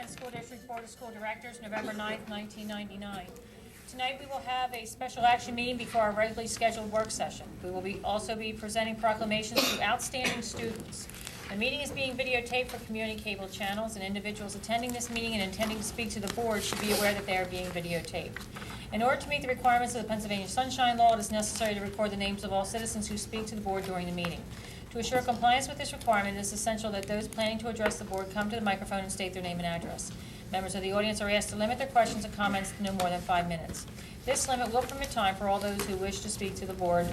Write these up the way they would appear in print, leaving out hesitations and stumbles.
Kent School District Board of School Directors, November 9th, 1999. Tonight we will have a special action meeting before our regularly scheduled work session. We will also be presenting proclamations to outstanding students. The meeting is being videotaped for community cable channels, and individuals attending this meeting and intending to speak to the board should be aware that they are being videotaped. In order to meet the requirements of the Pennsylvania Sunshine Law, it is necessary to record the names of all citizens who speak to the board during the meeting. To assure compliance with this requirement, it is essential that those planning to address the board come to the microphone and state their name and address. Members of the audience are asked to limit their questions and comments to no more than 5 minutes. This limit will permit time for all those who wish to speak to the board.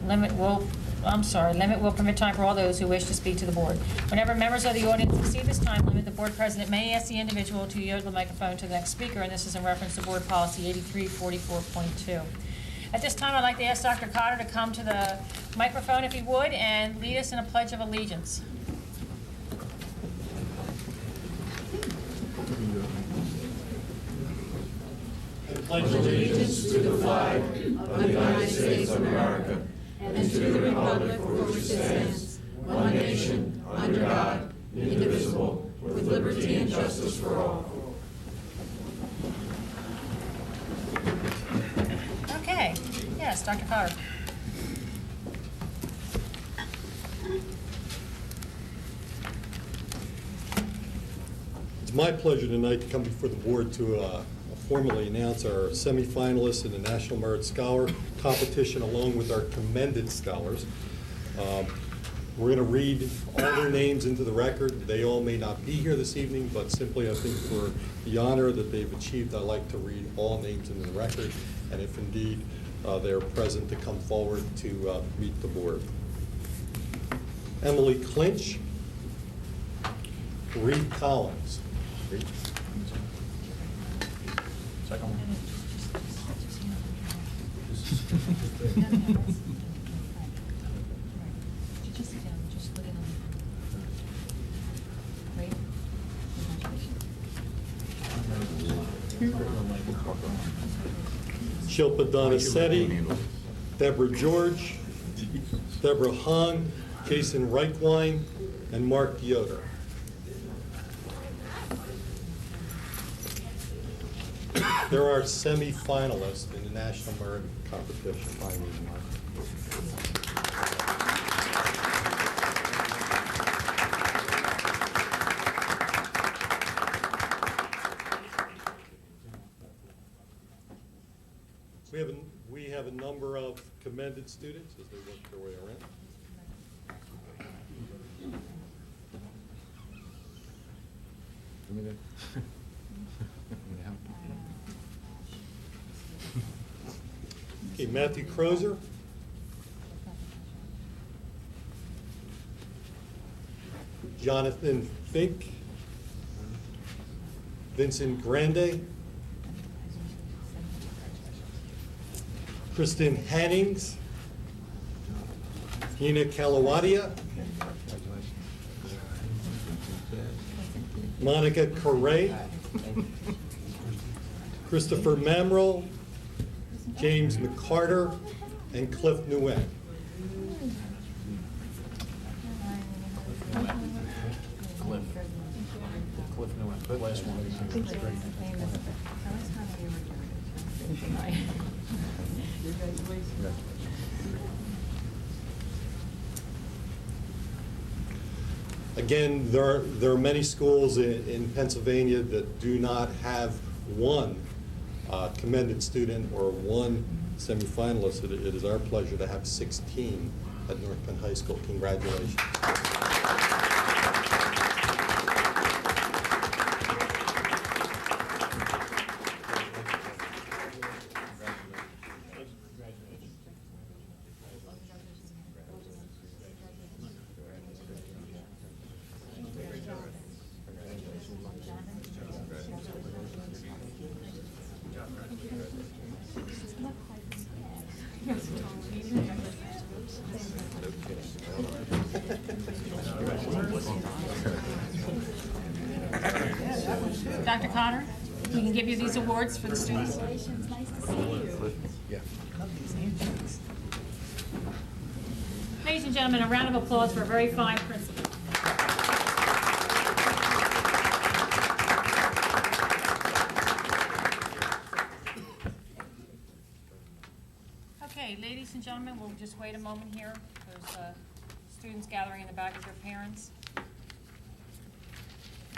Limit will permit time for all those who wish to speak to the board. Whenever members of the audience exceed this time limit, the board president may ask the individual to yield the microphone to the next speaker, and this is in reference to board policy 8344.2. At this time, I'd like to ask Dr. Cotter to come to the microphone, if he would, and lead us in a pledge of allegiance. I pledge allegiance to the flag of the United States of America and to the republic for which it stands, one nation, under God, indivisible, with liberty and justice for all. Okay. Yes, Dr. Cotter. It's my pleasure tonight to come before the board to formally announce our semifinalists in the National Merit Scholar competition, along with our commended scholars. We're going to read all their names into the record. They all may not be here this evening, but simply I think for the honor that they've achieved, I'd like to read all names into the record, and if indeed they're present, to come forward to meet the board. Emily Clinch, Reed Collins. Reed. Second one. Shilpa Donacetti, Deborah George, Deborah Hahn, Jason Reichwein, and Mark Yoder. There are semi-finalists in the National Merit Competition. We have a number of commended students as they work their way around. Okay, Matthew Crozer. Jonathan Fink. Vincent Grande. Kristen Hannings. Hina Kalawadia. Monica Correa. Christopher Mamrell, James McCarter, and Cliff Nguyen. Cliff Nguyen, last one. Again, there are many schools in Pennsylvania that do not have one commended student or one semifinalist. It is our pleasure to have 16 at North Penn High School. Congratulations. Dr. Cotter, we can give you these awards for the students. Congratulations, nice to see you. Yeah. Ladies and gentlemen, a round of applause for a very fine principal. Okay, ladies and gentlemen, we'll just wait a moment here. There's students gathering in the back with their parents.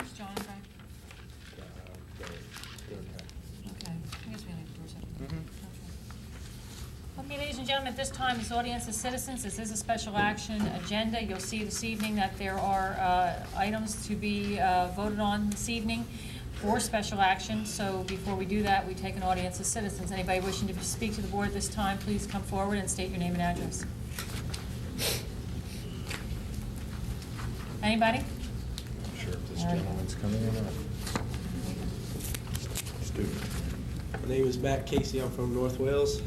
Is John in back? Okay, I guess we leave for a second. Okay, ladies and gentlemen, at this time, this audience of citizens, this is a special action agenda. You'll see this evening that there are items to be voted on this evening for special action. So before we do that, we take an audience of citizens. Anybody wishing to speak to the board at this time, please come forward and state your name and address. Anybody? Not sure if this gentleman's coming or not. Student. My name is Matt Casey. I'm from North Wales.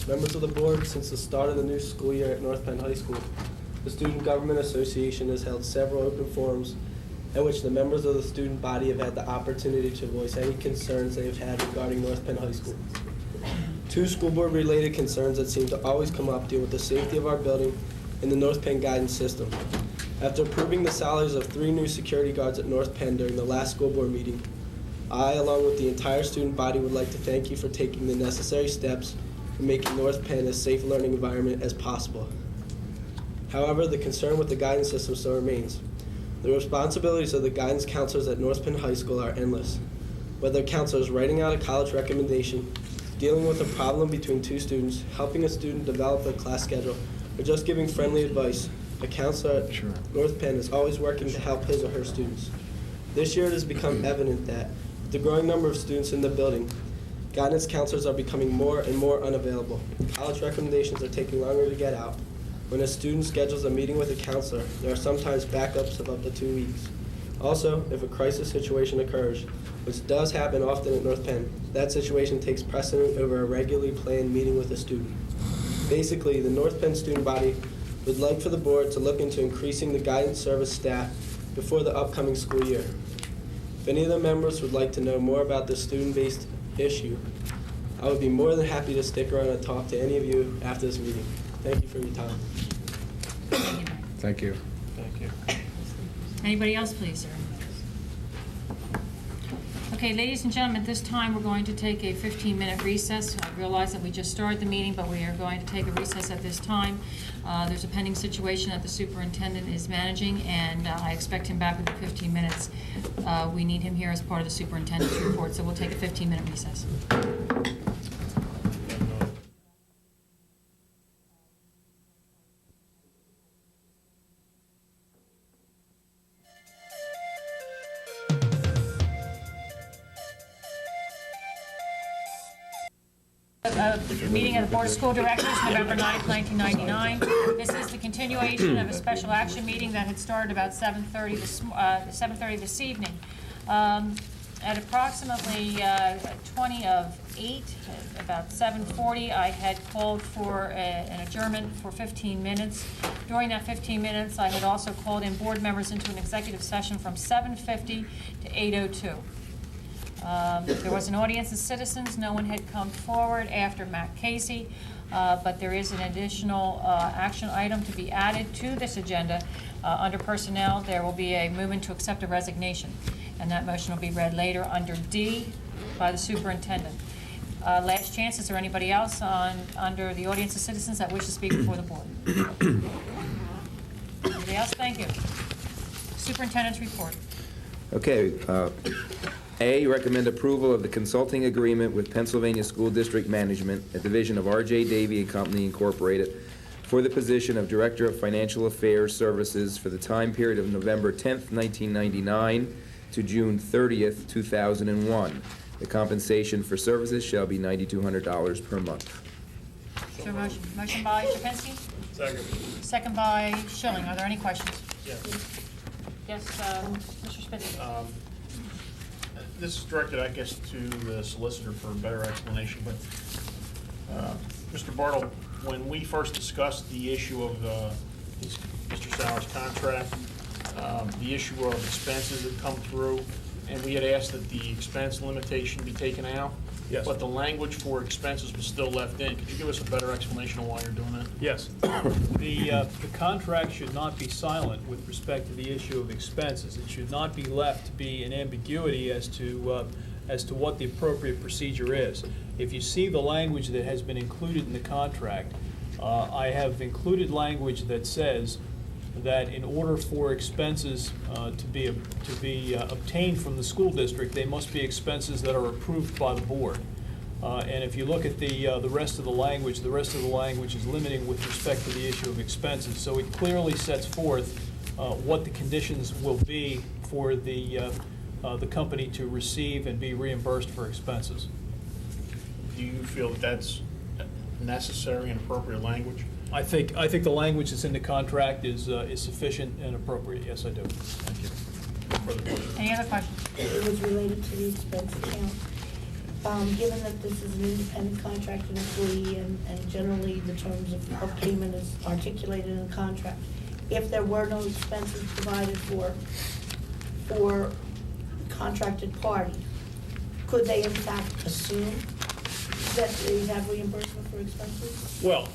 Members of the board, since the start of the new school year at North Penn High School, the Student Government Association has held several open forums in which the members of the student body have had the opportunity to voice any concerns they have had regarding North Penn High School. Two school board related concerns that seem to always come up deal with the safety of our building and the North Penn guidance system. After approving the salaries of 3 new security guards at North Penn during the last school board meeting, I, along with the entire student body, would like to thank you for taking the necessary steps in making North Penn as safe a learning environment as possible. However, the concern with the guidance system still remains. The responsibilities of the guidance counselors at North Penn High School are endless. Whether counselors writing out a college recommendation, dealing with a problem between 2 students, helping a student develop a class schedule, or just giving friendly advice, a counselor at North Penn is always working to help his or her students. This year it has become evident that, with the growing number of students in the building, guidance counselors are becoming more and more unavailable. College recommendations are taking longer to get out. When a student schedules a meeting with a counselor, there are sometimes backups of up to 2 weeks. Also, if a crisis situation occurs, which does happen often at North Penn, that situation takes precedent over a regularly planned meeting with a student. Basically, the North Penn student body would like for the board to look into increasing the guidance service staff before the upcoming school year. If any of the members would like to know more about this student-based issue, I would be more than happy to stick around and talk to any of you after this meeting. Thank you for your time. Thank you. Thank you. Anybody else, please, sir? Okay, ladies and gentlemen, at this time, we're going to take a 15-minute recess. I realize that we just started the meeting, but we are going to take a recess at this time. There's a pending situation that the superintendent is managing, and I expect him back within 15 minutes. We need him here as part of the superintendent's report, so we'll take a 15-minute recess. Meeting of the Board of School Directors, November 9th, 1999. This is the continuation of a special action meeting that had started about 7:30 this evening. At approximately 20 of 8, about 7:40, I had called for an adjournment for 15 minutes. During that 15 minutes, I had also called in board members into an executive session from 7:50 to 8:02. There was an audience of citizens. No one had come forward after Matt Casey, but there is an additional action item to be added to this agenda. Under personnel, there will be a movement to accept a resignation, and that motion will be read later under D by the superintendent. Last chance, is there anybody else under the audience of citizens that wish to speak before the board? Anybody else? Thank you. Superintendent's report. Okay. A, recommend approval of the consulting agreement with Pennsylvania School District Management, a division of R.J. Davey and Company Incorporated, for the position of Director of Financial Affairs Services for the time period of November 10th, 1999 to June 30th, 2001. The compensation for services shall be $9,200 per month. Is there a motion? Motion by Shapinsky? Second. Second by Schilling. Are there any questions? Yes. Yes, Mr. Spitzley. This is directed, I guess, to the solicitor for a better explanation, but Mr. Bartle, when we first discussed the issue of Mr. Sauer's contract, the issue of expenses had come through, and we had asked that the expense limitation be taken out. Yes. But the language for expenses was still left in. Could you give us a better explanation of why you're doing that? Yes. The contract should not be silent with respect to the issue of expenses. It should not be left to be an ambiguity as to what the appropriate procedure is. if you see the language that has been included in the contract, I have included language that says that in order for expenses to be obtained from the school district, they must be expenses that are approved by the board. And if you look at the rest of the language is limiting with respect to the issue of expenses. So it clearly sets forth what the conditions will be for the company to receive and be reimbursed for expenses. Do you feel that that's necessary and appropriate language? I think the language that's in the contract is sufficient and appropriate. Yes, I do. Thank you. No further questions. Any other questions? It was related to the expense account. Given that this is an independent contracted employee and generally the terms of payment is articulated in the contract, if there were no expenses provided for contracted party, could they in fact assume that they have reimbursement for expenses? Well,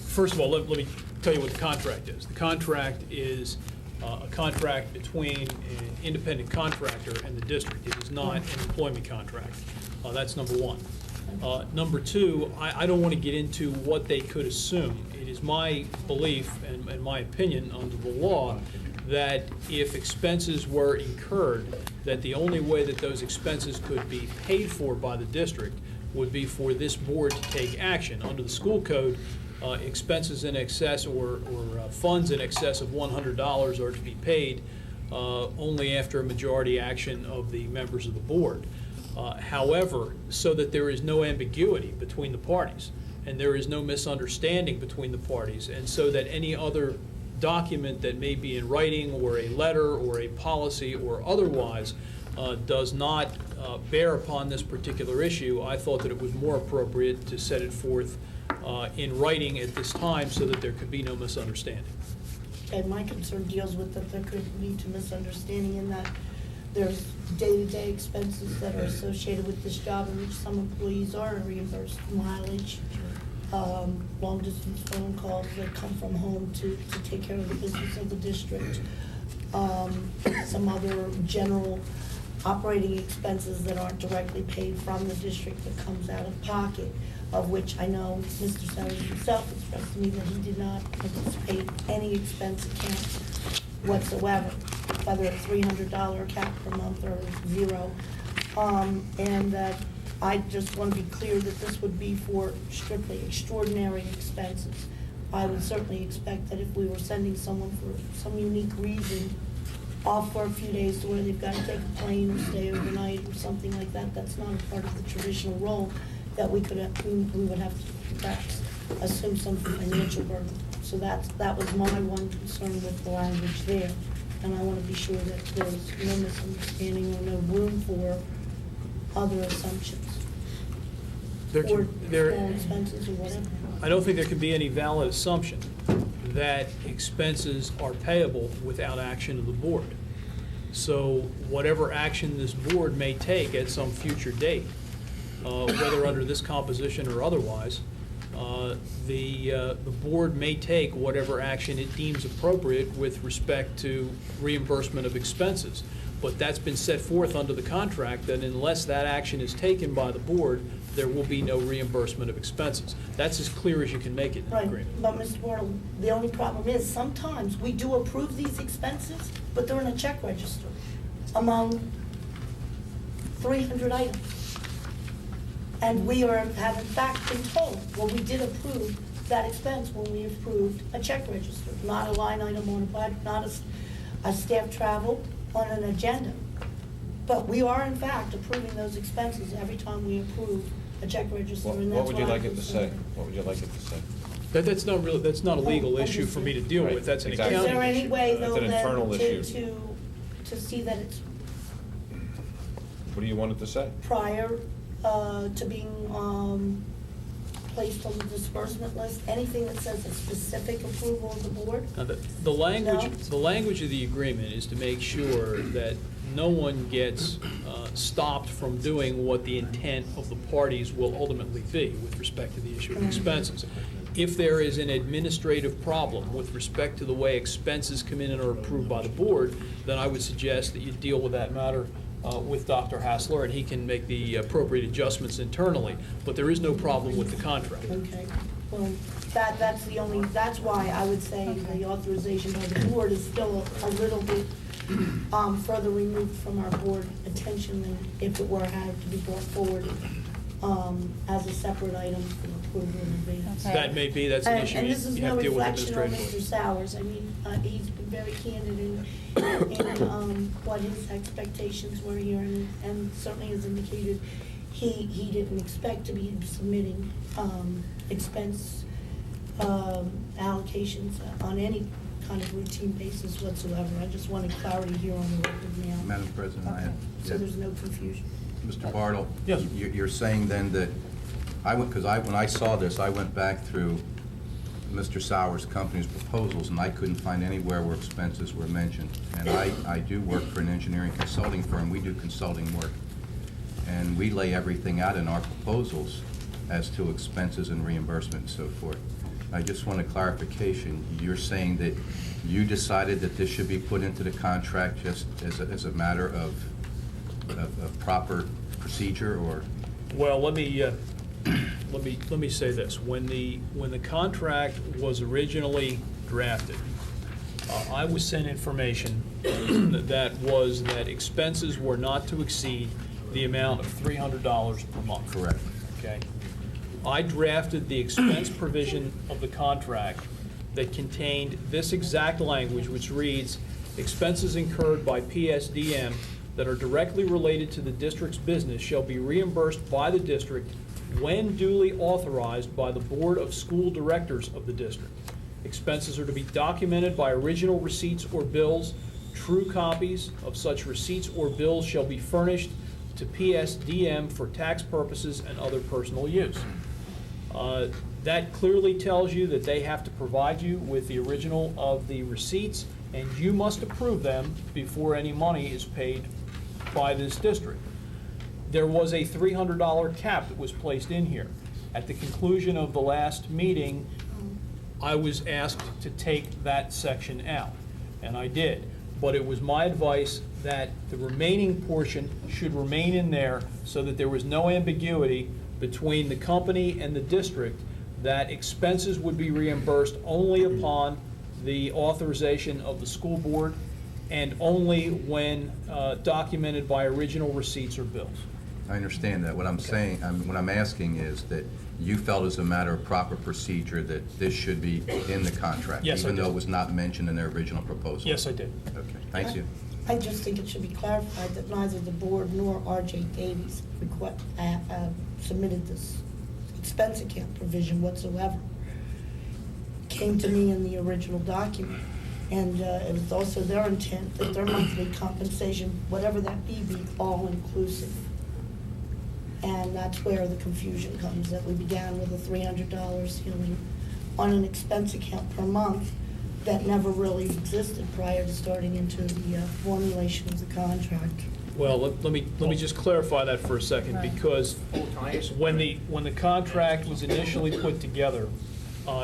first of all, let me tell you what the contract is. The contract is a contract between an independent contractor and the district. It is not an employment contract. That's number one. Number two, I don't want to get into what they could assume. It is my belief and my opinion under the law that if expenses were incurred, that the only way that those expenses could be paid for by the district would be for this board to take action. Under the school code, expenses in excess or funds in excess of $100 are to be paid only after a majority action of the members of the board. However, so that there is no ambiguity between the parties and there is no misunderstanding between the parties, and so that any other document that may be in writing or a letter or a policy or otherwise does not bear upon this particular issue, I thought that it was more appropriate to set it forth in writing at this time so that there could be no misunderstanding. And my concern deals with that there could lead to misunderstanding in that there's day-to-day expenses that are associated with this job in which some employees are reimbursed mileage, long-distance phone calls that come from home to take care of the business of the district, some other general operating expenses that aren't directly paid from the district that comes out of pocket, of which I know Mr. Sellers himself expressed to me that he did not anticipate any expense account whatsoever, whether it's $300 cap per month or zero. And that I just want to be clear that this would be for strictly extraordinary expenses. I would certainly expect that if we were sending someone for some unique reason off for a few days to where they've got to take a plane or stay overnight or something like that, that's not a part of the traditional role, that we would have to perhaps assume some financial burden. So that was my one concern with the language there. And I want to be sure that there's no misunderstanding or no room for other assumptions. Or small expenses or whatever. I don't think there can be any valid assumption that expenses are payable without action of the board. So whatever action this board may take at some future date, whether under this composition or otherwise, the board may take whatever action it deems appropriate with respect to reimbursement of expenses. But that's been set forth under the contract that unless that action is taken by the board, there will be no reimbursement of expenses. That's as clear as you can make it in the agreement. But Mr. Bortle, the only problem is sometimes we do approve these expenses, but they're in a check register among 300 items. And we have in fact been told, well, we did approve that expense when we approved a check register, not a line item on a budget, not a staff travel on an agenda. But we are in fact approving those expenses every time we approve a check register. And What that's would you why like I'm it to say? concerned. What would you like it to say? That's not a legal Oh, issue for me to deal Right, with. That's an exactly. Is accounting there any issue. way That's though an internal then issue. to see that it's What do you want it to say? prior to being placed on the disbursement list, anything that says a specific approval of the board? Now, the language of the agreement is to make sure that no one gets stopped from doing what the intent of the parties will ultimately be with respect to the issue of expenses. If there is an administrative problem with respect to the way expenses come in and are approved by the board, then I would suggest that you deal with that matter with Dr. Hassler, and he can make the appropriate adjustments internally, but there is no problem with the contract. Okay, well, that's why I would say the authorization by the board is still a little bit further removed from our board attention than if it were had to be brought forward as a separate item for approval in advance. Okay. That may be, that's an issue And this is you no have to deal with reflection on Mr. administratively. Sowers. I mean, he's been very candid in what his expectations were here, and certainly has indicated he didn't expect to be submitting expense allocations on any kind of routine basis whatsoever. I just wanted clarity here on the record now. Madam President, I have. So there's no confusion. Mr. Bartle? Yes. You're saying then that, when I saw this, I went back through Mr. Sowers' company's proposals, and I couldn't find anywhere where expenses were mentioned. And I do work for an engineering consulting firm. We do consulting work. And we lay everything out in our proposals as to expenses and reimbursement and so forth. I just want a clarification. You're saying that you decided that this should be put into the contract just as a matter of proper procedure, or? Well, let me say this. When the contract was originally drafted, I was sent information that expenses were not to exceed the amount of $300 per month. Correct. Okay? I drafted the expense provision of the contract that contained this exact language, which reads, "Expenses incurred by PSDM that are directly related to the district's business shall be reimbursed by the district when duly authorized by the Board of School Directors of the district. Expenses are to be documented by original receipts or bills. True copies of such receipts or bills shall be furnished to PSDM for tax purposes and other personal use." That clearly tells you that they have to provide you with the original of the receipts, and you must approve them before any money is paid by this district. There was a $300 cap that was placed in here. At the conclusion of the last meeting, I was asked to take that section out, and I did. But it was my advice that the remaining portion should remain in there so that there was no ambiguity between the company and the district, that expenses would be reimbursed only upon the authorization of the school board and only when documented by original receipts or bills. I understand that. What I'm saying, what I'm asking is that you felt as a matter of proper procedure that this should be in the contract? Yes, I even did. though it was not mentioned in their original proposal? Yes, I did. Okay, thank you. I just think it should be clarified that neither the board nor R.J. Davies submitted this expense account provision whatsoever. Came to me in the original document, and it was also their intent that their monthly compensation, whatever that be all-inclusive. And that's where the confusion comes, that we began with a $300 ceiling on an expense account per month that never really existed prior to starting into the formulation of the contract. Well, let me just clarify that for a second, Right. because when the contract was initially put together,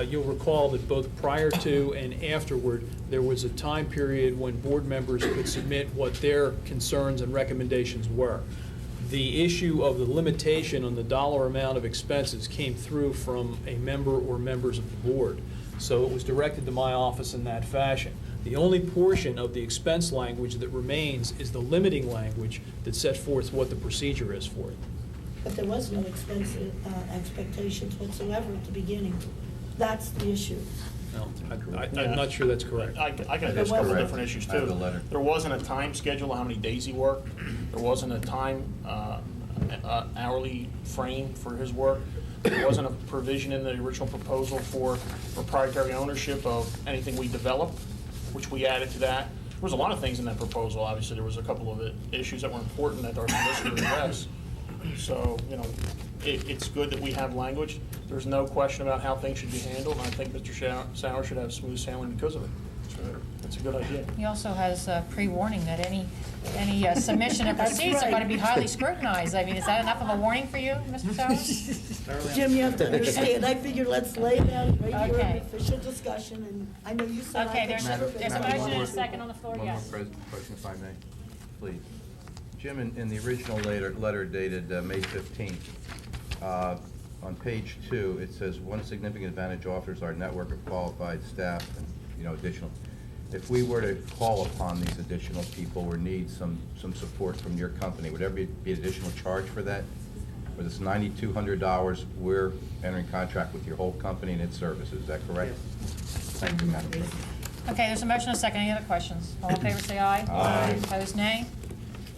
you'll recall that both prior to and afterward, there was a time period when board members could submit what their concerns and recommendations were. The issue of the limitation on the dollar amount of expenses came through from a member or members of the board, so it was directed to my office in that fashion. The only portion of the expense language that remains is the limiting language that sets forth what the procedure is for it. But there was no expense expectations whatsoever at the beginning. That's the issue. No, I'm not sure that's correct. I can address a couple of different issues, I have too. the letter. There wasn't a time schedule of how many days he worked. There wasn't a time hourly frame for his work. There wasn't a provision in the original proposal for proprietary ownership of anything we developed, which we added to that. There was a lot of things in that proposal. Obviously, there was a couple of issues that were important that our solicitor addressed. So, you know, it's good that we have language. There's no question about how things should be handled, and I think Mr. Sauer should have smooth sailing because of it. That's a good idea. He also has pre-warning that any submission of That's receipts are right. going to be highly scrutinized. I mean, is that enough of a warning for you, Mr. Sowers? Jim, you have to understand, I figured let's lay it out right here in Okay. official discussion, and I know you said I Okay, could there's shut a up. motion and a second on the floor, One more yes. question, if I may, please. Jim, in the original letter dated May 15th, on page 2, it says, one significant advantage offers our network of qualified staff and, additional. If we were to call upon these additional people or need some support from your company, would there be additional charge for that? For this $9,200, we're entering contract with your whole company and its services, is that correct? Thank you, Madam Clerk. Okay, there's a motion and a second. Any other questions? All in favor, say aye. Aye. Opposed, nay.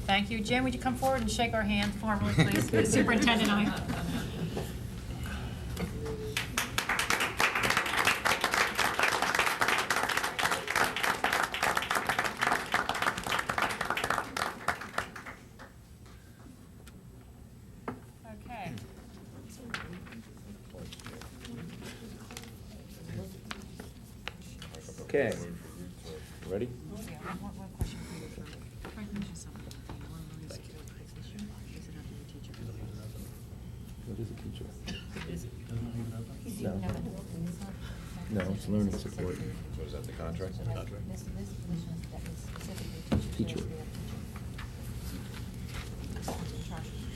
Thank you. Jim, would you come forward and shake our hand formally, please? The superintendent, aye. Okay. Okay. Ready? One question for you. Frank mentioned something about the one security position. Is it under the teacher? What is a teacher? No. No, it's learning support. So is that the contract? This position is that is specifically Teacher.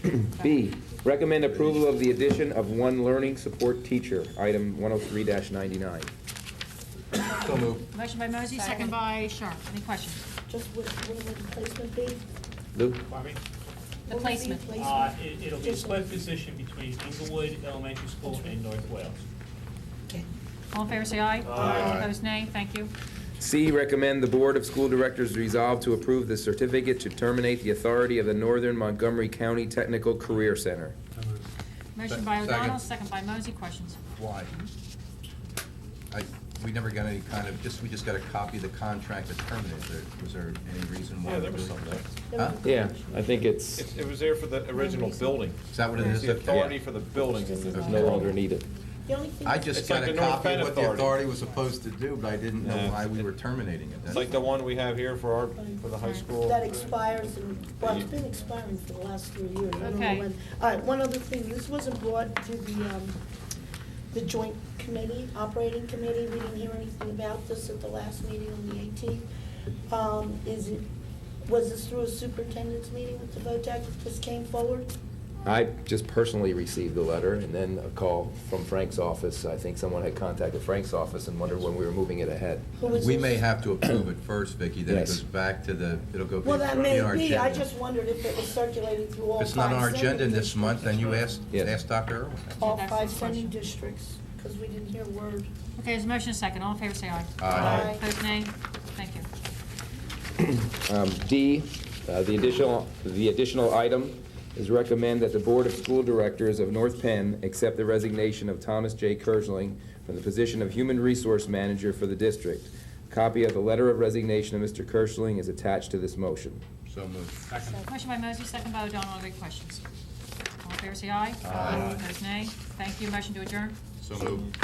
teacher. B, recommend approval of the addition of one learning support teacher, item 103-99. So moved. Motion by Mosey, second by Sharp. Any questions? Just what would the placement be? Lou? Pardon me? The placement. It'll be a split position between Inglewood Elementary School and North Wales. Okay. All in favor, say aye. Aye. Opposed, nay. Thank you. C, recommend the Board of School Directors resolve to approve the certificate to terminate the authority of the Northern Montgomery County Technical Career Center. Motion by O'Donnell, Second. second by Mosey. Questions? Why? We never got any kind of, we just got a copy of the contract that terminated. Was there any reason why? Yeah, there was we're doing something. Huh? Yeah, I think it's It was there for the original building. Is that what it It's is? the authority for the building. no longer needed. The only thing. I just It's got like a the North copy of Penn what the Authority. authority was supposed to do, but I didn't know Yeah. why we were terminating it. It's like the one we have here for the high school. That expires in, well, it's been expiring for the last 3 years. I don't know Okay. when. All right, one other thing, this wasn't brought to the joint committee, operating committee. We didn't hear anything about this at the last meeting on the 18th. Was this through a superintendent's meeting with the VOTEC that this came forward? I just personally received the letter and then a call from Frank's office. I think someone had contacted Frank's office and wondered when we were moving it ahead. Who was We this? may have to approve it first, Vicki, then it Yes. goes back to it'll go. Well, that be may on our be, I agenda. just wondered if it was circulating through all If five it's not on our agenda sending this month, then you ask Yes. Dr. Irwin. All That's 5 the sending question. districts, because we didn't hear a word. Okay, there's a motion and a second. All in favor, say aye. Aye. Opposed, nay. Thank you. D, the additional item is recommend that the Board of School Directors of North Penn accept the resignation of Thomas J. Kersling from the position of Human Resource Manager for the district. Copy of the letter of resignation of Mr. Kersling is attached to this motion. So moved. Motion by Mosey, second by O'Donnell. Any questions? All in favor, say aye. Aye. Opposed, nay. Thank you. Motion to adjourn. So moved.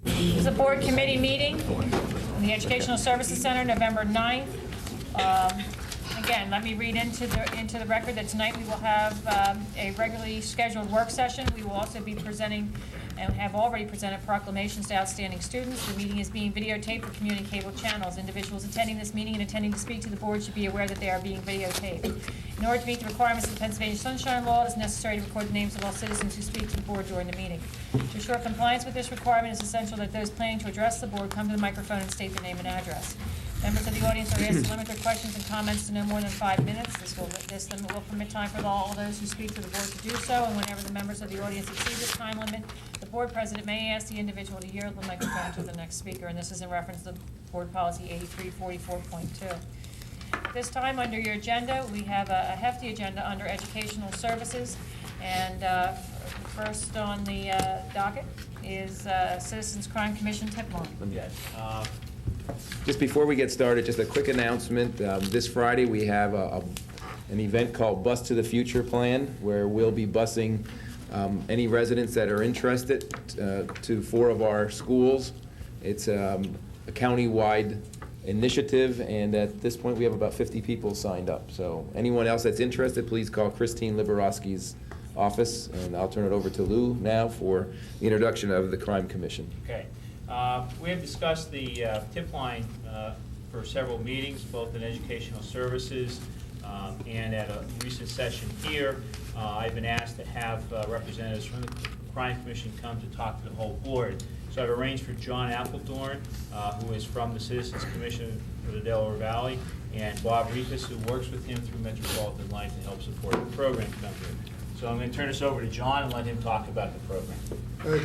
This is a board committee meeting in the Educational Services Center, November 9th. Again, let me read into the record that tonight we will have a regularly scheduled work session. We will also be presenting and have already presented proclamations to outstanding students. The meeting is being videotaped for community cable channels. Individuals attending this meeting and intending to speak to the board should be aware that they are being videotaped. In order to meet the requirements of the Pennsylvania Sunshine Law, it is necessary to record the names of all citizens who speak to the board during the meeting. To ensure compliance with this requirement, it is essential that those planning to address the board come to the microphone and state their name and address. Members of the audience are asked to limit their questions and comments to no more than 5 minutes. This limit will permit time for all those who speak to the board to do so, and whenever the members of the audience exceed this time limit, the board president may ask the individual to yield the microphone to the next speaker, and this is in reference to Board Policy 8344.2. At this time, under your agenda, we have a hefty agenda under educational services, and first on the docket is Citizens Crime Commission tip line. Yes. Just before we get started, just a quick announcement. This Friday, we have an event called Bus to the Future Plan, where we'll be busing any residents that are interested to 4 of our schools. It's a county-wide initiative, and at this point, we have about 50 people signed up. So anyone else that's interested, please call Christine Liberoski's office, and I'll turn it over to Lou now for the introduction of the Crime Commission. Okay. We have discussed the tip line for several meetings, both in educational services and at a recent session here. I've been asked to have representatives from the Crime Commission come to talk to the whole board. So I've arranged for John Appledorn, who is from the Citizens Commission for the Delaware Valley, and Bob Rifus, who works with him through Metropolitan Life to help support the program to come here. So I'm going to turn this over to John and let him talk about the program.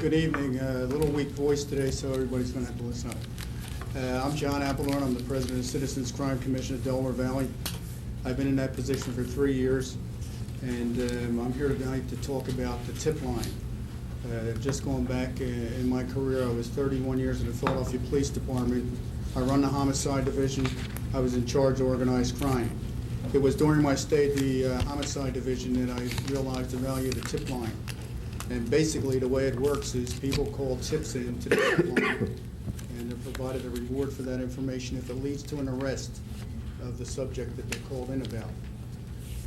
Good evening. A little weak voice today, so everybody's going to have to listen up. I'm John Appledorn. I'm the president of the Citizens Crime Commission of Delaware Valley. I've been in that position for 3 years, and I'm here tonight to talk about the tip line. Just going back in my career, I was 31 years in the Philadelphia Police Department. I run the homicide division. I was in charge of organized crime. It was during my stay at the homicide division that I realized the value of the tip line. And basically the way it works is people call tips in to the tip line, and they're provided a reward for that information if it leads to an arrest of the subject that they called in about.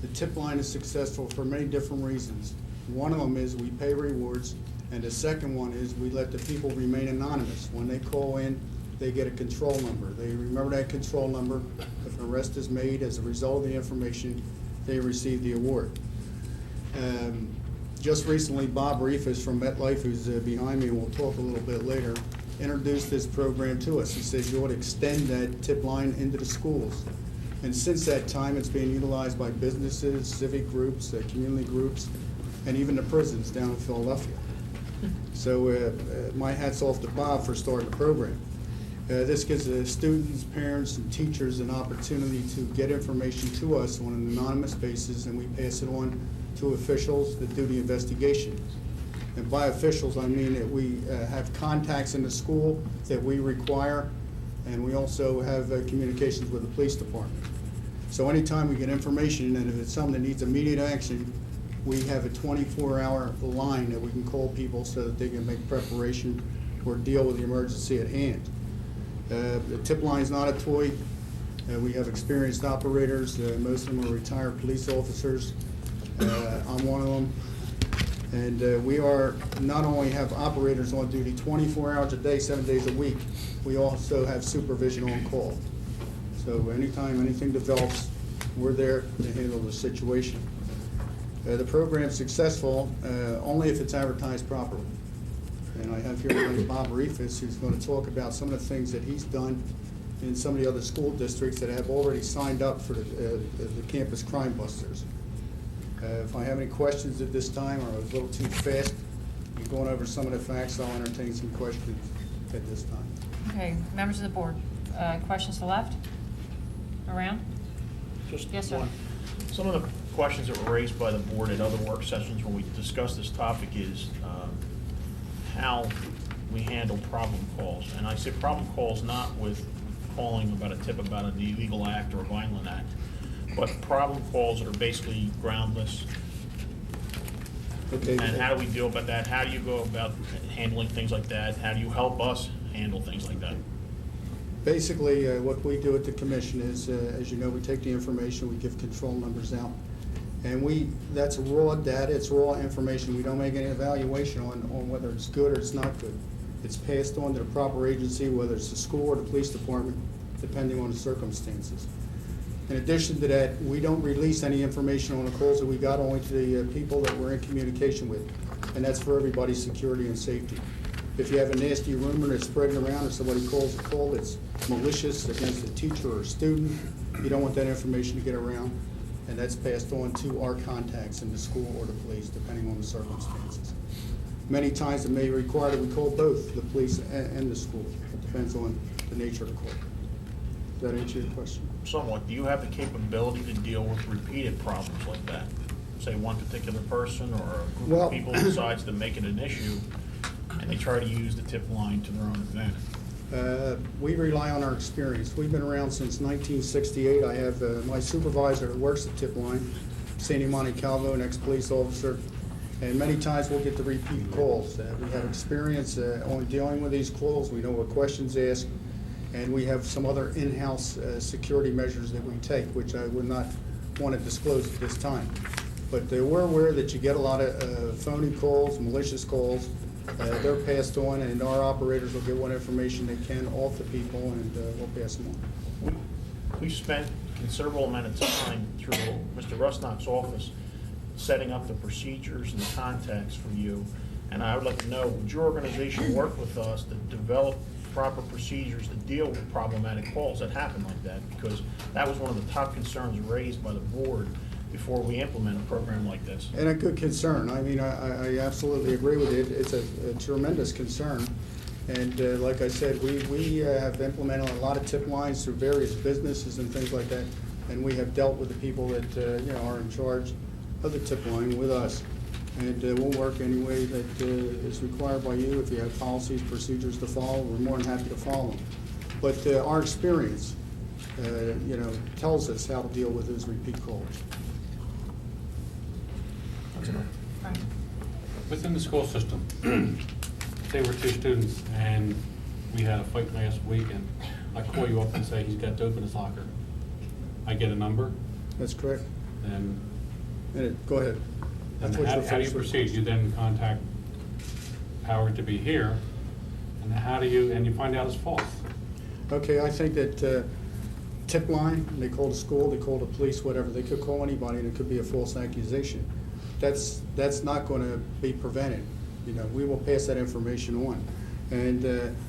The tip line is successful for many different reasons. One of them is we pay rewards, and the second one is we let the people remain anonymous. When they call in, they get a control number. They remember that control number. If an arrest is made as a result of the information, they receive the award. Just recently, Bob Rifus from MetLife, who's behind me and we'll talk a little bit later, introduced this program to us. He says you ought to extend that tip line into the schools. And since that time, it's being utilized by businesses, civic groups, community groups, and even the prisons down in Philadelphia. So my hat's off to Bob for starting the program. This gives students, parents, and teachers an opportunity to get information to us on an anonymous basis, and we pass it on to officials that do the investigation. And by officials, I mean that we have contacts in the school that we require, and we also have communications with the police department. So anytime we get information, and if it's something that needs immediate action, we have a 24-hour line that we can call people so that they can make preparation or deal with the emergency at hand. The tip line is not a toy. We have experienced operators. Most of them are retired police officers. I'm one of them. And we are not only have operators on duty 24 hours a day, 7 days a week, we also have supervision on call. So anytime anything develops, we're there to handle the situation. The program's successful only if it's advertised properly. And I have here Bob Rifus, who's going to talk about some of the things that he's done in some of the other school districts that have already signed up for the Campus Crime Busters. If I have any questions at this time, or I was a little too fast in going over some of the facts, I'll entertain some questions at this time. Okay, members of the board, questions to the left? Around? Just Yes, sir. one. Some of the questions that were raised by the board at other work sessions when we discussed this topic is how we handle problem calls. And I say problem calls not with calling about a tip about an illegal act or a violent act, but problem calls that are basically groundless. Okay. And how do we deal about that? How do you go about handling things like that? How do you help us handle things like that? Basically, what we do at the commission is, as you know, we take the information, we give control numbers out. And that's raw data, it's raw information. We don't make any evaluation on whether it's good or it's not good. It's passed on to the proper agency, whether it's the school or the police department, depending on the circumstances. In addition to that, we don't release any information on the calls that we got, only to the people that we're in communication with. And that's for everybody's security and safety. If you have a nasty rumor that's spreading around, if somebody calls a call that's malicious against a teacher or a student, you don't want that information to get around. And that's passed on to our contacts in the school or the police, depending on the circumstances. Many times it may require that we call both the police and the school. It depends on the nature of the call. Does that answer your question? Somewhat. Do you have the capability to deal with repeated problems like that? Say one particular person or a group of people decides to make it an issue and they try to use the tip line to their own advantage? We rely on our experience. We've been around since 1968. I have my supervisor that works at Tip Line, Sandy Montecalvo, an ex-police officer, and many times we'll get the repeat calls. We have experience on dealing with these calls. We know what questions asked, and we have some other in-house security measures that we take, which I would not want to disclose at this time. But we're aware that you get a lot of phony calls, malicious calls. They're passed on, and our operators will get what information they can off the people, and we'll pass them on. We've spent a considerable amount of time through Mr. Rusnock's office setting up the procedures and the contacts for you. And I would like to know, would your organization work with us to develop proper procedures to deal with problematic calls that happen like that? Because that was one of the top concerns raised by the board before we implement a program like this. And a good concern. I mean, I absolutely agree with it. It's a tremendous concern. And like I said, we have implemented a lot of tip lines through various businesses and things like that. And we have dealt with the people that are in charge of the tip line with us. And we'll work any way that is required by you. If you have policies, procedures to follow, we're more than happy to follow them. But our experience, tells us how to deal with those repeat calls. Within the school system, say we're two students and we had a fight last week and I call you up and say he's got dope in his locker. I get a number? That's correct. Then Go ahead. And how do you proceed? You then contact Howard to be here, and you find out it's false. Okay, I think that tip line, they call the school, they call the police, whatever, they could call anybody and it could be a false accusation. That's not going to be prevented. We will pass that information on. And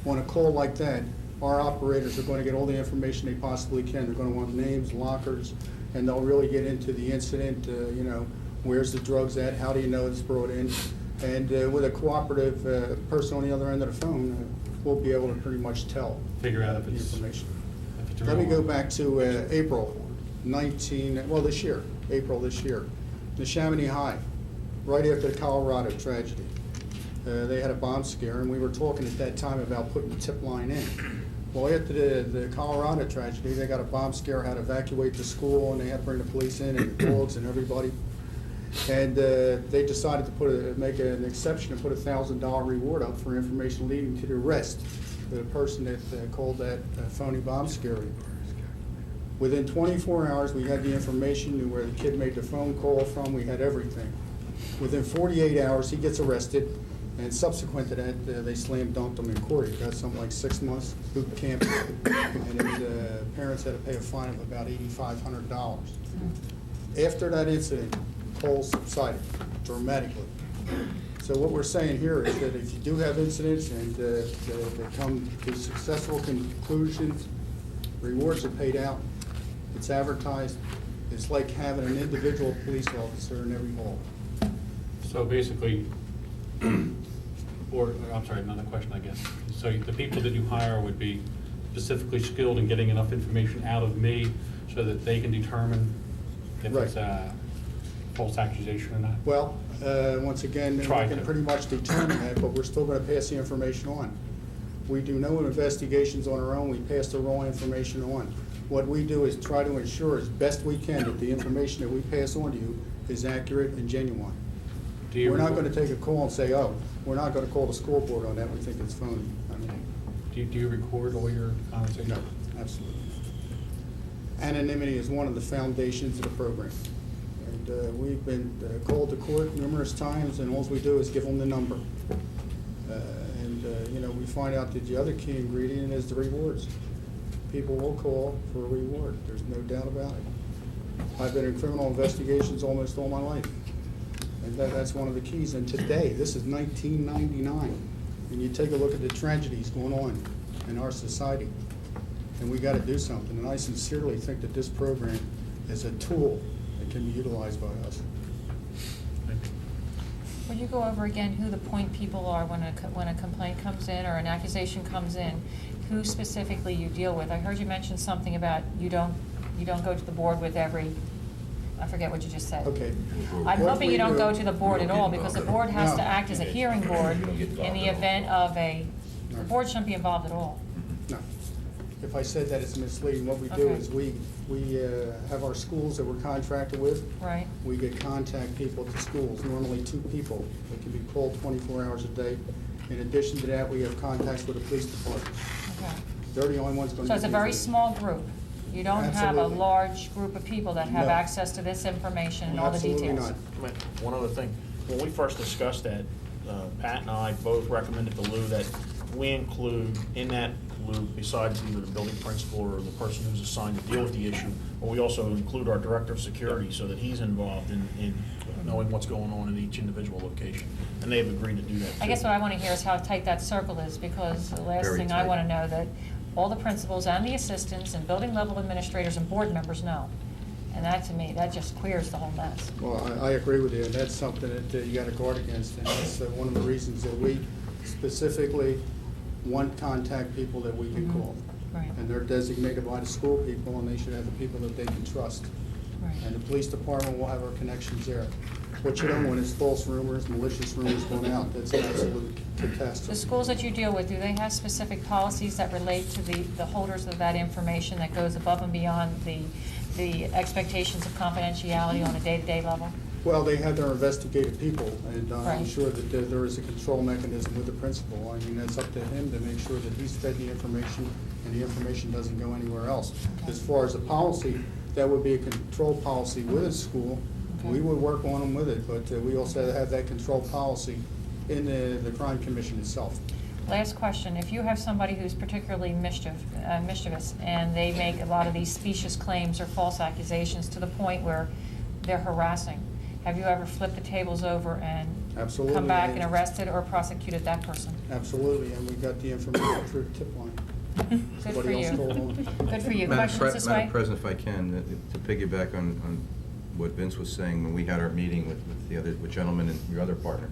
on a call like that, our operators are going to get all the information they possibly can. They're going to want names, lockers, and they'll really get into the incident, where's the drugs at, how do you know it's brought in? And with a cooperative person on the other end of the phone, we'll be able to pretty much tell Figure out if the it's information. if it's Let me real. go back to April this year, the Chamonix High, right after the Colorado tragedy. They had a bomb scare, and we were talking at that time about putting the tip line in. Well, after the Colorado tragedy, they got a bomb scare, had to evacuate the school, and they had to bring the police in and the dogs and everybody. And they decided to make an exception and put a $1,000 reward up for information leading to the arrest of the person that called that phony bomb scare. Within 24 hours, we had the information, knew where the kid made the phone call from, we had everything. Within 48 hours, he gets arrested, and subsequent to that, they slam dunked him in court. He got something like 6 months boot camp, and his parents had to pay a fine of about $8,500. After that incident, calls subsided dramatically. So what we're saying here is that if you do have incidents and they come to successful conclusions, rewards are paid out, it's advertised, it's like having an individual police officer in every hall. So basically, another question, I guess. So the people that you hire would be specifically skilled in getting enough information out of me so that they can determine if it's a false accusation or not? Well, once again, we can pretty much determine that, but we're still going to pass the information on. We do no investigations on our own. We pass the raw information on. What we do is try to ensure as best we can that the information that we pass on to you is accurate and genuine. We're not going to take a call and say, oh, we're not going to call the school board on that. We think it's phony. Do you record all your conversations? No, absolutely. Anonymity is one of the foundations of the program. And we've been called to court numerous times, and all we do is give them the number. We find out that the other key ingredient is the rewards. People will call for a reward. There's no doubt about it. I've been in criminal investigations almost all my life. And that's one of the keys. And today, this is 1999, and you take a look at the tragedies going on in our society, and we got to do something. And I sincerely think that this program is a tool that can be utilized by us. Will you go over again who the point people are when a complaint comes in or an accusation comes in? Who specifically you deal with? I heard you mention something about you don't go to the board with every. I forget what you just said. Okay. I'm hoping you don't go to the board at all, because the board has to act as a hearing board in the event of the board shouldn't be involved at all. No. If I said that, it's misleading. What we do Okay. is we have our schools that we're contracted with. Right. We get contact people to schools, normally 2 people. They can be called 24 hours a day. In addition to that, we have contacts with the police department. Okay. They're the only ones going to. So it's a very small group. You don't have a Absolutely. large group of people that have No. access to this information and all the Absolutely details. not. One other thing, when we first discussed that, Pat and I both recommended to Lou that we include in that loop, besides either the building principal or the person who's assigned to deal with the issue, but we also include our director of security so that he's involved in knowing what's going on in each individual location. And they've agreed to do that, too. I guess what I want to hear is how tight that circle is, because the last Very thing I tight. want to know that all the principals and the assistants and building level administrators and board members know. And that, to me, that just clears the whole mess. Well, I agree with you, and that's something that you got to guard against, and that's one of the reasons that we specifically want contact people that we can call. Right. And they're designated by the school people, and they should have the people that they can trust. Right. And the police department will have our connections there. What you don't want is false rumors, malicious rumors going out. That's an absolute catastrophe. The schools that you deal with, do they have specific policies that relate to the holders of that information that goes above and beyond the expectations of confidentiality on a day-to-day level? Well, they have their investigative people, and I'm Right. sure that there is a control mechanism with the principal. I mean, that's up to him to make sure that he's fed the information, and the information doesn't go anywhere else. As far as the policy, that would be a control policy with the school. We would work on them with it, but we also have that control policy in the crime commission itself. Last question, if you have somebody who's particularly mischievous, and they make a lot of these specious claims or false accusations to the point where they're harassing, have you ever flipped the tables over and Absolutely. come back and arrested or prosecuted that person? Absolutely, and we got the information through the tip line. Good for Somebody else you. told on. Good for you. Madam Questions this way? Madam President, if I can, to piggyback on what Vince was saying when we had our meeting with the other gentleman and your other partner,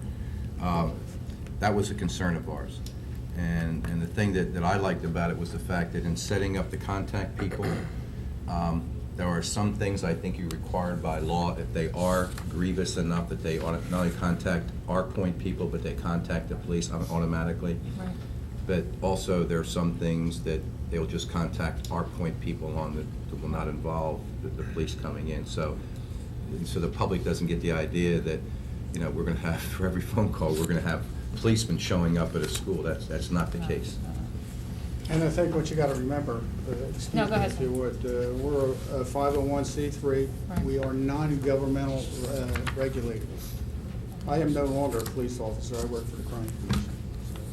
that was a concern of ours. And the thing that I liked about it was the fact that in setting up the contact people, there are some things I think you're required by law, if they are grievous enough, that they ought to not only contact our point people, but they contact the police automatically. Right. But also, there are some things that they'll just contact our point people on that will not involve the police coming in. So the public doesn't get the idea that, you know, we're going to have, for every phone call, we're going to have policemen showing up at a school. That's not the case. And I think what you got to remember, No, go ahead. if you would, we're a 501c3. Right. We are non-governmental regulated. I am no longer a police officer. I work for the crime commission.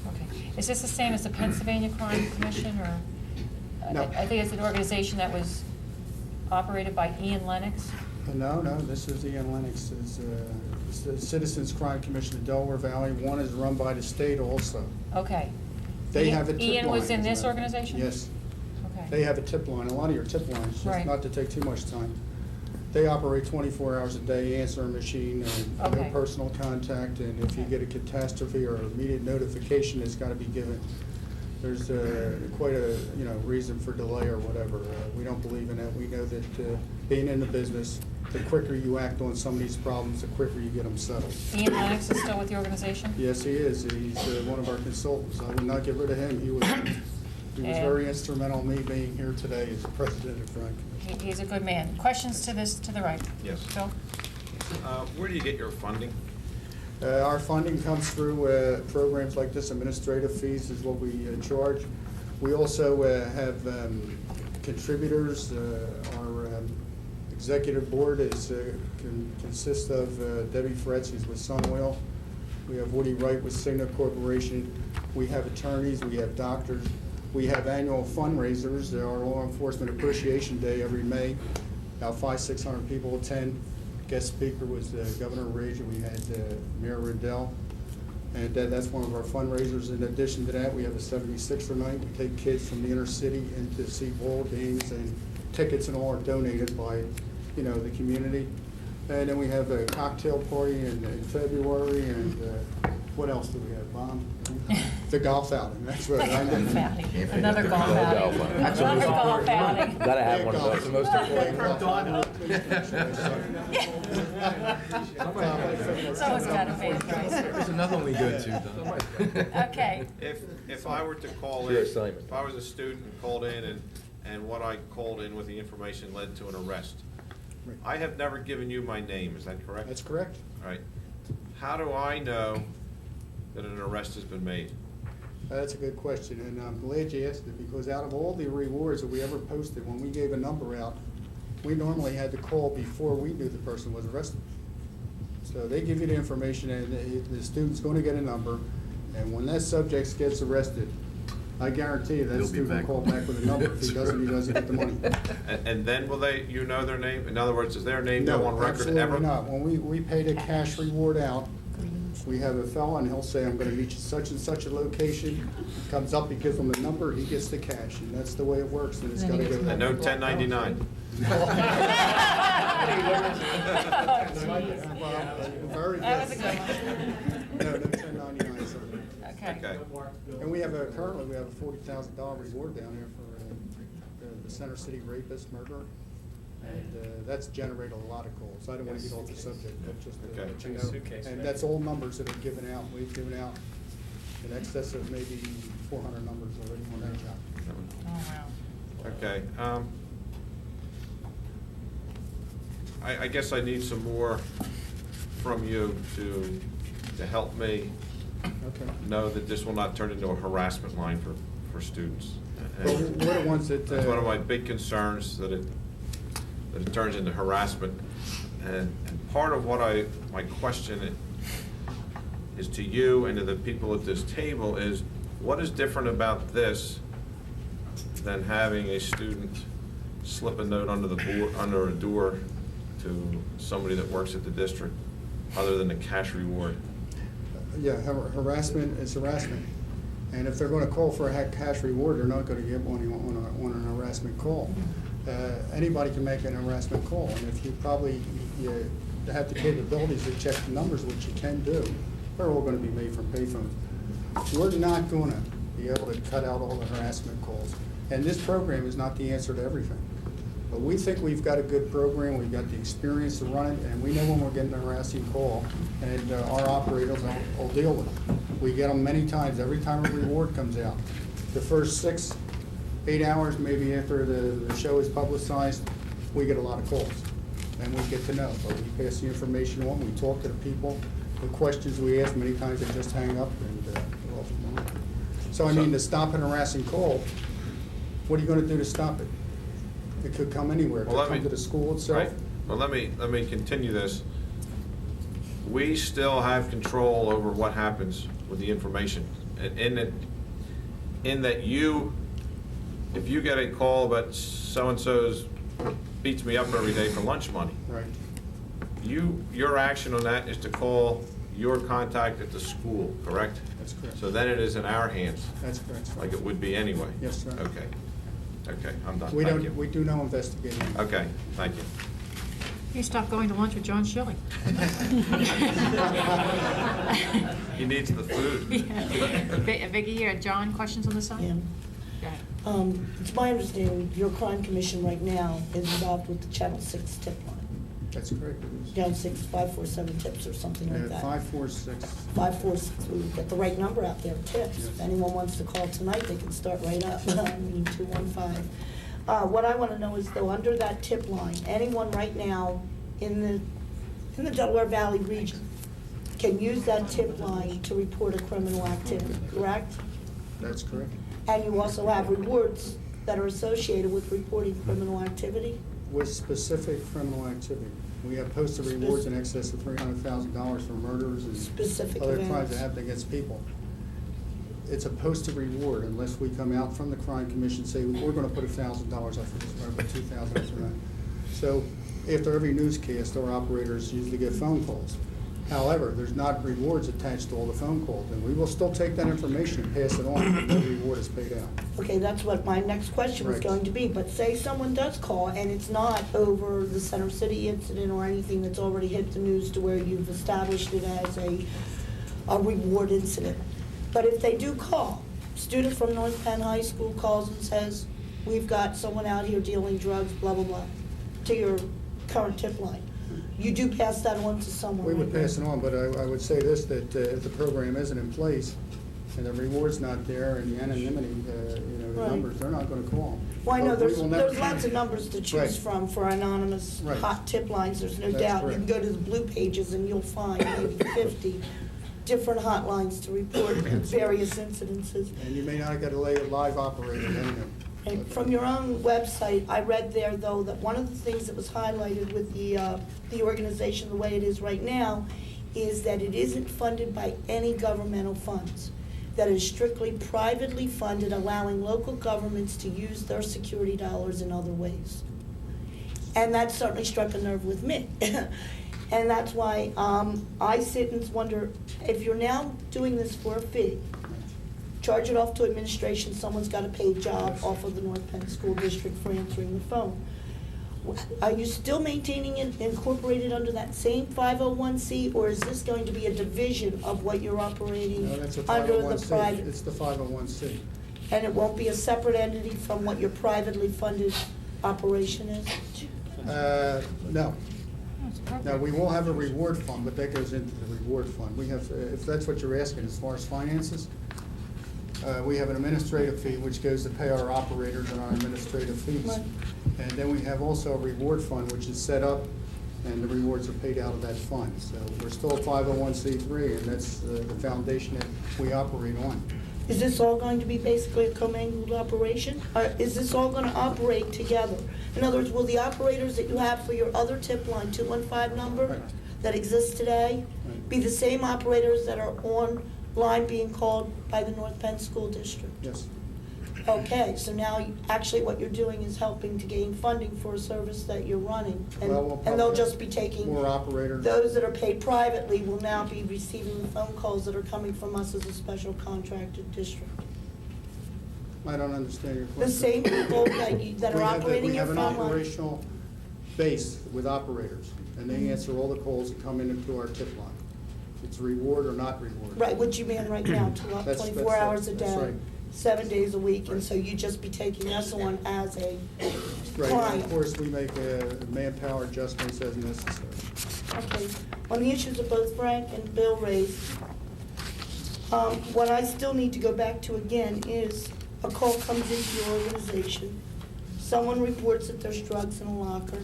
Okay. Is this the same as the Pennsylvania Crime Commission, or? No. I think it's an organization that was operated by Ian Lennox. No, this is Ian Lennox. It's the Citizens Crime Commission of Delaware Valley. One is run by the state also. Okay. They have a tip line. Ian was in as a this matter- organization? Yes. Okay. They have a tip line, a lot of your tip lines, just Right. not to take too much time. They operate 24 hours a day, answering machine, and no Okay. personal contact, and if you get a catastrophe or immediate notification, it's gotta be given. There's quite a, reason for delay or whatever. We don't believe in that. We know that being in the business, the quicker you act on some of these problems, the quicker you get them settled. Ian Lennox is still with the organization? Yes, he is. He's one of our consultants. I would not get rid of him. He was Yeah. very instrumental in me being here today as president of Crime Commission. He's a good man. Questions to the right? Yes. Bill? Where do you get your funding? Our funding comes through programs like this. Administrative fees is what we charge. We also have contributors. Our executive board consists of Debbie Fretz, who's with Sun Oil. We have Woody Wright with Cigna Corporation. We have attorneys. We have doctors. We have annual fundraisers. Our Law Enforcement Appreciation Day every May. About 500-600 people attend. Guest speaker was Governor Rage, and we had Mayor Riddell. And that's one of our fundraisers. In addition to that, we have a 76er night. We take kids from the inner city in to see ball games, and tickets and all are donated by, the community. And then we have a cocktail party in February, and what else do we have, Bob? The golf outing, that's right. Golf outing. Another golf Golf outing. outing. Another golf outing. Gotta have one of Golf those. is the most important. Someone's got to pay the price. There's another one we go to, Don. Okay. If I were to call Sure, in, Simon. if I was a student and called in and what I called in with the information led to an arrest, Right. I have never given you my name, is that correct? That's correct. All right. How do I know that an arrest has been made? That's a good question, and I'm glad you asked it, because out of all the rewards that we ever posted, when we gave a number out, we normally had to call before we knew the person was arrested. So they give you the information, and the student's gonna get a number, and when that subject gets arrested, I guarantee you that He'll be student back. will call back with a number. If he doesn't get the money. And then will you know their name? In other words, is their name go on record ever? Absolutely not. When we pay the cash reward out, we have a fella, and he'll say, I'm gonna meet you such and such a location. Comes up, he gives them the number, he gets the cash, and that's the way it works, and it's gotta go. And no 1099? Very good. That was a good one. No 1099, sir. Okay. Okay. And currently, we have a $40,000 reward down here for the Center City rapist murderer. And that's generated a lot of calls. I don't want to get off the subject, but just to Okay. let you know. And that's all numbers that are given out. We've given out in excess of maybe 400 numbers already on that job. Oh, wow. Okay. I guess I need some more from you to help me Okay. know that this will not turn into a harassment line for students. Well, we're the ones that. That's one of my big concerns, that it turns into harassment. And part of my question is to you and to the people at this table is, what is different about this than having a student slip a note under a door to somebody that works at the district, other than the cash reward? Yeah, harassment is harassment. And if they're gonna call for a cash reward, they're not gonna get one on an harassment call. Anybody can make an harassment call, and if you have the capabilities to check the numbers, which you can do, they're all gonna be made from payphones. We're not gonna be able to cut out all the harassment calls. And this program is not the answer to everything. But we think we've got a good program, we've got the experience to run it, and we know when we're getting a harassing call, and our operators will deal with it. We get them many times, every time a reward comes out. The first 6-8 hours, maybe after the show is publicized, we get a lot of calls, and we get to know. But we pass the information on, we talk to the people, the questions we ask, many times they just hang up, and we're off and on. So I mean, to stop an harassing call, what are you gonna do to stop it? It could come anywhere. It could come to the school itself. Right. Well, let me continue this. We still have control over what happens with the information. In that if you get a call about so-and-so's beats me up every day for lunch money, Right. your action on that is to call your contact at the school, correct? That's correct. So then it is in our hands, That's correct, sir. like it would be anyway? Yes, sir. Okay. Okay, I'm done. We Thank you. we do no investigating. Okay, thank you. You stopped going to lunch with John Schilling. He needs the food. Vicki, John, questions on this side? Yeah. Go ahead. It's my understanding your crime commission right now is involved with the Channel 6 tip line. That's correct. Down 547 tips or something like that. 546. 546, we get the right number out there, tips. If anyone wants to call tonight, they can start right up, 215. What I want to know is though, under that tip line, anyone right now in the Delaware Valley region can use that tip line to report a criminal activity, correct? That's correct. And you also have rewards that are associated with reporting criminal activity? With specific criminal activity. We have posted rewards in excess of $300,000 for murders and Specific other events. crimes that happen against people. It's a posted reward unless we come out from the crime commission and say, we're gonna put $1,000 up for this, we're gonna put $2,000 up for that. So after every newscast, our operators usually get phone calls. However, there's not rewards attached to all the phone calls, and we will still take that information and pass it on when the reward is paid out. Okay, that's what my next question was Right. going to be, but say someone does call and it's not over the Center City incident or anything that's already hit the news to where you've established it as a reward incident. But if they do call, student from North Penn High School calls and says, we've got someone out here dealing drugs, blah, blah, blah, to your current tip line. You do pass that on to someone. We would right? pass it on, but I would say this, that if the program isn't in place and the reward's not there and the anonymity, the Right. numbers, they're not gonna call. Well, I know, But we there's will never- lots of numbers to Right. choose from for anonymous Right. hot tip lines, there's no That's doubt. You can correct. go to the blue pages and you'll find maybe 50 different hotlines to report various incidences. And you may not get a live operator anyway. And from your own website, I read there, though, that one of the things that was highlighted with the organization, the way it is right now, is that it isn't funded by any governmental funds. That is strictly privately funded, allowing local governments to use their security dollars in other ways. And that certainly struck a nerve with me. And that's why I sit and wonder, if you're now doing this for a fee, charge it off to administration, someone's got a paid job off of the North Penn School District for answering the phone. Are you still maintaining it incorporated under that same 501c, or is this going to be a division of what you're operating No, that's a under the 501c. private? It's the 501c. And it won't be a separate entity from what your privately funded operation is? No. Now, we will have a reward fund, but that goes into the reward fund. We have, if that's what you're asking, as far as finances, we have an administrative fee, which goes to pay our operators and our administrative fees. Right. And then we have also a reward fund, which is set up, and the rewards are paid out of that fund. So we're still a 501c3, and that's the foundation that we operate on. Is this all going to be basically a commingled operation? Or is this all going to operate together? In other words, will the operators that you have for your other tip line 215 number Right. that exists today Right. be the same operators that are online being called by the North Penn School District? Yes. Okay, so now actually what you're doing is helping to gain funding for a service that you're running. And Well, we'll and they'll probably just be taking, more operators. those that are paid privately will now be receiving the phone calls that are coming from us as a special contracted district. I don't understand your The question. same people that are operating your phone We have an line. operational base with operators, and they answer all the calls that come into our tip line. It's reward or not reward. Right, which you man right now, That's 24 hours a that's day, right. 7 days a week, and Right. so you just be taking us on as a Right, and client. of course, we make manpower adjustments as necessary. Okay, on the issues that both Frank and Bill raised, what I still need to go back to again is a call comes into your organization, someone reports that there's drugs in a locker.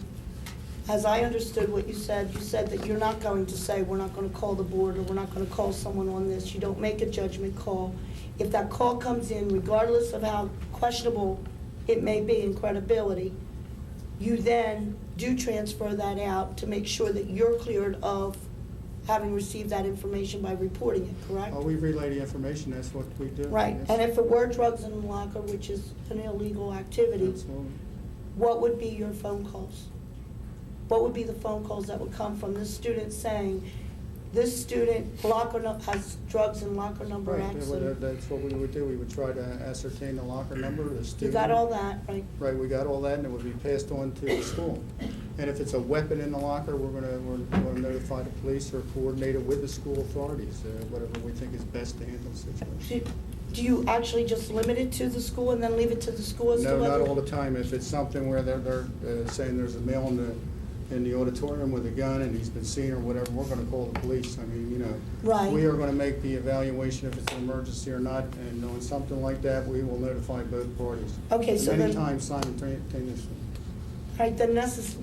As I understood what you said that you're not going to say, we're not gonna call the board, or we're not gonna call someone on this. You don't make a judgment call. If that call comes in, regardless of how questionable it may be in credibility, you then do transfer that out to make sure that you're cleared of having received that information by reporting it, correct? We relay the information, that's what we do. Right, yes. and if it were drugs in the locker, which is an illegal activity, Absolutely. what would be your phone calls? What would be the phone calls that would come from this student saying, this student has drugs in locker number Right, X? that's what we would do. We would try to ascertain the locker number of the You student. got all that, right? Right, we got all that, and it would be passed on to the school. And if it's a weapon in the locker, we're gonna notify the police or coordinate it with the school authorities, whatever we think is best to handle the situation. Do you actually just limit it to the school and then leave it to the school as to No, whether? not all the time. If it's something where they're saying there's a male in the auditorium with a gun and he's been seen or whatever, we're gonna call the police. I mean, you know. Right. We are gonna make the evaluation if it's an emergency or not, and on something like that, we will notify both parties. Okay, so then- Many times simultaneously. Right, then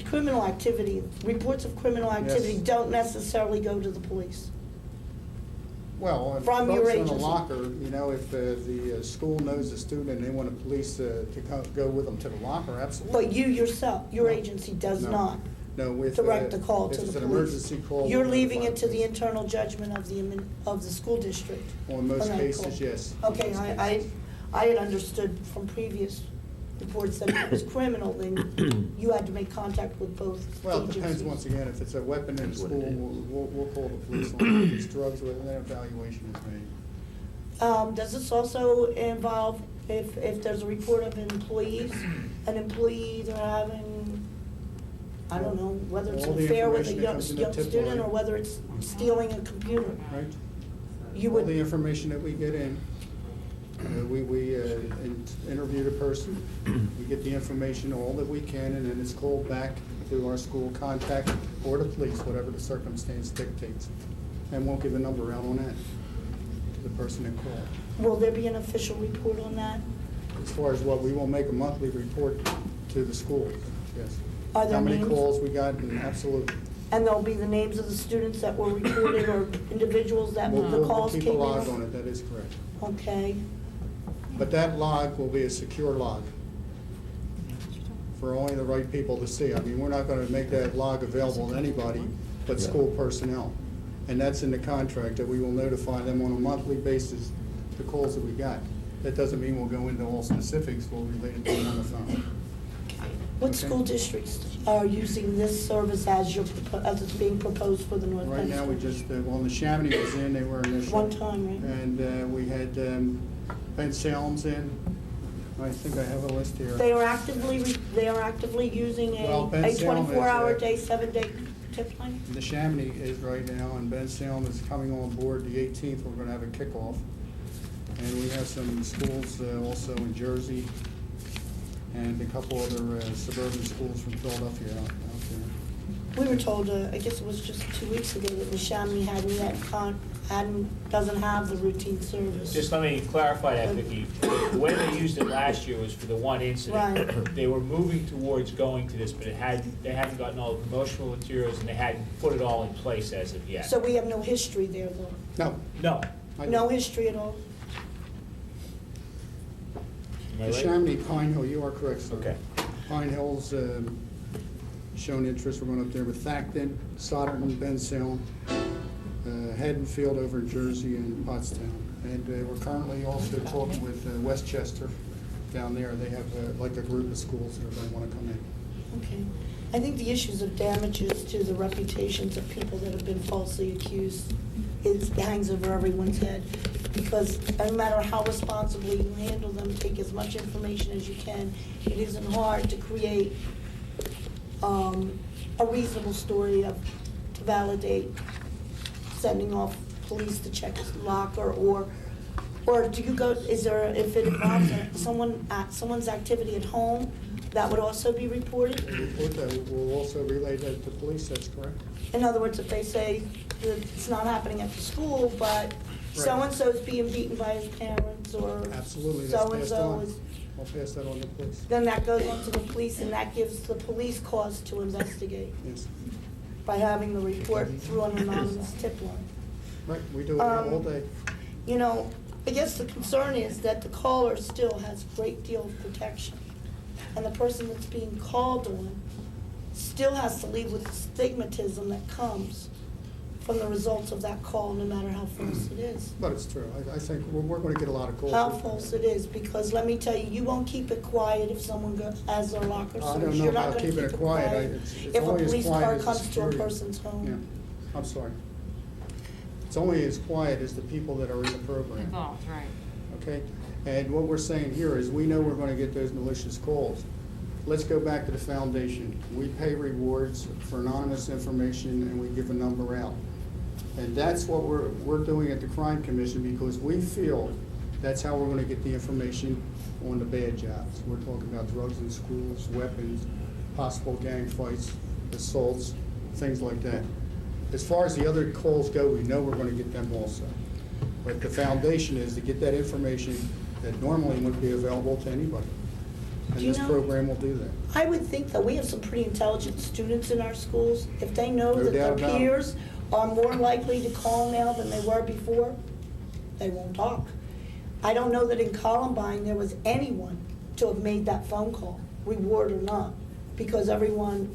criminal activity, reports of criminal activity Yes. don't necessarily go to the police. Well, if From your drugs in a agency. locker, you know, if the school knows the student and they want the police to go with them to the locker, absolutely. But you yourself, your No. agency does No. not No, if, direct the call if to the it's police. an emergency call. You're we'll leaving notify it to the police. internal judgment of the school district. On most on that cases, call. yes. Okay, I had understood from previous reports that if it was criminal, then you had to make contact with both agencies. Well, it depends, once again, if it's a weapon in Depends the what school, it is. we'll call the police on it. If it's drugs, then an evaluation is made. Does this also involve, if there's a report of employees, an employee they're having, I don't know, whether it's All an the affair with a information that young comes in the young tip student, line. or whether it's stealing a computer? Right? You All the would, information that we get in, we interview the person, we get the information, all that we can, and then it's called back to our school contact or the police, whatever the circumstance dictates. And we'll give a number out on that to the person that called. Will there be an official report on that? As far as what, we will make a monthly report to the schools, yes. Are there How many names? calls we got, and absolutely. And there'll be the names of the students that were reported or individuals that We'll the calls keep a came log in? on it, that is correct. Okay. But that log will be a secure log for only the right people to see. I mean, we're not gonna make that log available to anybody but school personnel. And that's in the contract, that we will notify them on a monthly basis the calls that we got. That doesn't mean we'll go into all specifics, we'll relate it to them on the phone. What Okay. school districts are using this service as as it's being proposed for the North Right Penn now, School? we just, well, the Chamonix was in, they were initially. One time, right? And we had Ben Salem's in. I think I have a list here. They are actively using Well, Ben a Salem is, 24-hour day, 7-day tip line? The Chamonix is right now, and Ben Salem is coming on board the 18th. We're going to have a kickoff. And we have some schools also in Jersey and a couple other suburban schools from Philadelphia out there. We were told, I guess it was just 2 weeks ago, that the Chamonix doesn't have the routine service. Just let me clarify that, Vicki. The way they used it last year was for the one incident. Right. They were moving towards going to this, but they hadn't gotten all the promotional materials, and they hadn't put it all in place as of yet. So we have no history there, though? No. No. No history at all? Am I The right? Chamonix, Pine Hill, you are correct, sir. Okay. Pine Hill's shown interest. We're going up there with Thackton, Solderton, Ben Salem, Haddonfield over in Jersey, and Pottstown. And we're currently also talking with Westchester down there. They have like a group of schools that they want to come in. Okay. I think the issues of damages to the reputations of people that have been falsely accused hangs over everyone's head. Because no matter how responsibly you handle them, take as much information as you can, it isn't hard to create a reasonable story to validate sending off police to check his locker, or do you go, if it involves someone's activity at home, that would also be reported? We'll also relay that to police, that's correct. In other words, if they say that it's not happening at the school, but so-and-so's being beaten by his parents, or Absolutely, that's passed so-and-so on. is, I'll pass that on to police. then that goes on to the police, and that gives the police cause to investigate Yes. by having the report through an anonymous tip line. Right, we do it all day. You know, I guess the concern is that the caller still has a great deal of protection, and the person that's being called on still has to leave with the stigmatism that comes from the results of that call, no matter how false it is. But it's true. I think we're going to get a lot of calls. How false it is, because let me tell you, you won't keep it quiet if someone has their locker I searched. don't know You're not about gonna keeping it quiet. It's if a only as police quiet car as the comes to a security. person's home. Yeah, I'm sorry. It's only as quiet as the people that are in the program. Involved, right. Okay? And what we're saying here is we know we're going to get those malicious calls. Let's go back to the foundation. We pay rewards for anonymous information, and we give a number out. And that's what we're doing at the Crime Commission, because we feel that's how we're going to get the information on the bad jobs. We're talking about drugs in schools, weapons, possible gang fights, assaults, things like that. As far as the other calls go, we know we're going to get them also. But the foundation is to get that information that normally wouldn't be available to anybody. And Do you this know- program will do that. I would think that we have some pretty intelligent students in our schools. If they know No that their doubt about it. peers are more likely to call now than they were before, they won't talk. I don't know that in Columbine there was anyone to have made that phone call, reward or not, because everyone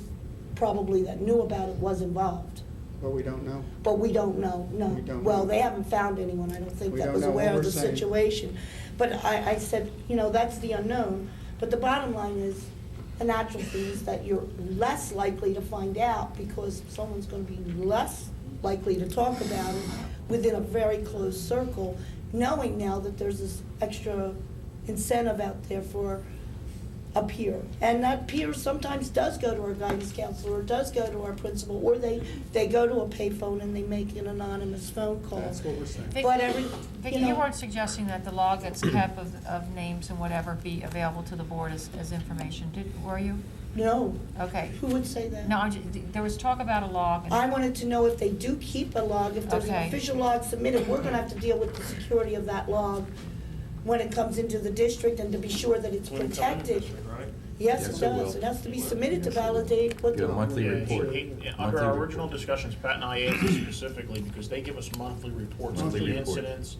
probably that knew about it was involved. But we don't know. But we don't know, no. We don't Well, know. they haven't found anyone, I don't think, We that don't was know what aware of we're the saying. situation. But I said, that's the unknown. But the bottom line is, the natural thing is that you're less likely to find out, because someone's gonna be less likely to talk about it within a very close circle, knowing now that there's this extra incentive out there for a peer. And that peer sometimes does go to our guidance counselor, or does go to our principal, or they go to a payphone and they make an anonymous phone call. That's what we're saying. But Vicki, you weren't suggesting that the log that's kept of names and whatever be available to the board as information, were you? No. Okay. Who would say that? No, there was talk about a log. I wanted to know if they do keep a log, if there's an Okay. official log submitted, we're gonna have to deal with the security of that log when it comes into the district, and to be sure that it's protected. Yes, it Yes, it does. will. It has to be submitted to validate what Get a the. monthly report. Under Monthly our report. original discussions, Pat and I asked this specifically because they give us monthly reports of Monthly the report. incidents.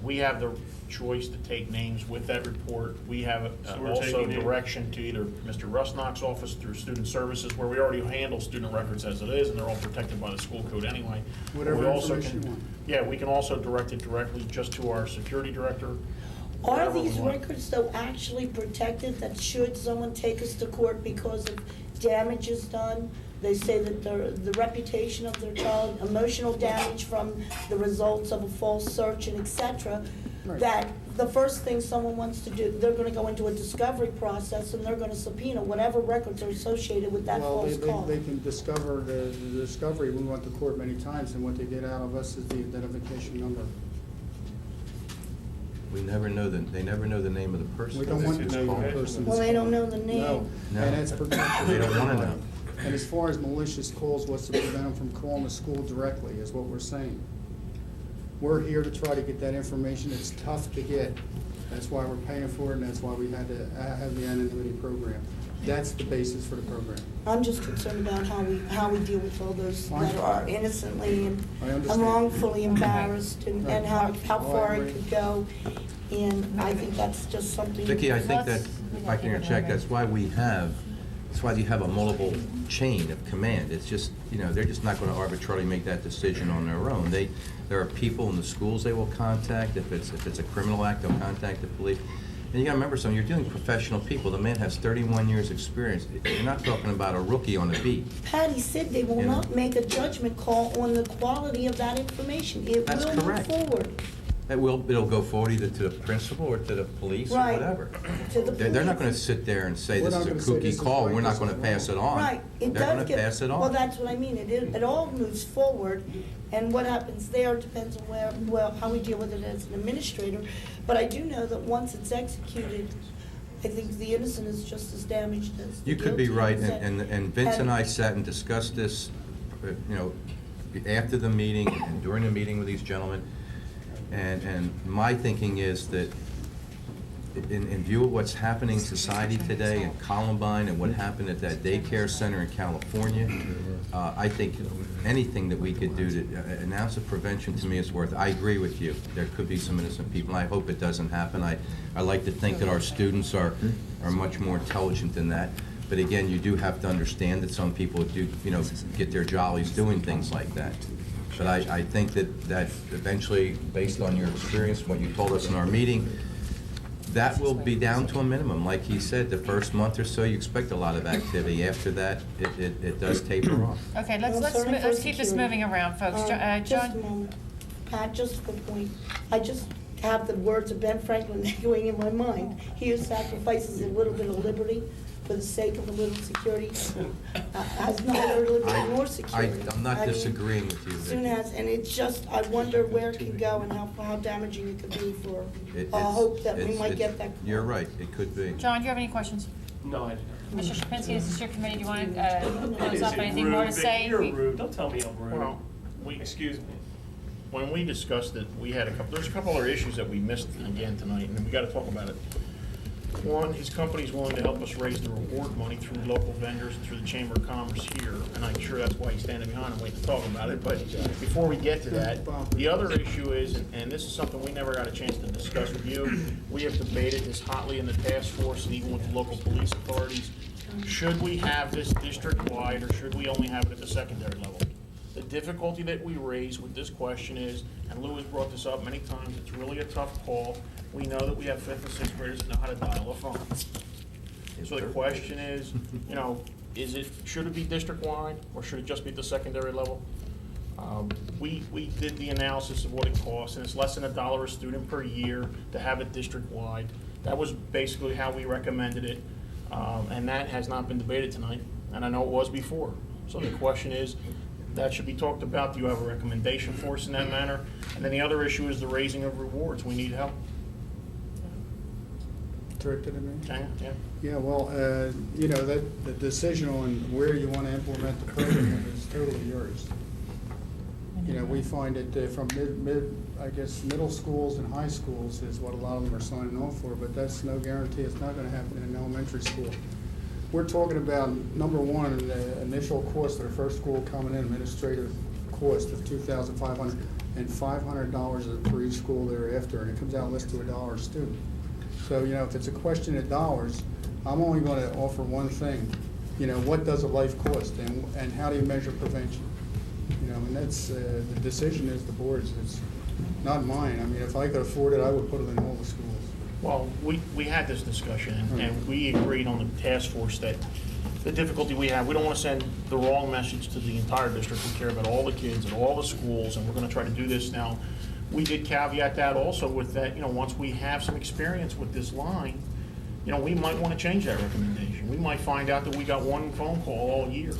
We have the choice to take names with that report. We have also direction to either Mr. Rusnock's office through Student Services, where we already handle student records as it is, and they're all protected by the school code anyway. Whatever We also information can- you want. Yeah, we can also direct it directly just to our security director. Are whatever we these want. records though actually protected, that should someone take us to court because of damages done? They say that the reputation of their child, emotional damage from the results of a false search and et cetera, Right. that the first thing someone wants to do, they're gonna go into a discovery process and they're gonna subpoena whatever records are associated with that Well, false call. they can discover the discovery. We went to court many times, and what they get out of us is the identification number. They never know the name of the person. We don't want to It's know called. the person. Well, they don't know the name. No, No. and that's protection. They don't wanna know. And as far as malicious calls, what's to prevent them from calling the school directly is what we're saying. We're here to try to get that information. It's tough to get. That's why we're paying for it, and that's why we had to have the anonymity program. That's the basis for the program. I'm just concerned about how we deal with all those that Fine. are innocently and I understand. wrongfully embarrassed, and Right. how Oh, I far it agree. could go. And I think that's just something. Vicki, I think that, Let's- if I can interject, that's why you have a multiple chain of command. It's just, they're just not gonna arbitrarily make that decision on their own. There are people in the schools they will contact. If it's a criminal act, they'll contact the police. And you gotta remember something, you're dealing with professional people. The man has 31 years' experience. You're not talking about a rookie on the beat. Patty said they will You know. not make a judgment call on the quality of that information. It That's will move correct. forward It'll go forward either to the principal or to the police or Right. whatever. to the They're not gonna police. sit there and say, We're this not is a gonna say kooky this is call, right, we're this not gonna is pass it wrong. on. Right, it They're does gonna get. pass it on. Well, that's what I mean. It all moves forward, and what happens there depends on how we deal with it as an administrator. But I do know that once it's executed, I think the innocent is just as damaged as the You could be guilty. right, Is that- and Vince and I sat and discussed this, after the meeting and during the meeting with these gentlemen. And my thinking is that in view of what's happening in society today and Columbine and what happened at that daycare center in California, I think anything that we could do to, an ounce of prevention to me is worth. I agree with you. There could be some innocent people, and I hope it doesn't happen. I like to think that our students are much more intelligent than that. But again, you do have to understand that some people do, get their jollies doing things like that. But I think that eventually, based on your experience, what you told us in our meeting, that will be down to a minimum. Like he said, the first month or so, you expect a lot of activity. After that, it does taper off. Okay, Well, let's certainly for keep this security. moving around, folks. Just a John? moment. Pat, just for point, I just have the words of Ben Franklin echoing in my mind. He who sacrifices a little bit of liberty for the sake of a little security has neither liberty nor security. I'm not I mean, disagreeing with you, Soon Vicki. as, and it's just, I wonder where it can go and how damaging it could be for, It- I it's- hope that we it's- might it's- get that. You're right, it could be. John, do you have any questions? No, I don't. Mr. Shapinsky, this is your committee. Do you want to close up? Anything more to say? You're rude. Don't tell me I'm rude. Well, Excuse me. when we discussed it, there's a couple other issues that we missed again tonight, and we gotta talk about it. One, his company's willing to help us raise the reward money through local vendors and through the Chamber of Commerce here, and I'm sure that's why he's standing behind and waiting to talk about it, but before we get to that, the other issue is, and this is something we never got a chance to discuss with you, we have debated this hotly in the task force and even with the local police authorities. Should we have this district-wide, or should we only have it at the secondary level? The difficulty that we raise with this question is, and Lou has brought this up many times, it's really a tough call. We know that we have fifth and sixth graders that know how to dial a phone. So the question is, should it be district-wide, or should it just be at the secondary level? We did the analysis of what it costs, and it's less than $1 a student per year to have it district-wide. That was basically how we recommended it. And that has not been debated tonight, and I know it was before. So the question is, that should be talked about. Do you have a recommendation for us in that manner? And then the other issue is the raising of rewards. We need help. Directed at me? Okay, yeah. Yeah, well, you know, the decision on where you want to implement the program is totally yours. You know, we find it from I guess, middle schools and high schools is what a lot of them are signing on for, but that's no guarantee it's not going to happen in an elementary school. We're talking about, number one, the initial cost of the first school coming in, administrative cost of $2,500 and $500 for each school thereafter, and it comes out less to $1 a student. So, you know, if it's a question of dollars, I'm only going to offer one thing. You know, what does a life cost, and how do you measure prevention? You know, and that's, the decision is the board's. It's not mine. I mean, if I could afford it, I would put it in all the schools. Well, we had this discussion, and we agreed on the task force that the difficulty we have, we don't want to send the wrong message to the entire district. We care about all the kids and all the schools, and we're going to try to do this now. We did caveat that also with that, you know, once we have some experience with this line, you know, we might want to change that recommendation. We might find out that we got one phone call all year.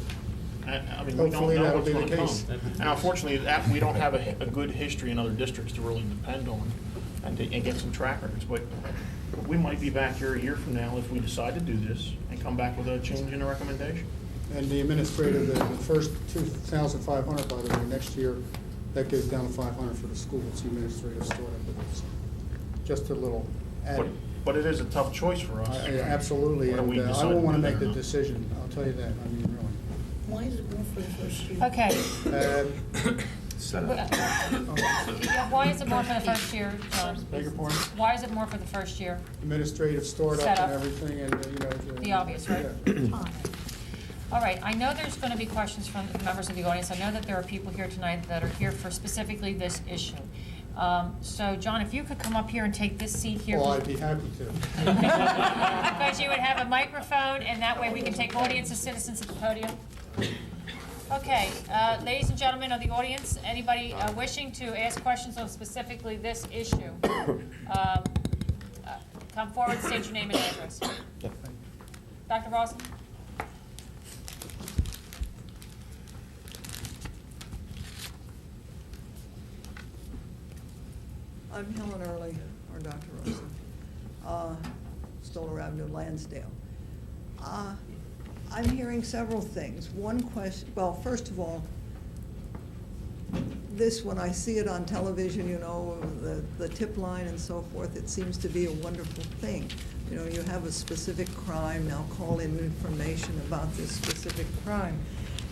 I mean, we don't Hopefully know that'll what's be the going to come. case. And unfortunately, we don't have a good history in other districts to really depend on and get some track records. But we might be back here a year from now if we decide to do this and come back with a change in the recommendation. And the administrative, the first $2,500, by the way, next year, that goes down to $500 for the schools, the administrative startup. So just a little add. But it is a tough choice for us. Absolutely, Whether we and I decide won't to want to do make that or the not. decision, I'll tell you that, I mean, really. Why is it more for the first year? Okay. Set up. Yeah, why is it more for the first year, John? Beg your pardon? Why is it more for the first year? Administrative startup Setup. and everything, and, you know. The obvious, right? Yeah. All right, I know there's going to be questions from the members of the audience. I know that there are people here tonight that are here for specifically this issue. So, John, if you could come up here and take this seat here. Well, I'd be happy to. Because you would have a microphone, and that way we can take audience and citizens at the podium. Okay, ladies and gentlemen of the audience, anybody wishing to ask questions on specifically this issue, come forward, state your name and address. Dr. Rawson? I'm Helen Early, or Dr. Rosen, Stoller Avenue, Lansdale. I'm hearing several things. One question, well, first of all, this, when I see it on television, you know, the tip line and so forth, it seems to be a wonderful thing. You know, you have a specific crime, now call in information about this specific crime.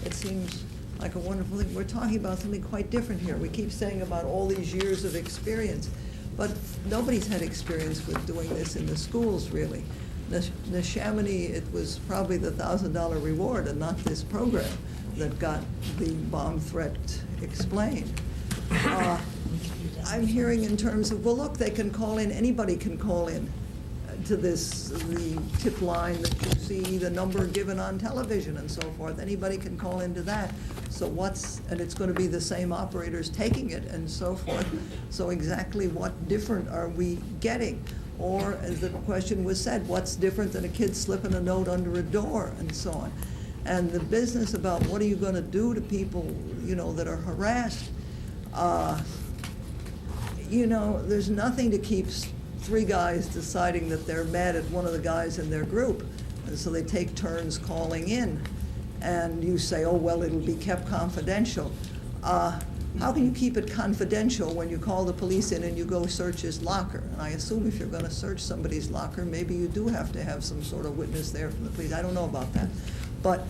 It seems like a wonderful thing. We're talking about something quite different here. We keep saying about all these years of experience, but nobody's had experience with doing this in the schools, really. Neshaminy, it was probably the $1,000 reward and not this program that got the bomb threat explained. I'm hearing in terms of, well, look, they can call in, anybody can call in to this, the tip line that you see, the number given on television and so forth. Anybody can call into that. So and it's going to be the same operators taking it and so forth. So exactly what different are we getting? Or, as the question was said, what's different than a kid slipping a note under a door and so on? And the business about what are you going to do to people, you know, that are harassed, you know, there's nothing to keep three guys deciding that they're mad at one of the guys in their group. And so they take turns calling in. And you say, oh, well, it'll be kept confidential. How can you keep it confidential when you call the police in and you go search his locker? And I assume if you're going to search somebody's locker, maybe you do have to have some sort of witness there from the police. I don't know about that. But,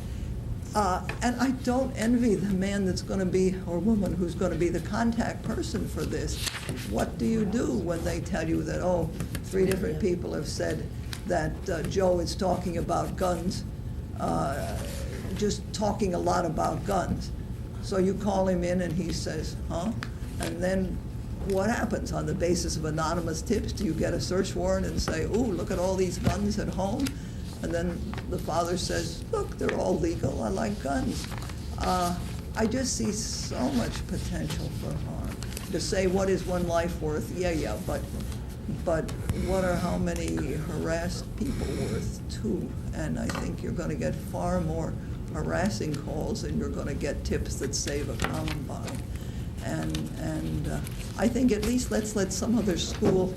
and I don't envy the man that's going to be, or woman who's going to be the contact person for this. What do you do when they tell you that, oh, 3 different people have said that Joe is talking about guns, just talking a lot about guns? So you call him in and he says, huh? And then what happens? On the basis of anonymous tips, do you get a search warrant and say, ooh, look at all these guns at home? And then the father says, look, they're all legal, I like guns. I just see so much potential for harm. To say, what is one life worth? Yeah, but but what are how many harassed people worth too? And I think you're going to get far more harassing calls than you're going to get tips that save a Columbine. And I think at least let's let some other school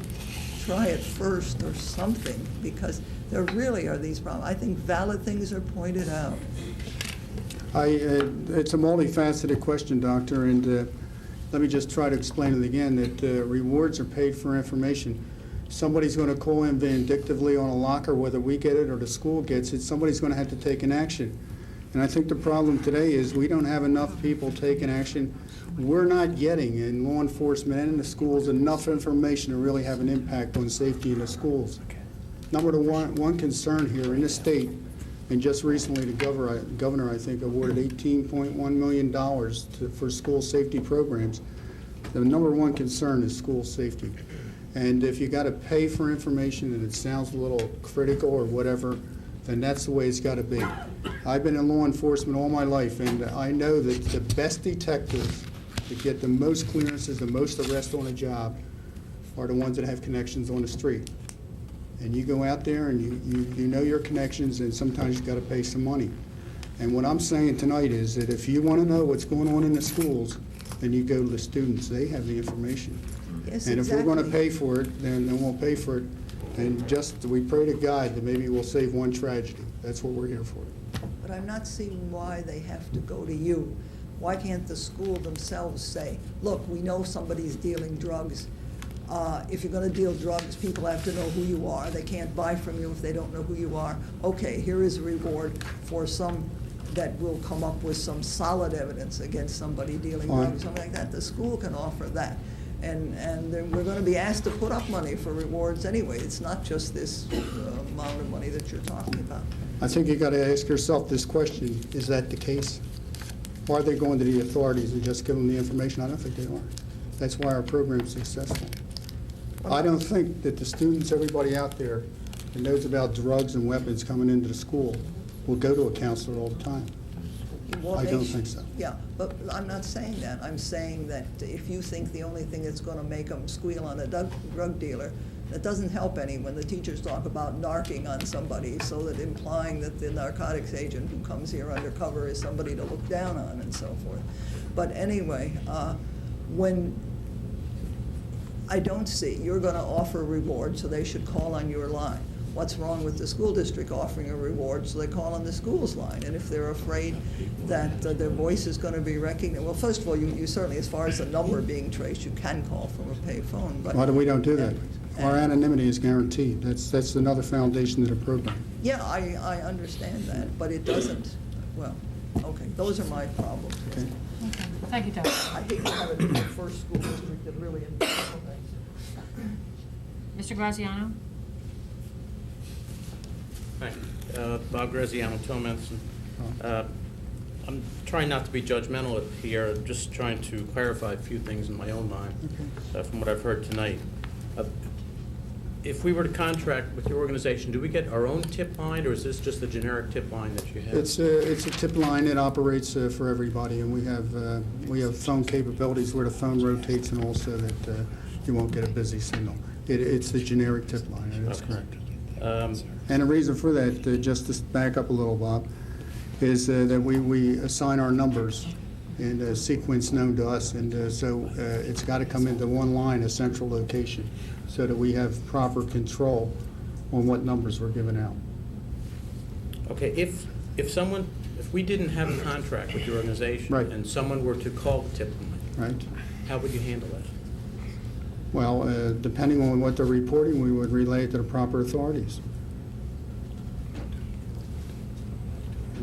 try it first or something, because there really are these problems. I think valid things are pointed out. It's a multifaceted question, Doctor, and let me just try to explain it again, that rewards are paid for information. Somebody's going to call in vindictively on a locker, whether we get it or the school gets it, somebody's going to have to take an action. And I think the problem today is we don't have enough people taking action. We're not getting, in law enforcement and in the schools, enough information to really have an impact on safety in the schools. Number one concern here in the state, and just recently the governor, I think, awarded $18.1 million for school safety programs. The number one concern is school safety. And if you got to pay for information and it sounds a little critical or whatever, then that's the way it's got to be. I've been in law enforcement all my life, and I know that the best detectives that get the most clearances, the most arrests on a job, are the ones that have connections on the street. And you go out there and you know your connections, and sometimes you got to pay some money. And what I'm saying tonight is that if you want to know what's going on in the schools, then you go to the students. They have the information. Yes, and exactly. if we're going to pay for it, then we'll pay for it. And just we pray to God that maybe we'll save one tragedy. That's what we're here for. But I'm not seeing why they have to go to you. Why can't the school themselves say, look, we know somebody's dealing drugs. If you're going to deal drugs, people have to know who you are. They can't buy from you if they don't know who you are. Okay, here is a reward for some that will come up with some solid evidence against somebody dealing drugs, something like that. The school can offer that. And then we're going to be asked to put up money for rewards anyway. It's not just this amount of money that you're talking about. I think you got to ask yourself this question: is that the case? Or are they going to the authorities and just give them the information? I don't think they are. That's why our program is successful. I don't think that the students, everybody out there that knows about drugs and weapons coming into the school will go to a counselor all the time. I don't think so. Yeah, but I'm not saying that. I'm saying that if you think the only thing that's going to make them squeal on a drug dealer, that doesn't help any when the teachers talk about narking on somebody, so that implying that the narcotics agent who comes here undercover is somebody to look down on and so forth. But anyway, when I don't see you're going to offer a reward, so they should call on your line. What's wrong with the school district offering a reward, so they call on the school's line? And if they're afraid that their voice is going to be recognized, well, first of all, you certainly, as far as the number being traced, you can call from a pay phone. But why do we don't do that? Our anonymity is guaranteed. That's another foundation of the program. Yeah, I understand that, but it doesn't. Well, okay, those are my problems. Okay. Thank you, Doug. I hate to have a first school district that really things. Mr. Graziano? Hi, Bob Graziano, Tomanson. I'm trying not to be judgmental here, I'm just trying to clarify a few things in my own mind from what I've heard tonight. If we were to contract with your organization, do we get our own tip line, or is this just the generic tip line that you have? It's a tip line that operates for everybody, and we have phone capabilities where the phone rotates, and also that you won't get a busy signal. It's the generic tip line, that's correct. And the reason for that, just to back up a little, Bob, is that we assign our numbers in a sequence known to us, and so it's got to come into one line, a central location, so that we have proper control on what numbers we're giving out. Okay, if we didn't have a contract with your organization, right, and someone were to call the tip line, right, how would you handle that? Well, depending on what they're reporting, we would relay it to the proper authorities.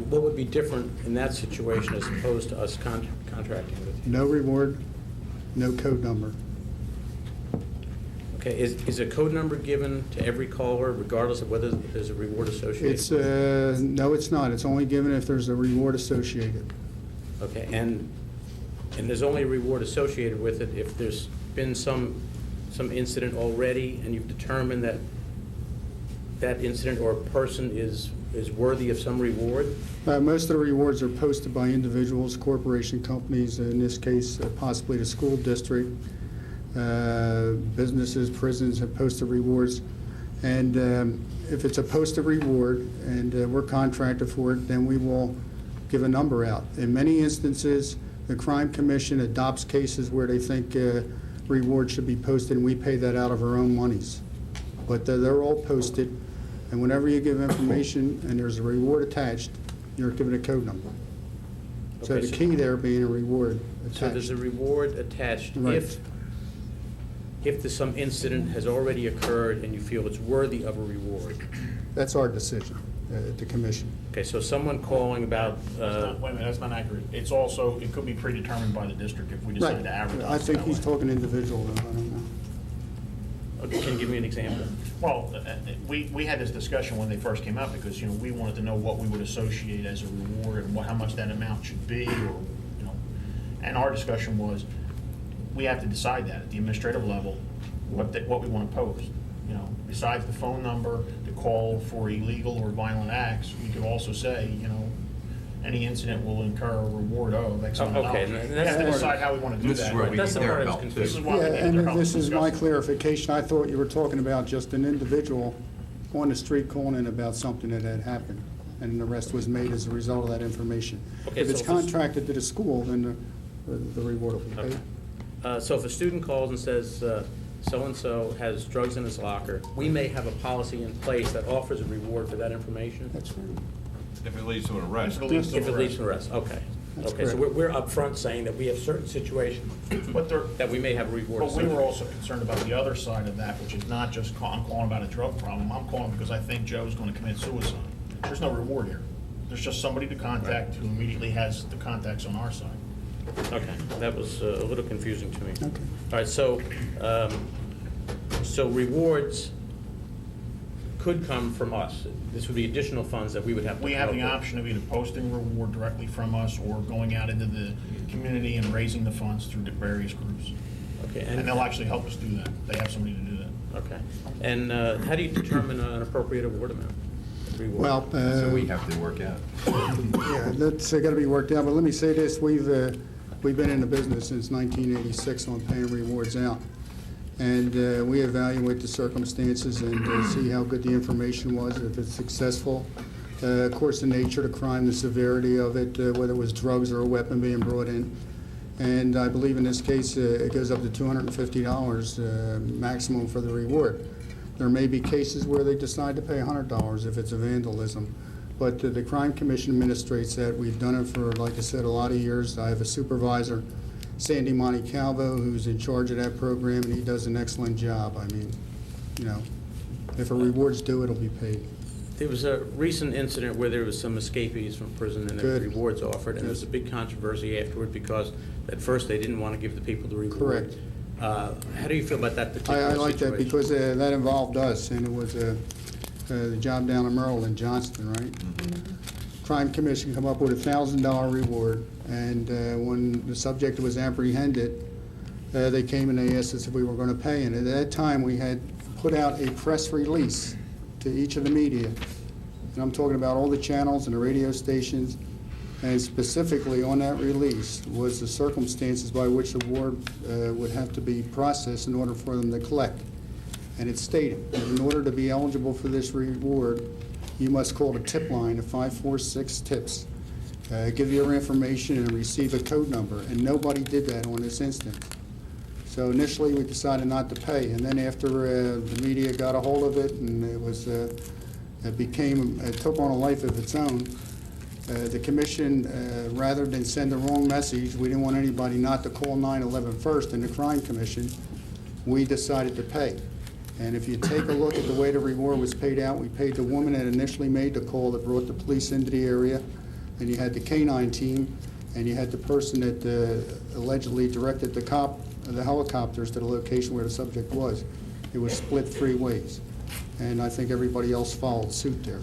What would be different in that situation as opposed to us contracting with you? No reward, no code number. Okay, is a code number given to every caller regardless of whether there's a reward associated? It's no, it's not. It's only given if there's a reward associated. Okay, and there's only a reward associated with it if there's been some incident already, and you've determined that that incident or person is worthy of some reward? Most of the rewards are posted by individuals, corporation companies, in this case, possibly the school district. Businesses, prisons have posted rewards. And if it's a posted reward and we're contracted for it, then we will give a number out. In many instances, the Crime Commission adopts cases where they think rewards should be posted, and we pay that out of our own monies. But they're all posted, and whenever you give information and there's a reward attached, you're given a code number. So Okay, the key there being a reward attached. So there's a reward attached Right. if there's some incident has already occurred and you feel it's worthy of a reward. That's our decision at the commission. Okay, so someone calling about, Wait a minute, that's not accurate. It's also, it could be predetermined by the district if we decide Right. to advertise. I think that he's way. talking individual, though, I don't know. okay, can you give me an example? Well, we had this discussion when they first came out because, we wanted to know what we would associate as a reward and how much that amount should be, or, and our discussion was, we have to decide that at the administrative level, what we want to post. Besides the phone number, the call for illegal or violent acts, we could also say, any incident will incur a reward of X amount of Okay, dollars. and We that's have to the part- decide how we want to do This is that. where we That's need the their part I was help, too. This is confused. why we Yeah, need their and help this is my discussing it. clarification. I thought you were talking about just an individual on the street calling in about something that had happened, and the arrest was made as a result of that information. Okay, If it's so if it's- contracted to the school, then the reward will be paid. So if a student calls and says, so-and-so has drugs in his locker, we may have a policy in place that offers a reward for that information? That's right. If it leads to an arrest. If it leads to If it an leads to arrest. arrest, okay. That's Okay, so correct. we're upfront saying that we have certain situations But there, that we may have a reward. but we were associated. also concerned about the other side of that, which is not just I'm calling about a drug problem. I'm calling because I think Joe's going to commit suicide. There's no reward here. There's just somebody to contact who immediately has the contacts on our side. Okay, that was a little confusing to me. Okay. All right, so rewards could come from us. This would be additional funds that we would have to. We have come the up with. option of either posting reward directly from us or going out into the community and raising the funds through the various groups. Okay, And they'll actually help us do that. They have somebody to do that. Okay, and how do you determine an appropriate award amount? Reward? Well, So we have to work out. yeah, that's got to be worked out, but let me say this, we've been in the business since 1986 on paying rewards out. And we evaluate the circumstances and see how good the information was, if it's successful. Of course, the nature of the crime, the severity of it, whether it was drugs or a weapon being brought in. And I believe in this case, it goes up to $250 maximum for the reward. There may be cases where they decide to pay $100 if it's a vandalism. But the Crime Commission administrates that. We've done it for, like I said, a lot of years. I have a supervisor, Sandy Montecalvo, who's in charge of that program, and he does an excellent job. I mean, if a reward's due, it'll be paid. There was a recent incident where there was some escapees from prison and there were Good. rewards offered, and there was a big controversy afterward because at first they didn't want to give the people the reward. Correct. How do you feel about that particular I situation? like that because that involved us, and it was the job down in Maryland, Johnston, right? Crime Commission come up with a $1,000 reward, and when the subject was apprehended, they came and they asked us if we were going to pay. And at that time, we had put out a press release to each of the media. And I'm talking about all the channels and the radio stations, and specifically on that release was the circumstances by which the award would have to be processed in order for them to collect. And it stated that in order to be eligible for this reward, you must call the tip line of 546-TIPS, give your information and receive a code number, and nobody did that on this instance. So initially, we decided not to pay, and then after the media got a hold of it, and it took on a life of its own, the commission, rather than send the wrong message, we didn't want anybody not to call 911 first in the Crime Commission, we decided to pay. And if you take a look at the way the reward was paid out, we paid the woman that initially made the call that brought the police into the area, and you had the K-9 team, and you had the person that allegedly directed the helicopters to the location where the subject was. It was split 3 ways, and I think everybody else followed suit there.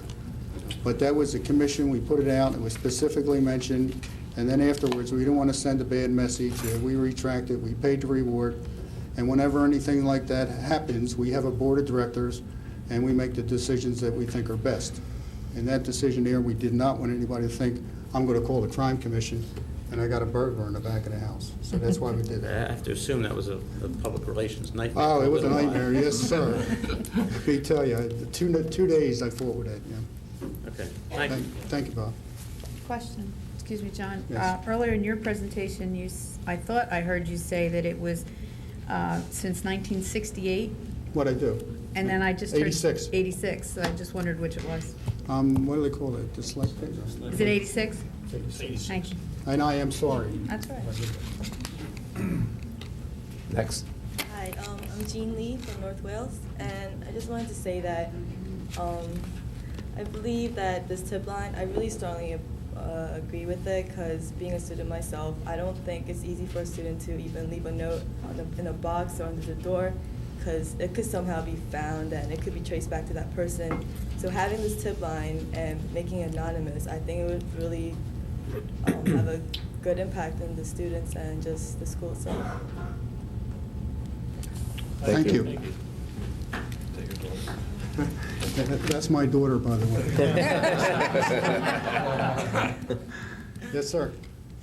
But that was the commission, we put it out, it was specifically mentioned, and then afterwards, we didn't want to send a bad message, we retracted, we paid the reward, and whenever anything like that happens, we have a board of directors, and we make the decisions that we think are best. In that decision there, we did not want anybody to think, I'm going to call the Crime Commission and I got a burglar in the back of the house. So that's why we did I that. have to assume that was a public relations nightmare. Oh, for it was a little while. nightmare, yes, sir. Let me tell you, 2 days I fought with it, yeah. Okay, thank you. Thank you, Bob. Question, excuse me, John. Yes. Earlier in your presentation, I thought I heard you say that it was since 1968, What I do? and then I just heard... 86. 86, so I just wondered which it was. What do they call it? The select page? Is it 86? 86. Thank you. And I am sorry. That's all right. Next. Hi, I'm Jean Lee from North Wales, and I just wanted to say that I believe that this tip line, I really strongly agree with it, because being a student myself, I don't think it's easy for a student to even leave a note in a box or under the door, because it could somehow be found and it could be traced back to that person. So having this tip line and making it anonymous, I think it would really have a good impact on the students and just the school itself. Thank you. That's my daughter, by the way. Yes, sir.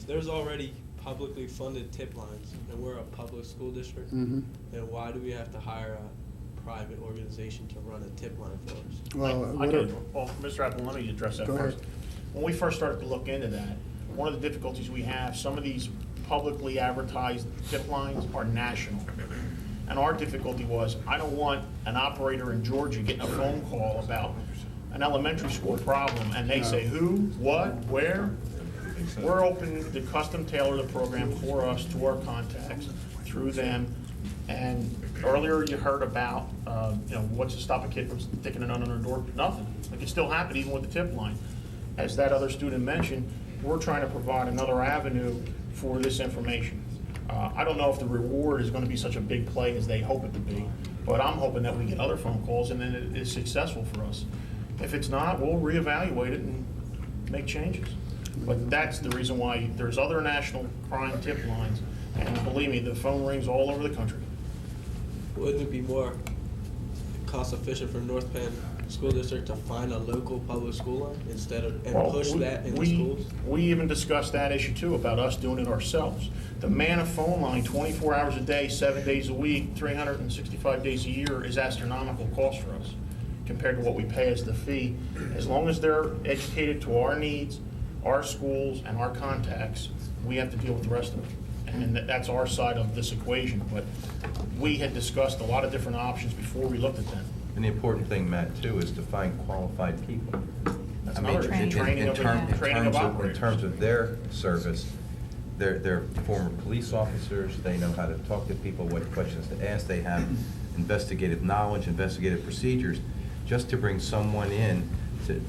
There's already publicly funded tip lines, and we're a public school district. Mhm. Then why do we have to hire a private organization to run a tip line for us? Well, Well, Mr. Appleton, let me address that Go first. ahead. When we first started to look into that, one of the difficulties we have, some of these publicly advertised tip lines are national. And our difficulty was, I don't want an operator in Georgia getting a phone call about an elementary school problem, and they say who, what, where. We're open to custom tailor the program for us to our contacts through them. And earlier you heard about, what's to stop a kid from sticking a note on their door? Nothing. It can still happen even with the tip line. As that other student mentioned, we're trying to provide another avenue for this information. I don't know if the reward is going to be such a big play as they hope it to be, but I'm hoping that we get other phone calls and then it is successful for us. If it's not, we'll reevaluate it and make changes. But that's the reason why there's other national crime tip lines, and believe me, the phone rings all over the country. Wouldn't it be more cost efficient for North Penn School District to find a local public school line instead of, and Well, push that in the we- schools? We even discussed that issue too, about us doing it ourselves. The man a phone line 24 hours a day, 7 days a week, 365 days a year is astronomical cost for us compared to what we pay as the fee. As long as they're educated to our needs, our schools, and our contacts, we have to deal with the rest of it. And that's our side of this equation. But we had discussed a lot of different options before we looked at them. And the important thing, Matt, too, is to find qualified people. That's I mean, another in training of in operators. terms of their service, they're former police officers, they know how to talk to people, what questions to ask, they have investigative knowledge, investigative procedures. Just to bring someone in to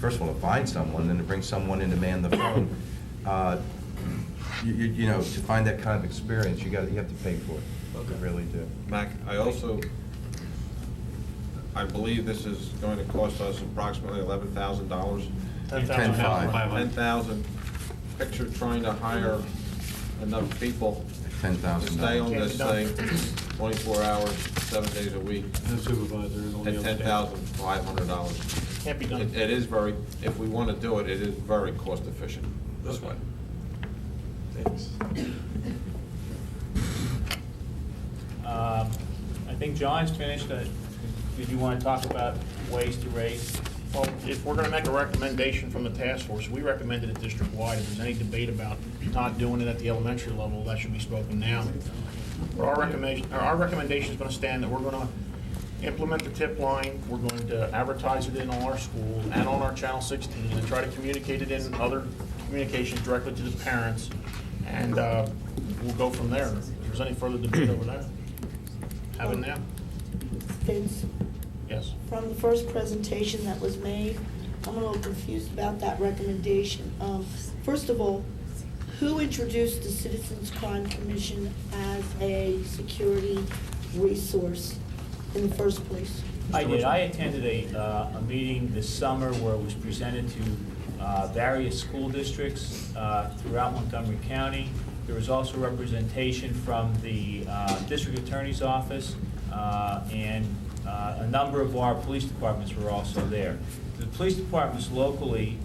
first of all, to find someone, then to bring someone in to man the phone, to find that kind of experience, you have to pay for it. You really do. Mac, I believe this is going to cost us approximately $11,000. $10,500. $10,000. Picture trying to hire enough people to stay on this thing 24 hours, 7 days a week. No supervisor. At $10,500. Can't be done. It is very, if we want to do it, it is very cost efficient this way. Thanks. I think John's finished. Did you want to talk about ways to raise? Well, if we're going to make a recommendation from the task force, we recommended it district-wide. If there's any debate about not doing it at the elementary level, that should be spoken now. But our recommendation is going to stand that we're going to implement the tip line, we're going to advertise it in all our schools and on our Channel 16, and try to communicate it in other communications directly to the parents, and we'll go from there. If there's any further debate over that, have it now. Vince, Yes. from the first presentation that was made, I'm a little confused about that recommendation. First of all, who introduced the Citizens Crime Commission as a security resource in the first place? I did. I attended a meeting this summer where it was presented to various school districts throughout Montgomery County. There was also representation from the district attorney's office, and a number of our police departments were also there. The police departments locally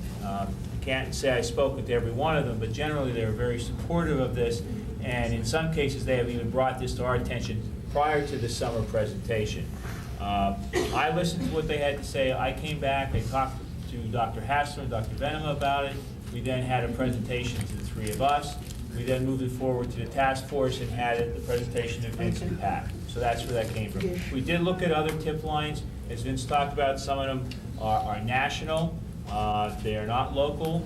can't say I spoke with every one of them, but generally they were very supportive of this, and in some cases, they have even brought this to our attention prior to the summer presentation. I listened to what they had to say. I came back, I talked to Dr. Hassler and Dr. Venema about it. We then had a presentation to the three of us. We then moved it forward to the task force and had the presentation of Vince and Pat. So that's where that came from. We did look at other tip lines. As Vince talked about, some of them are national. They are not local.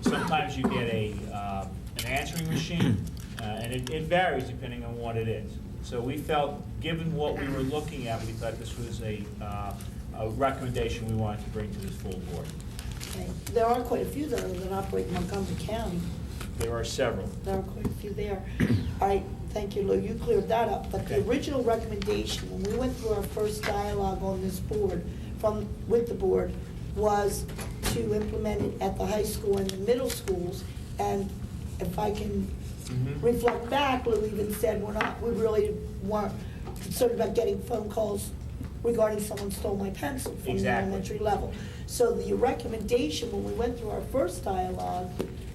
Sometimes you get an answering machine, and it varies depending on what it is. So we felt, given what we were looking at, we thought this was a recommendation we wanted to bring to this full board. Okay. There are quite a few that operate in Montgomery County. There are several. There are quite a few there. All right, thank you, Lou. You cleared that up. But the original recommendation, when we went through our first dialogue on this board, with the board, was to implement it at the high school and the middle schools. And if I can reflect back, Lou even said we really weren't concerned about getting phone calls regarding someone stole my pencil from the elementary level. So the recommendation when we went through our first dialogue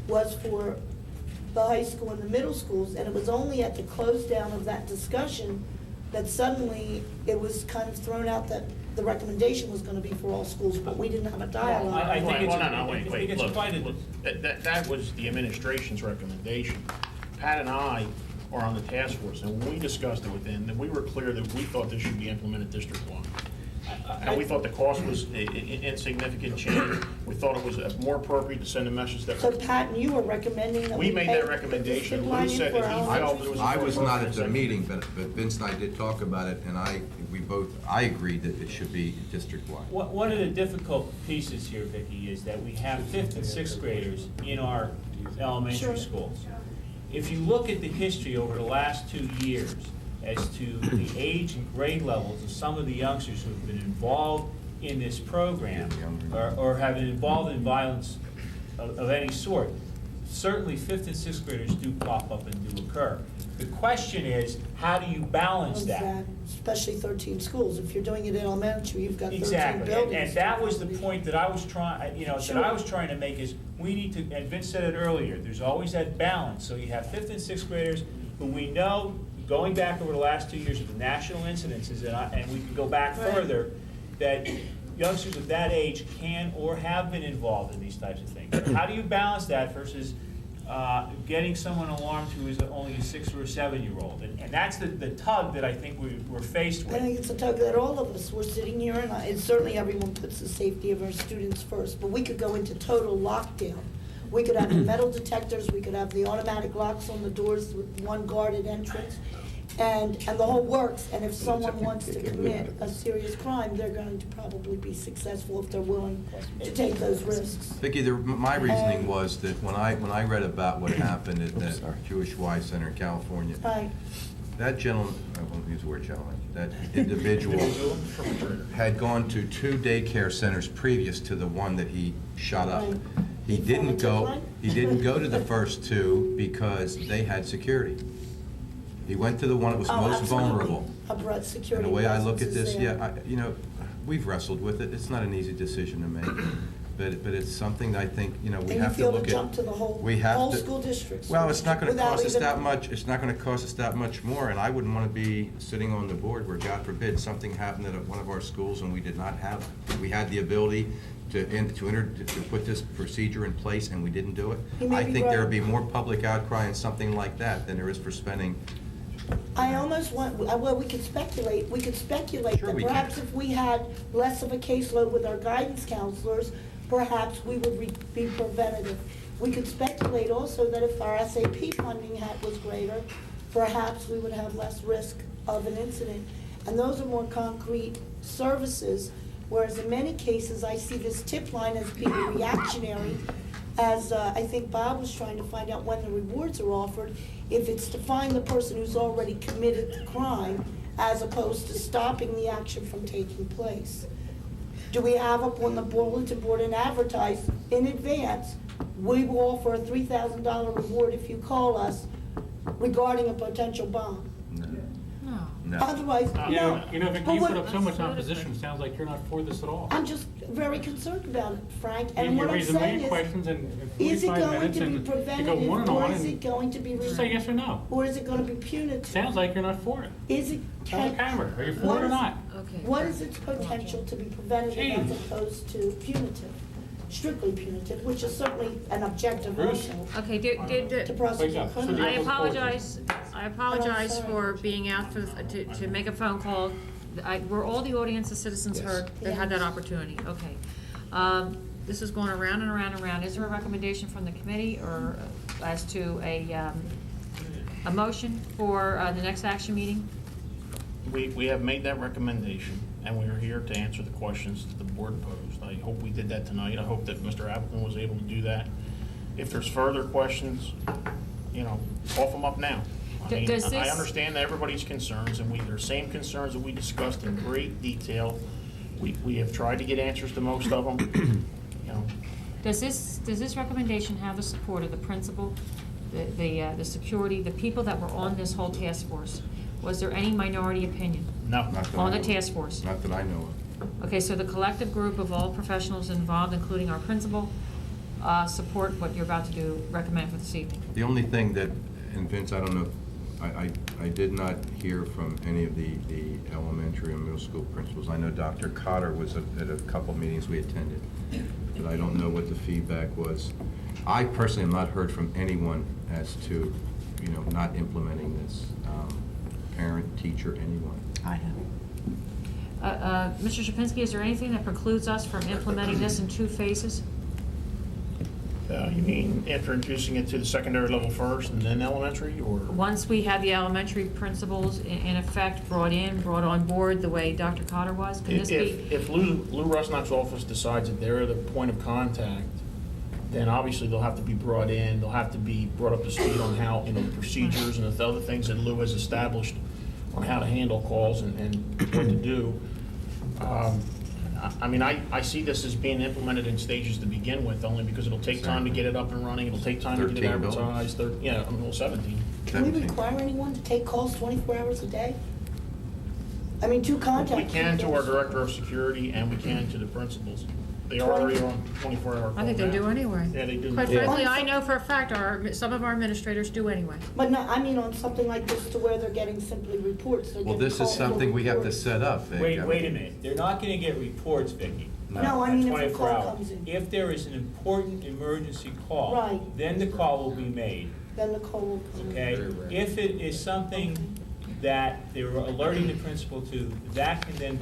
was for the high school and the middle schools, and it was only at the close down of that discussion that suddenly it was kind of thrown out that the recommendation was going to be for all schools, but we didn't have a dialogue. I think that was the administration's recommendation. Pat and I are on the task force, and when we discussed it with them, we were clear that we thought this should be implemented district-wide. And we thought the cost was insignificant change. We thought it was more appropriate to send a message that. So Pat and you were recommending that we made that recommendation. Lou said that he felt it was. I was not at the meeting, but Vince and I did talk about it, and I agreed that it should be district-wide. One of the difficult pieces here, Vicki, is that we have 5th and 6th graders in our elementary schools. If you look at the history over the last 2 years as to the age and grade levels of some of the youngsters who have been involved in this program or have been involved in violence of any sort, certainly 5th and 6th graders do pop up and do occur. The question is, how do you balance that? Especially 13 schools. If you're doing it in elementary, you've got 13 exactly. buildings. And that was the point that I was trying, that I was trying to make is we need to, and Vince said it earlier, there's always that balance. So you have 5th and 6th graders who we know, going back over the last 2 years of the national incidences, and we can go back further, that youngsters of that age can or have been involved in these types of things. How do you balance that versus getting someone alarmed who is only a 6 or a 7-year-old? And that's the tug that I think we're faced with. I think it's a tug that all of us, we're sitting here, and certainly everyone puts the safety of our students first, but we could go into total lockdown. We could have the metal detectors, we could have the automatic locks on the doors with one guarded entrance, and the whole works. And if someone wants to commit a serious crime, they're going to probably be successful if they're willing to take those risks. Vicki, my reasoning was that when I read about what happened at that Jewish Y Center in California, that gentleman, I won't use the word gentleman, that individual had gone to 2 daycare centers previous to the one that he shot up. He didn't go to the first 2 because they had security. He went to the one that was most vulnerable. And the way I look at this, we've wrestled with it. It's not an easy decision to make, but it's something that I think we have to look at. Jump to the whole school districts. Well, it's not going to cost us that much. It's not going to cost us that much more, and I wouldn't want to be sitting on the board where, God forbid, something happened at one of our schools and we did not have it. We had the ability to put this procedure in place and we didn't do it. I think there would be more public outcry in something like that than there is for spending. I almost want, well, we could speculate that perhaps if we had less of a caseload with our guidance counselors, perhaps we would be preventative. We could speculate also that if our SAP funding was greater, perhaps we would have less risk of an incident. And those are more concrete services, whereas in many cases I see this tip line as being reactionary, as I think Bob was trying to find out when the rewards are offered, if it's to find the person who's already committed the crime as opposed to stopping the action from taking place. Do we have up on the bulletin board and advertise in advance, we will offer a $3,000 reward if you call us regarding a potential bomb? No. No. Otherwise, no. You know, Vicki, But you what- put up so much opposition, it sounds like you're not for this at all. I'm just very concerned about it, Frank, You're and what I'm raising a saying million is, questions in is it 45 going minutes, to be and you go preventative, on and or on, is it and going to be? just say yes or no. Or is it gonna be punitive? Sounds like you're not for it. Is it? Tell the camera, are you for What it or is- not? Okay. What is its potential to be preventative as Jeez. opposed to punitive? Strictly punitive, which is certainly an objective Bruce? also Okay, to prosecute Wake up. criminals. I apologize for being out to make a phone call. Were all the audience, the citizens heard, that had that opportunity? Okay. This is going around and around and around. Is there a recommendation from the committee or as to a motion for the next action meeting? We have made that recommendation, and we are here to answer the questions that the board posed. I hope we did that tonight. I hope that Mr. Appleton was able to do that. If there's further questions, cough them up now. I mean, Does I this- understand everybody's concerns, and they're same concerns that we discussed in great detail. We have tried to get answers to most of them, Does this recommendation have the support of the principal, the security, the people that were on this whole task force? Was there any minority opinion No. Not that on I the know- task force? Not that I know of. Okay, so the collective group of all professionals involved, including our principal, support what you're about to do, recommend for this evening? The only thing that, and Vince, I don't know, I did not hear from any of the elementary and middle school principals. I know Dr. Cotter was at a couple meetings we attended, but I don't know what the feedback was. I personally have not heard from anyone as to, not implementing this, parent, teacher, anyone. I have. Mr. Shapinsky, is there anything that precludes us from implementing this in 2 phases? You mean introducing it to the secondary level first and then elementary, or? Once we have the elementary principals in effect brought on board the way Dr. Cotter was, can this be? If Lou Rusnock's office decides that they're the point of contact, then obviously they'll have to be brought in, they'll have to be brought up to speed on how, procedures and the other things that Lou has established on how to handle calls and what to do. I see this as being implemented in stages to begin with, only because it'll take time to get it up and running, it'll take time to get it 13 buildings. advertised, 17. Can we require anyone to take calls 24 hours a day? 2 contact. We can to our director of security, and we can to the principals. They are already on 24-hour call I think they now. do anyway. Yeah, they do. Quite now. frankly, I know for a fact some of our administrators do anyway. But no, on something like this to where they're getting simply reports. They're Well, getting this is calls for something we have to reports. set up, Vic. Wait a minute, they're not gonna get reports, Vicki. No, at if a 24 call hours. comes in, If there is an important emergency call. Right. Then the call will be made, then the call will come in. okay? If it is something that they're alerting the principal to, that can then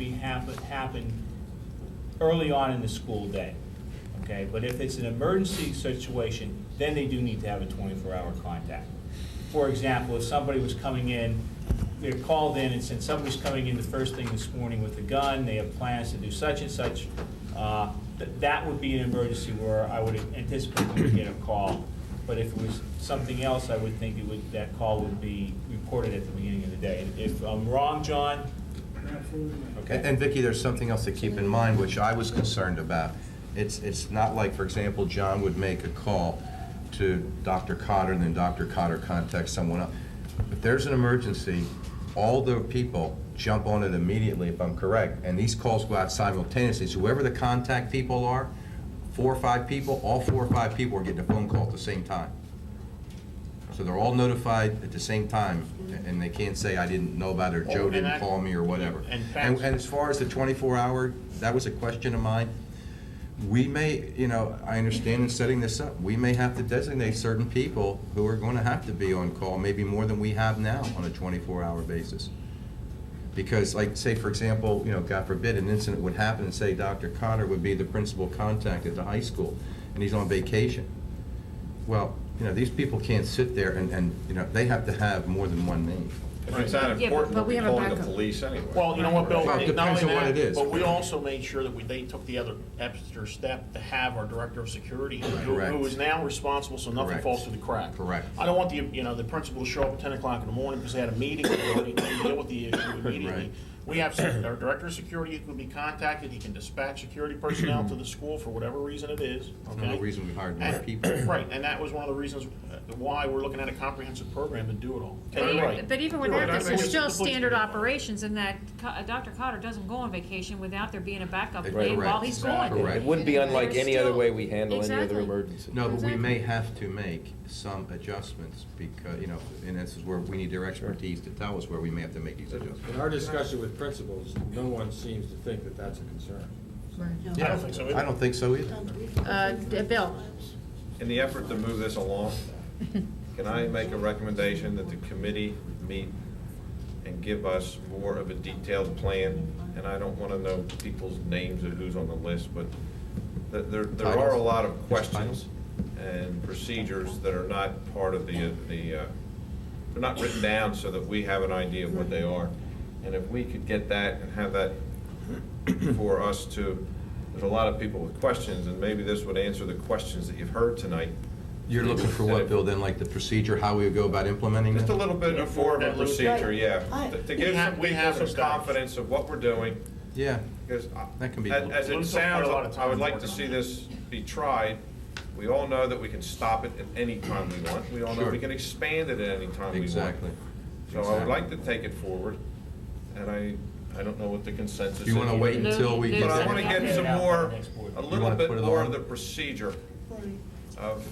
happen early on in the school day, okay? But if it's an emergency situation, then they do need to have a 24-hour contact. For example, if somebody was coming in, they're called in and said somebody's coming in the first thing this morning with a gun, they have plans to do such and such, that would be an emergency where I would anticipate we would get a call. But if it was something else, I would think that call would be reported at the beginning of the day. If I'm wrong, John? Okay. And Vicki, there's something else to keep in mind, which I was concerned about. It's not like, for example, John would make a call to Dr. Cotter, and then Dr. Cotter contacts someone else. If there's an emergency, all the people jump on it immediately, if I'm correct, and these calls go out simultaneously. So whoever the contact people are, 4 or 5 people, all 4 or 5 people are getting a phone call at the same time. So they're all notified at the same time, and they can't say, I didn't know about it, or Joe didn't call me, or whatever. And as far as the 24-hour, that was a question of mine. We may, I understand in setting this up, we may have to designate certain people who are going to have to be on call, maybe more than we have now on a 24-hour basis. Because, like, say, for example, God forbid, an incident would happen, and say Dr. Cotter would be the principal contact at the high school, and he's on vacation. Well, these people can't sit there and they have to have more than one name. If it's that Yeah, important, but we'll we be have a calling the backup. police anyway. Well, you know what, Bill? Well, it Not depends only on what that, it is. But we also made sure that they took the other extra step to have our director of security, Correct. who is now responsible, so nothing Correct. falls through the crack. Correct. I don't want the principal to show up at 10 o'clock in the morning because they had a meeting and deal with the issue immediately. Right. We have, our director of security can be contacted, he can dispatch security personnel to the school for whatever reason it is, That's okay? another reason we hired more And- people. Right, and that was one of the reasons why we're looking at a comprehensive program to do it all. Okay, you're right. But even with You're that, right. this I think is it's still completely standard different. operations in that Dr. Cotter doesn't go on vacation without there being a backup Right, plan while correct. he's gone. Correct. It wouldn't be unlike There's any other still- way we handle any other Exactly. emergency. No, but we Exactly. may have to make some adjustments because, you know, and this is where we need their expertise to tell us where we may have to make these adjustments. In our discussion with principals, no one seems to think that that's a concern. I don't think so either. I don't think so either. Bill? In the effort to move this along, can I make a recommendation that the committee meet and give us more of a detailed plan? And I don't want to know people's names of who's on the list, but there are a lot of questions and procedures that are not part of they're not written down so that we have an idea of what they are. And if we could get that and have that for us to, there's a lot of people with questions, and maybe this would answer the questions that you've heard tonight. You're looking for what, Bill, then, like the procedure, how we would go about implementing this? Just a little bit more of a procedure, yeah. Right. To give some We have people some established. confidence of what we're doing. Yeah, Because that can be. as it We'll spend quite a lot of sounds, time I would like to working see on this be tried. We all know that we can stop it at any time we want. We all know Sure. we can expand it at any time we want. Exactly. So I would like to take it forward, and I don't know what the consensus is. Do you want to wait until we get But I that? want to get some more, a little wanna bit put it more on? of the procedure Right. of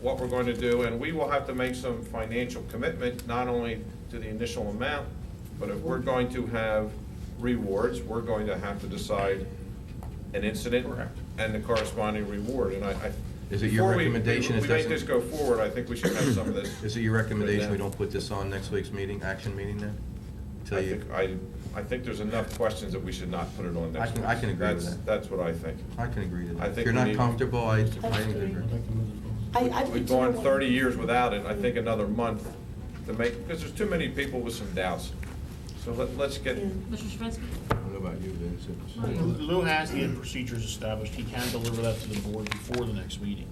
what we're going to do, and we will have to make some financial commitment, not only to the initial amount, but if we're going to have rewards, we're going to have to decide an incident and the corresponding reward, and I. Is it your before we- recommendation it we make doesn't- this go forward, I think we should have some of this. Is it your recommendation we written down. don't put this on next week's meeting, action meeting then? I think there's enough questions that we should not put it on next week. I can agree with That's- that. That's what I think. I can agree to I that. If think you're we not need- comfortable, I agree. agree. I'd We've gone 30 years without it, I think another month to make, because there's too many people with some doubts. So let's get, Mr. Stravinsky? I don't know about you, Vince. Lou has the procedures established, he can deliver that to the board before the next meeting.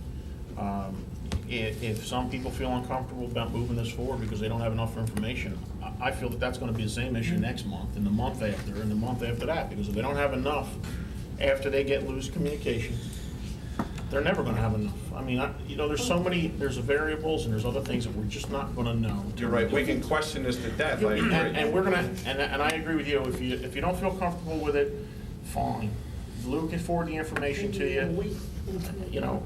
If some people feel uncomfortable about moving this forward because they don't have enough information, I feel that that's gonna be the same issue next month, and the month after, and the month after that, because if they don't have enough after they get loose communication, they're never gonna have enough. I mean, there's so many, there's variables and there's other things that we're just not gonna know. you're right, we can question this to death, I agree. And we're gonna, and I agree with you, if you don't feel comfortable with it, fine. Lou can forward the information to you, you know.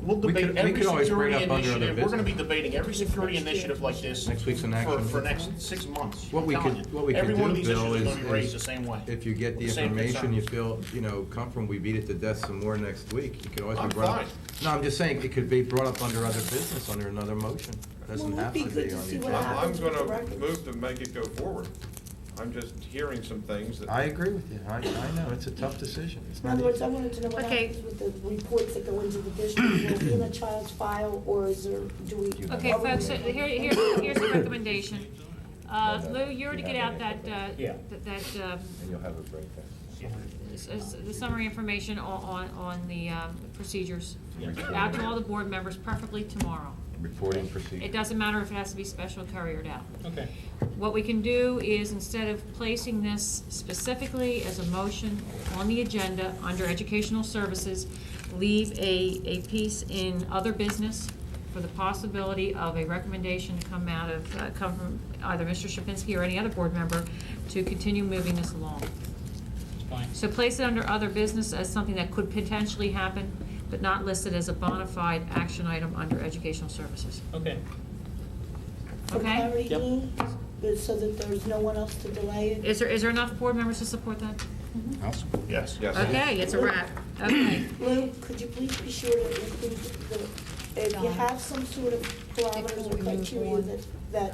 We'll We debate could- we every could always bring security up under other initiative, we're gonna be business. debating every security initiative like this. Next week's an action. For next 6 months. What we I'm telling could, you. what we could Every one of do, these Bill, issues is, is gonna be raised the same way. if you get the with the same information, you concerns. feel, comfortable, we beat it to death some more next week. You could always be I'm brought up. fine. No, I'm just saying, it could be brought up under other business, under another motion. Doesn't Well, it'd have be to good be to on see the what agenda. I'm happens with the gonna records. move to make it go forward. I'm just hearing some things that. I agree with you. I know, it's a tough decision. It's In not other words, I easy. wanted to know what Okay. happens with the reports that go into the district. Will it be in a child's file, or is there, do we? Okay, folks, so here's the recommendation. Lou, you already get out that, And you'll have a breakdown. the summary information on the procedures out to all the board members, preferably tomorrow. Reporting procedure. It doesn't matter if it has to be special carried out. Okay. What we can do is, instead of placing this specifically as a motion on the agenda under educational services, leave a piece in other business for the possibility of a recommendation to come from either Mr. Shapinsky or any other board member to continue moving this along. Fine. So place it under other business as something that could potentially happen, but not listed as a bona fide action item under educational services. Okay. For Okay? clarity, Yep. Dean, but so that there's no one else to delay it? Is there enough board members to support that? Yes. Yes. Okay, it's a wrap. Okay. Lou, could you please be sure to include if you have some sort of parameters or criteria that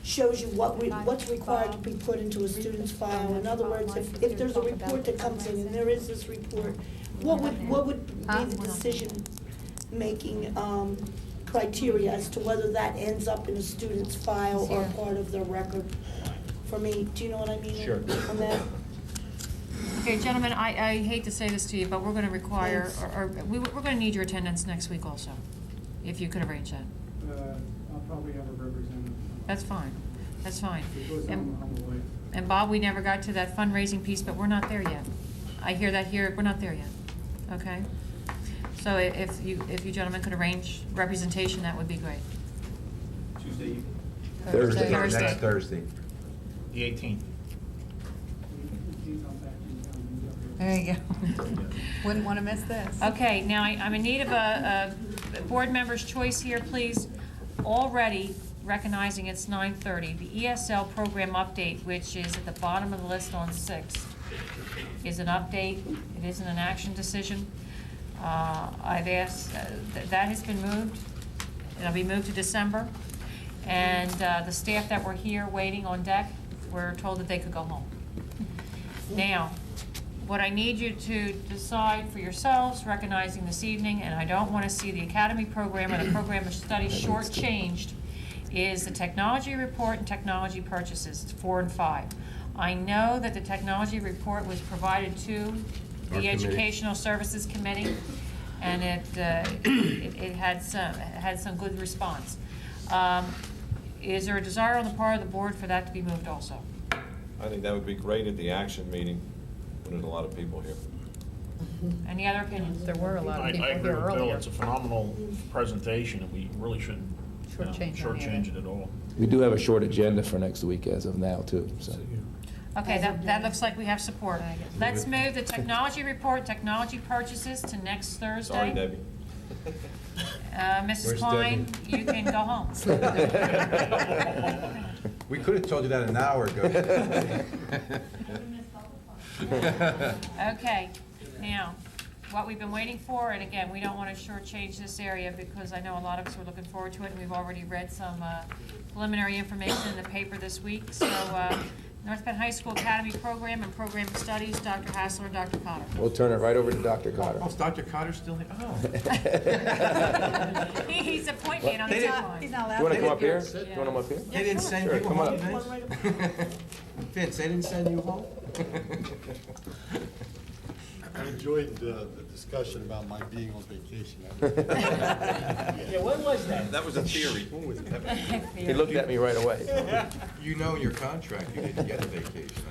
shows you what's required to be put into a student's file. In other words, if there's a report that comes in and there is this report, what would be the decision-making criteria as to whether that ends up in a student's file or part of their record? For me, do you know what I mean? Sure. On that? Okay, gentlemen, I hate to say this to you, but we're gonna require, Thanks. or we're gonna need your attendance next week also, if you could arrange that. I'll probably have a representative. That's fine, that's fine. Because And- I'm away. And Bob, we never got to that fundraising piece, but we're not there yet. I hear that here, we're not there yet, okay? So if you gentlemen could arrange representation, that would be great. Tuesday evening? Thursday. Next Thursday. The 18th. There you go. Wouldn't want to miss this. Okay, now I'm in need of a board member's choice here, please. Already recognizing it's 9:30, the ESL program update, which is at the bottom of the list on 6, is an update. It isn't an action decision. I've asked, that has been moved. It'll be moved to December. And the staff that were here waiting on deck were told that they could go home. Now, what I need you to decide for yourselves, recognizing this evening, and I don't want to see the academy program or the program of study shortchanged, is the technology report and technology purchases, 4 and 5. I know that the technology report was provided to Our the committee. Educational Services Committee, and it had some good response. Is there a desire on the part of the board for that to be moved also? I think that would be great at the action meeting, when there's a lot of people here. Any other opinions? There were a lot I of people agree here with Bill. earlier. It's a phenomenal presentation, and we really shouldn't shortchange it at all. We do have a short agenda for next week as of now, too, so. Okay, that looks like we have support. Let's move the technology report, technology purchases to next Thursday. Sorry, Debbie. Mrs. Where's Klein, you can go home. We could have told you that an hour ago. Okay, now, what we've been waiting for, and again, we don't want to shortchange this area because I know a lot of us are looking forward to it, and we've already read some preliminary information in the paper this week. So, North Penn High School Academy Program and Program of Studies, Dr. Hassler, Dr. Cotter. We'll turn it right over to Dr. Cotter. Oh, is Dr. Cotter still here? Oh. He's a point man on the timeline. He's not Do allowed you want to come up here? Yeah. Do you want to come up here? They didn't send Sure, you come home, on up. Vince? They didn't send you home? I enjoyed the discussion about my being on vacation. Yeah, when was that? That was a theory. He looked at me right away. You know in your contract you didn't get a vacation.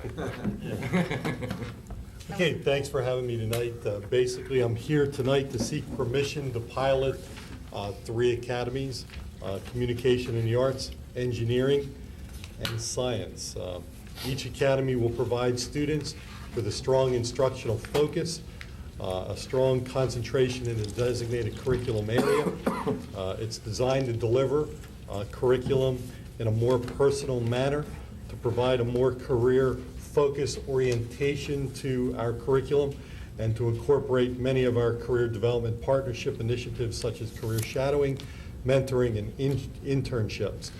Okay, thanks for having me tonight. Basically, I'm here tonight to seek permission to pilot 3 academies, communication and the arts, engineering, and science. Each academy will provide students with a strong instructional focus, a strong concentration in a designated curriculum area. It's designed to deliver curriculum in a more personal manner, to provide a more career-focused orientation to our curriculum, and to incorporate many of our career development partnership initiatives such as career shadowing, mentoring, and internships.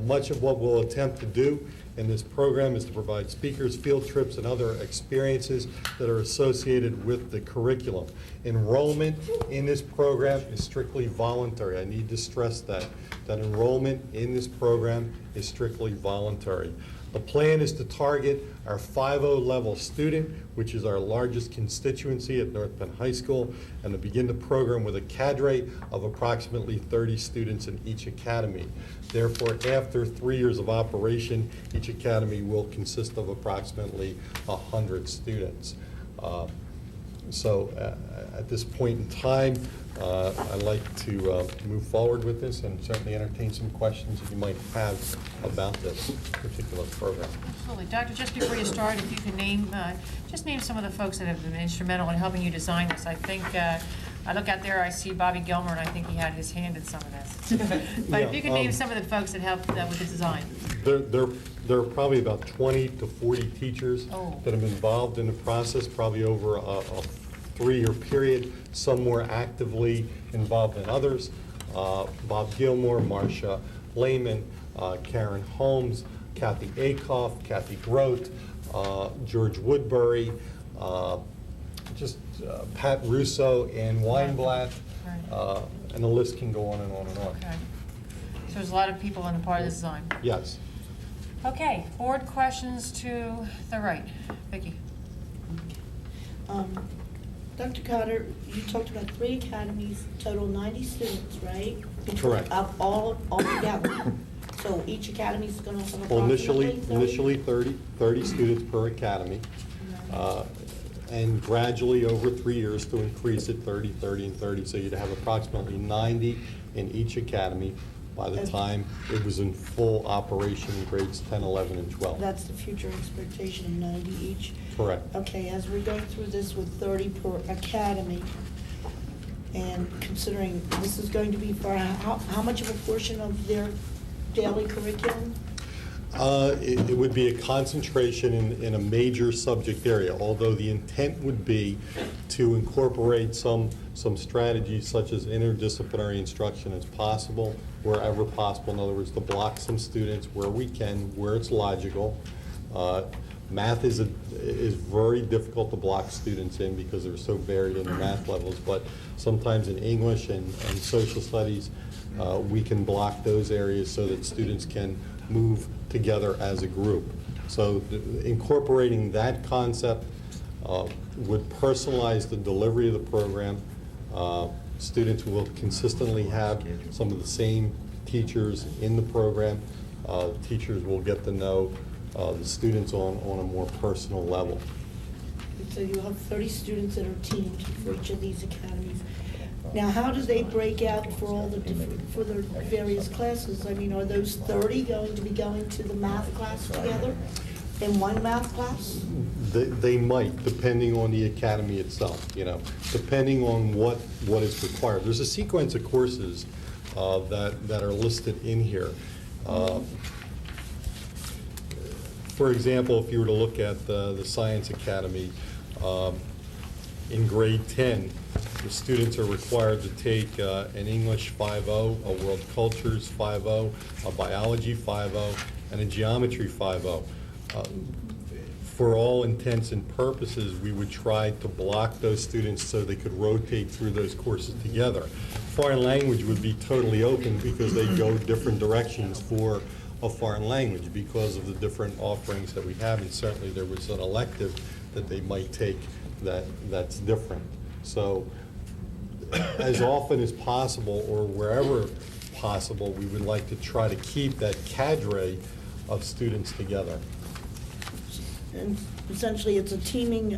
Much of what we'll attempt to do in this program is to provide speakers, field trips, and other experiences that are associated with the curriculum. Enrollment in this program is strictly voluntary. I need to stress that enrollment in this program is strictly voluntary. The plan is to target our 5.0 level student, which is our largest constituency at North Penn High School, and to begin the program with a cadre of approximately 30 students in each academy. Therefore, after 3 years of operation, each academy will consist of approximately 100 students. So at this point in time, I'd like to move forward with this and certainly entertain some questions that you might have about this particular program. Absolutely. Doctor, just before you start, if you can name, just name some of the folks that have been instrumental in helping you design this. I think, I look out there, I see Bobby Gilmer, and I think he had his hand in some of this. But if you can name some of the folks that helped with the design. There are probably about 20 to 40 teachers that have been involved in the process, probably over a 3-year period, some more actively involved than others. Bob Gilmore, Marcia Lehman, Karen Holmes, Kathy Akoff, Kathy Grote, George Woodbury, Pat Russo, Ann Weinblatt, and the list can go on and on and on. Okay. So there's a lot of people on the part of the design. Yes. Okay, board questions to the right. Vicki. Dr. Cotter, you talked about 3 academies, total 90 students, right? Correct. All together. So each academy is going to have Well, approximately 30? initially 30 students per academy, and gradually over 3 years to increase it 30, 30, and 30. So you'd have approximately 90 in each academy by the time it was in full operation in grades 10, 11, and 12. That's the future expectation of 90 each? Correct. Okay, as we're going through this with 30 per academy, and considering this is going to be for how much of a portion of their daily curriculum? It would be a concentration in a major subject area, although the intent would be to incorporate some strategies such as interdisciplinary instruction as possible, wherever possible. In other words, to block some students where we can, where it's logical. Math is very difficult to block students in because they're so varied in the math levels, but sometimes in English and social studies, we can block those areas so that students can move together as a group. So incorporating that concept would personalize the delivery of the program. Students will consistently have some of the same teachers in the program. Teachers will get to know the students on a more personal level. So you have 30 students that are teamed for each of these academies. Now, how do they break out for all the for the various classes? I mean, are those 30 going to be going to the math class together in one math class? They might, depending on the academy itself, depending on what is required. There's a sequence of courses that are listed in here. For example, if you were to look at the Science Academy, in grade 10, the students are required to take an English 5.0, a World Cultures 5.0, a Biology 5.0, and a Geometry 5.0. For all intents and purposes, we would try to block those students so they could rotate through those courses together. Foreign language would be totally open because they go different directions for a foreign language because of the different offerings that we have, and certainly there was an elective that they might take that's different. So as often as possible or wherever possible, we would like to try to keep that cadre of students together. And essentially, it's a teaming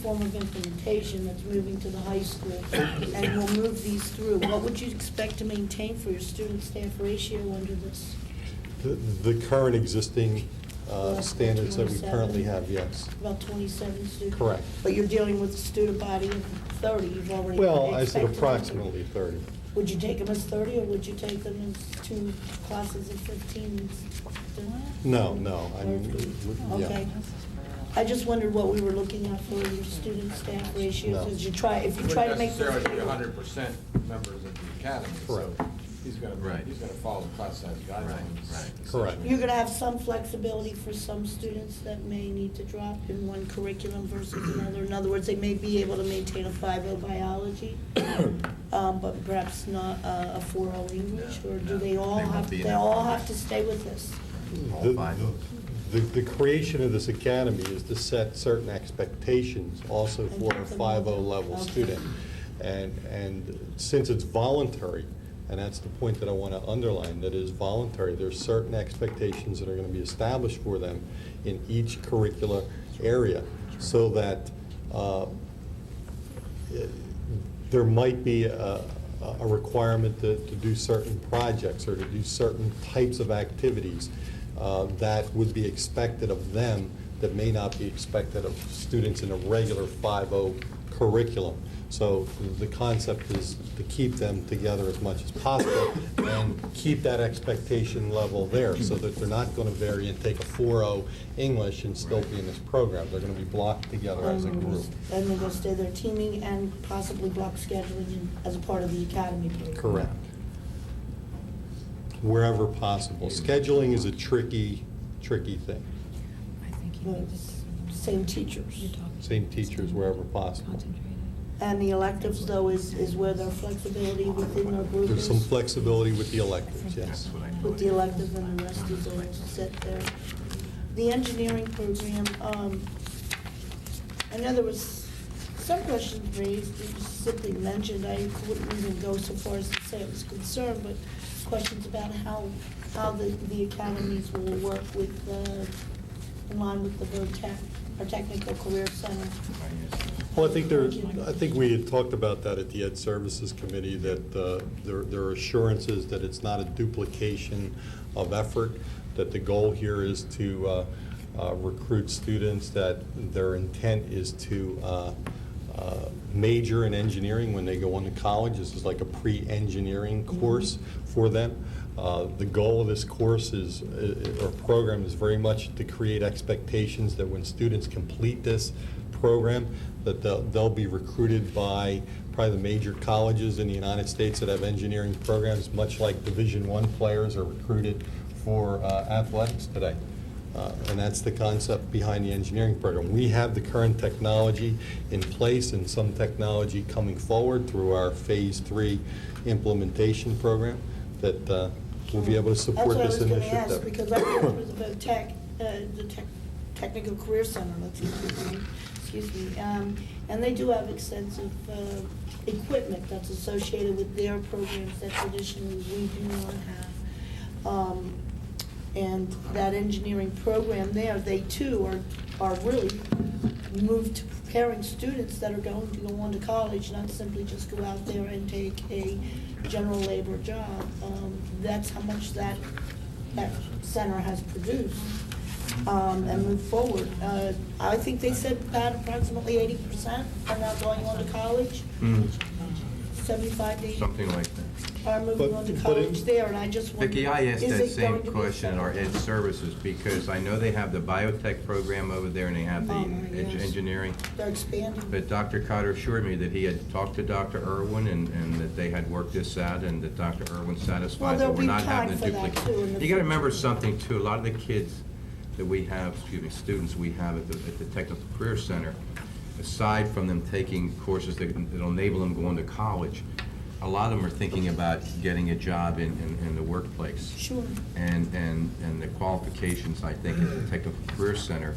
form of implementation that's moving to the high school, and we'll move these through. What would you expect to maintain for your student-staff ratio under this? The current existing standards that we 27. currently have, yes. About 27 students? Correct. But you're dealing with a student body of 30, you've already Well, I said expected- approximately 30. Would you take them as 30, or would you take them as 2 classes of 15? No, I mean, yeah. Okay. I just wondered what we were looking at for your student-staff ratios, No. as you try, if you try to make this. Wouldn't necessarily be 100% members of the academy. Correct. So he's gonna follow the class size guidelines. Correct. You're gonna have some flexibility for some students that may need to drop in one curriculum versus another. In other words, they may be able to maintain a 5.0 biology, but perhaps not a 4.0 English, or do they all have to stay with this? The creation of this academy is to set certain expectations also for a 5.0 level student. And since it's voluntary, and that's the point that I want to underline, that it is voluntary, there's certain expectations that are going to be established for them in each curricular area, so that there might be a requirement to do certain projects or to do certain types of activities that would be expected of them that may not be expected of students in a regular 5.0 curriculum. So the concept is to keep them together as much as possible and keep that expectation level there so that they're not going to vary and take a 4.0 English and still be in this program. They're going to be blocked together as a group. And they're gonna stay there teaming and possibly block scheduling as a part of the academy program. Correct. Wherever possible. Scheduling is a tricky thing. But same teachers. Same teachers wherever possible. And the electives, though, is where their flexibility within their group There's is? some flexibility with the electives, yes. With the elective, and the rest is all set there. The engineering program, I know there was some questions raised, you just simply mentioned, I wouldn't even go so far as to say I was concerned, but questions about how the academies will work with, in line with the VOTEC, our Technical Career Center. Well, I think we had talked about that at the Ed Services Committee, that there are assurances that it's not a duplication of effort, that the goal here is to recruit students, that their intent is to major in engineering when they go on to college. This is like a pre-engineering course for them. The goal of this course or program is very much to create expectations that when students complete this program, that they'll be recruited by probably the major colleges in the United States that have engineering programs, much like Division I players are recruited for athletics today. And that's the concept behind the engineering program. We have the current technology in place and some technology coming forward through our Phase 3 implementation program that will be able to support this initiative. That's what I was going to ask, because I work with the Technical Career Center, excuse me, and they do have extensive equipment that's associated with their programs that traditionally we do not have. And that engineering program there, they too are really moved to preparing students that are going to go on to college, not simply just go out there and take a general labor job. That's how much that center has produced and moved forward. I think they said about approximately 80% are now going on to college. 75 to 80. Something like that. Are moving on to college there, and I just wonder, Vicki, I asked is that it going same to be question at our Ed Services, because I know they have the biotech program over there and they have the engineering. They're expanding. But Dr. Cotter assured me that he had talked to Dr. Irwin and that they had worked this out and that Dr. Irwin's satisfied that we're not having to duplicate. You gotta remember something too, a lot of the kids that we have, students we have at the Technical Career Center, aside from them taking courses that'll enable them going to college, a lot of them are thinking about getting a job in the workplace. Sure. And the qualifications, I think, at the Technical Career Center,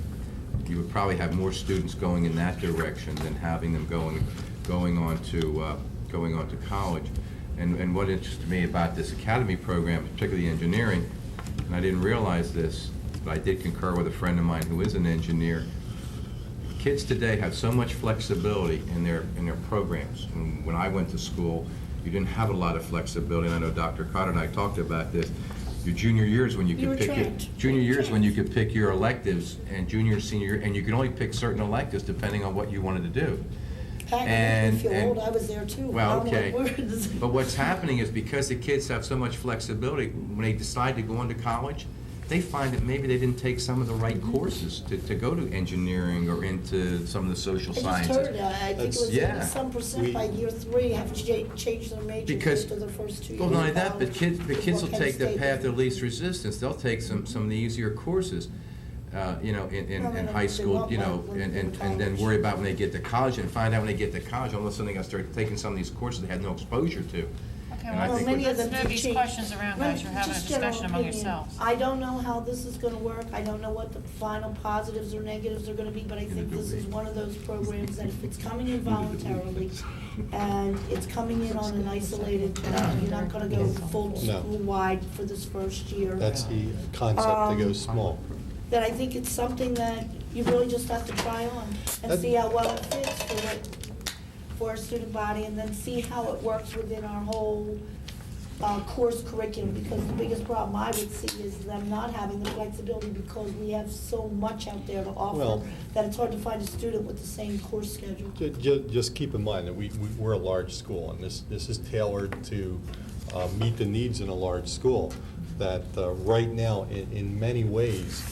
you would probably have more students going in that direction than having them going on to college. And what interested me about this academy program, particularly engineering, and I didn't realize this, but I did concur with a friend of mine who is an engineer. Kids today have so much flexibility in their programs. And when I went to school, you didn't have a lot of flexibility. And I know Dr. Cotter and I talked about this. Your junior years when you could pick your electives, and junior, senior year, and you could only pick certain electives depending on what you wanted to do. And I was there too. Well, okay. But what's happening is because the kids have so much flexibility, when they decide to go into college, they find that maybe they didn't take some of the right courses to go to engineering or into some of the social sciences. I just heard, I think it was some percent by year 3 have changed their major after the first 2 years. Well, not only that, but kids will take the path of least resistance. They'll take some of the easier courses, in high school, and then worry about when they get to college and find out when they get to college, all of a sudden they got to start taking some of these courses they had no exposure to. Okay, well, let's move these questions around, guys. You're having a discussion among yourselves. I don't know how this is going to work. I don't know what the final positives or negatives are going to be, but I think this is one of those programs that if it's coming in voluntarily and it's coming in on an isolated, you're not going to go full school-wide for this first year. That's the concept to go small. Then I think it's something that you really just have to try on and see how well it fits for our student body, and then see how it works within our whole course curriculum, because the biggest problem I would see is them not having the flexibility, because we have so much out there to offer that it's hard to find a student with the same course schedule. Just keep in mind that we're a large school, and this is tailored to meet the needs in a large school. That right now, in many ways,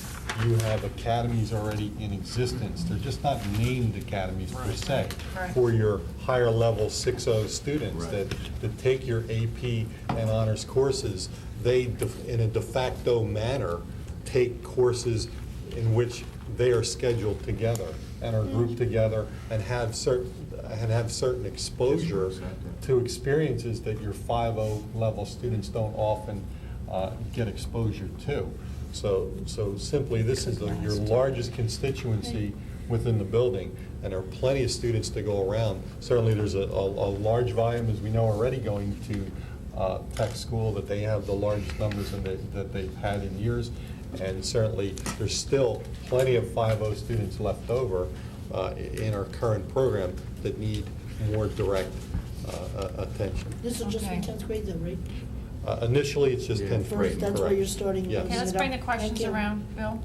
you have academies already in existence. They're just not named academies per se. For your higher level 6.0 students that take your AP and honors courses, they, in a de facto manner, take courses in which they are scheduled together and are grouped together and have certain exposure to experiences that your 5.0 level students don't often get exposure to. So simply, this is your largest constituency within the building, and there are plenty of students to go around. Certainly, there's a large volume, as we know already, going to tech school, that they have the largest numbers that they've had in years. And certainly, there's still plenty of 5.0 students left over in our current program that need more direct attention. This is just for Okay. 10th grade though, right? Initially, it's just 10th grade, First, that's where correct. you're starting. Yes. Okay, let's bring the questions Thank you. around. Bill?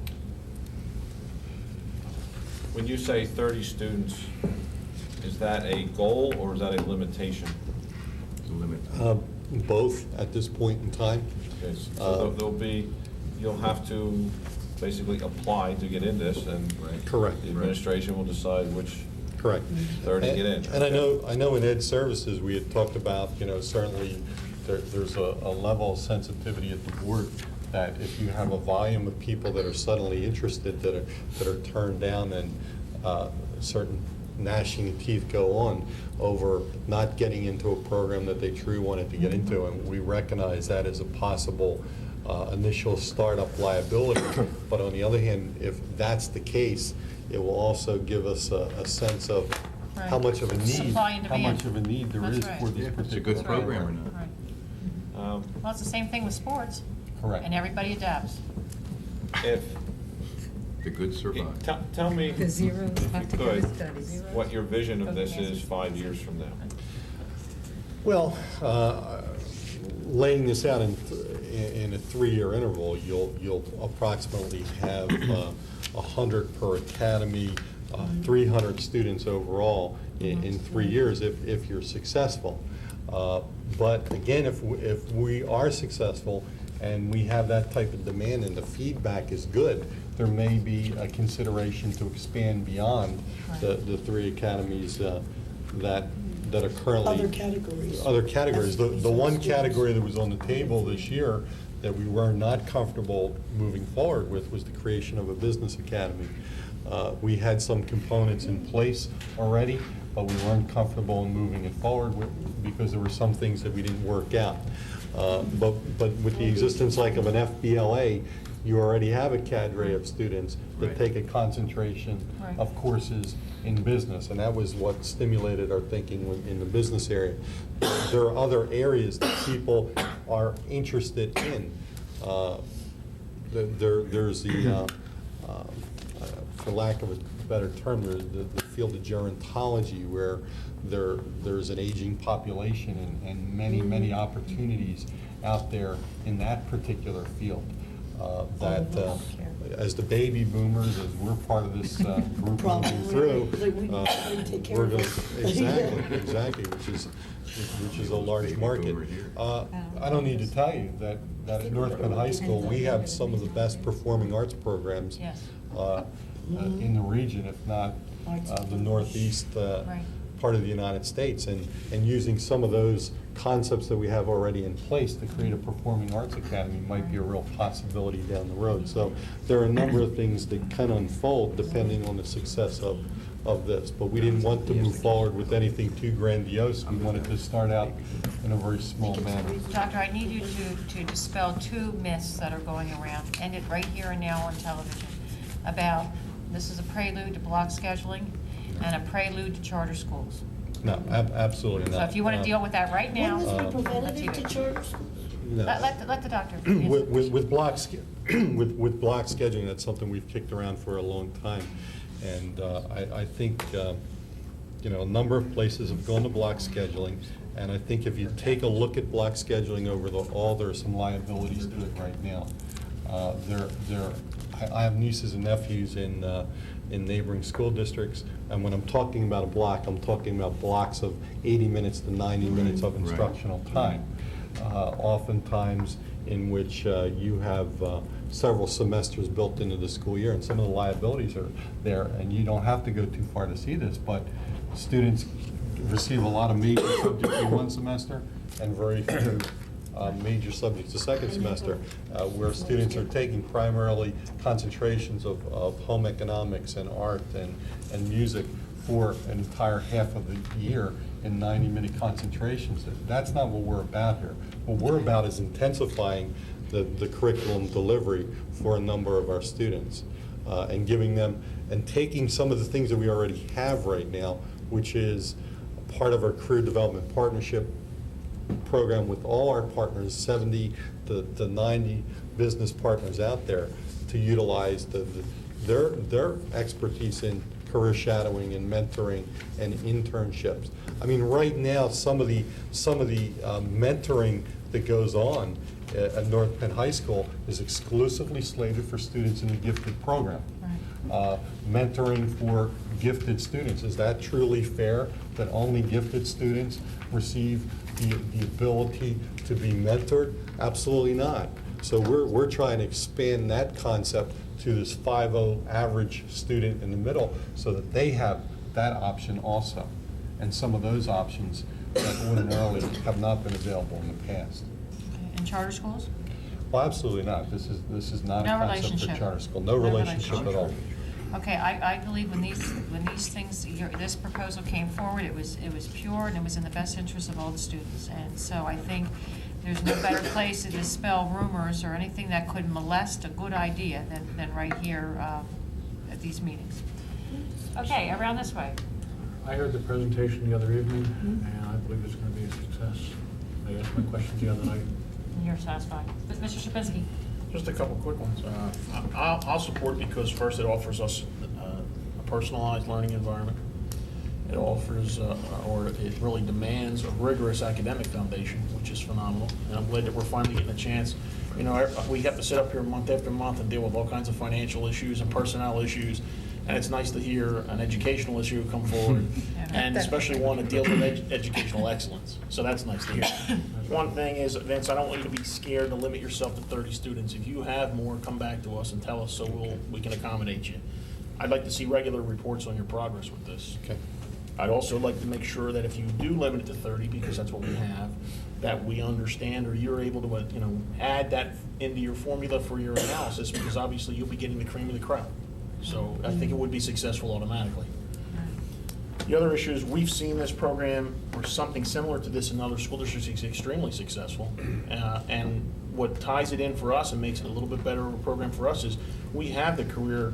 When you say 30 students, is that a goal or is that a limitation? Both at this point in time. Okay, so there'll be, you'll have to basically apply to get in this, and Correct. the administration will decide which Correct. 30 get in. And I know in Ed Services, we had talked about, certainly there's a level of sensitivity at the board that if you have a volume of people that are suddenly interested, that are turned down, and certain gnashing of teeth go on over not getting into a program that they truly wanted to get into, and we recognize that as a possible initial startup liability. But on the other hand, if that's the case, it will also give us a sense of how much of a need, Supply and how demand. much of a need there is That's right. for this particular It's a good program or program. not. Right. Well, it's the same thing with sports. Correct. And everybody adapts. If, The good survive. tell me, The zeros if have you to go to could, studies. what your vision of this is 5 years from now. Well, laying this out in a 3-year interval, you'll approximately have 100 per academy, 300 students overall in 3 years if you're successful. But again, if we are successful and we have that type of demand and the feedback is good, there may be a consideration to expand beyond the 3 academies that are currently. Other categories. Other categories. The one Students. category that was on the table this year that we were not comfortable moving forward with was the creation of a business academy. We had some components in place already, but we weren't comfortable in moving it forward because there were some things that we didn't work out. But with the existence like of an FBLA, you already have a cadre of students that take a concentration of courses in business, and that was what stimulated our thinking in the business area. There are other areas that people are interested in. There's the, for lack of a better term, there's the field of gerontology, where there's an aging population and many opportunities out there in that particular field. As the baby boomers, as we're part of this group moving through, we're going to, exactly, which is a large market. I don't need to tell you that at North Penn High School, we have some of the best performing arts programs in the region, if not the Northeast part of the United States, and using some of those concepts that we have already in place to create a performing arts academy might be a real possibility down the road. So there are a number of things that can unfold depending on the success of this. But we didn't want to move forward with anything too grandiose. We wanted to start out in a very small manner. Doctor, I need you to dispel 2 myths that are going around, and it right here and now on television, about this is a prelude to block scheduling and a prelude to charter schools. No, absolutely not. So if you want to deal with that right now, Wouldn't this be let's preventative hear to it. charter schools? No. Let the doctor answer. With block scheduling, that's something we've kicked around for a long time. And I think, a number of places have gone to block scheduling. And I think if you take a look at block scheduling over there are some liabilities to it right now. I have nieces and nephews in neighboring school districts, and when I'm talking about a block, I'm talking about blocks of 80 minutes to 90 minutes of instructional time. Oftentimes in which you have several semesters built into the school year, and some of the liabilities are there, and you don't have to go too far to see this, but students receive a lot of major subjects in one semester and very few major subjects the second semester, where students are taking primarily concentrations of home economics and art and music for an entire half of the year in 90-minute concentrations. That's not what we're about here. What we're about is intensifying the curriculum delivery for a number of our students, and giving them, and taking some of the things that we already have right now, which is part of our career development partnership program with all our partners, 70 to 90 business partners out there, to utilize their expertise in career shadowing and mentoring and internships. I mean, right now, some of the mentoring that goes on at North Penn High School is exclusively slated for students in the gifted program. Mentoring for gifted students, is that truly fair, that only gifted students receive the ability to be mentored? Absolutely not. So we're trying to expand that concept to this 5.0 average student in the middle so that they have that option also. And some of those options that ordinarily have not been available in the past. In charter schools? Well, absolutely not. This is not a No concept for relationship. charter school. No relationship at all. Okay, I believe when these things, this proposal came forward, it was pure and it was in the best interest of all the students. And so I think there's no better place to dispel rumors or anything that could molest a good idea than right here at these meetings. Okay, around this way. I heard the presentation the other evening, and I believe it's going to be a success. I asked my questions the other night. And you're satisfied. Mr. Shapinsky? Just a couple quick ones. I'll support it because first it offers us a personalized learning environment. It offers, or it really demands a rigorous academic foundation, which is phenomenal. And I'm glad that we're finally getting a chance. You know, we have to sit up here month after month and deal with all kinds of financial issues and personnel issues. And it's nice to hear an educational issue come forward, and especially one that deals with educational excellence. So that's nice to hear. One thing is, Vince, I don't want you to be scared to limit yourself to 30 students. If you have more, come back to us and tell us so we can accommodate you. I'd like to see regular reports on your progress with this. Okay. I'd also like to make sure that if you do limit it to 30, because that's what we have, that we understand, or you're able to, add that into your formula for your analysis, because obviously you'll be getting the cream of the crop. So I think it would be successful automatically. The other issue is we've seen this program or something similar to this in other school districts is extremely successful. And what ties it in for us and makes it a little bit better of a program for us is we have the career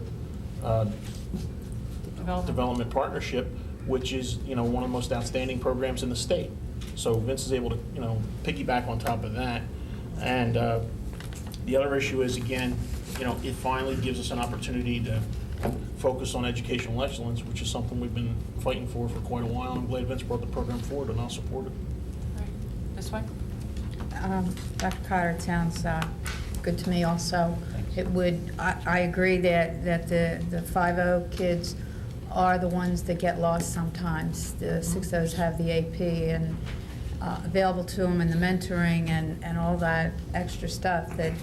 development partnership, which is one of the most outstanding programs in the state. So Vince is able to piggyback on top of that. And the other issue is, again, it finally gives us an opportunity to focus on educational excellence, which is something we've been fighting for quite a while. I'm glad Vince brought the program forward, and I'll support it. Right. This way. Dr. Cotter, it sounds good to me also. It would, I agree that the 5.0 kids are the ones that get lost sometimes. The 6.0s have the AP and available to them, and the mentoring and all that extra stuff. That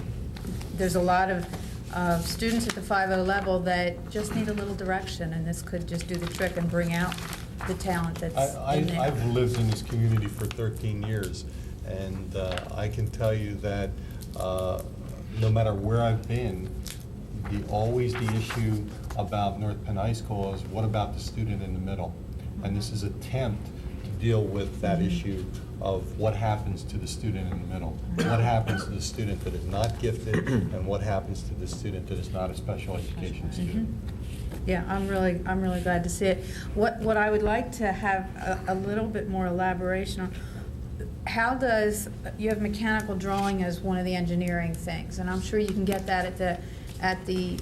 there's a lot of students at the 5.0 level that just need a little direction, and this could just do the trick and bring out the talent that's in there. I've lived in this community for 13 years, and I can tell you that no matter where I've been, always the issue about North Penn High School is what about the student in the middle? And this is an attempt to deal with that issue of what happens to the student in the middle. What happens to the student that is not gifted, and what happens to the student that is not a special education student. Yeah, I'm really glad to see it. What I would like to have a little bit more elaboration on, how does, you have mechanical drawing as one of the engineering things, and I'm sure you can get that at the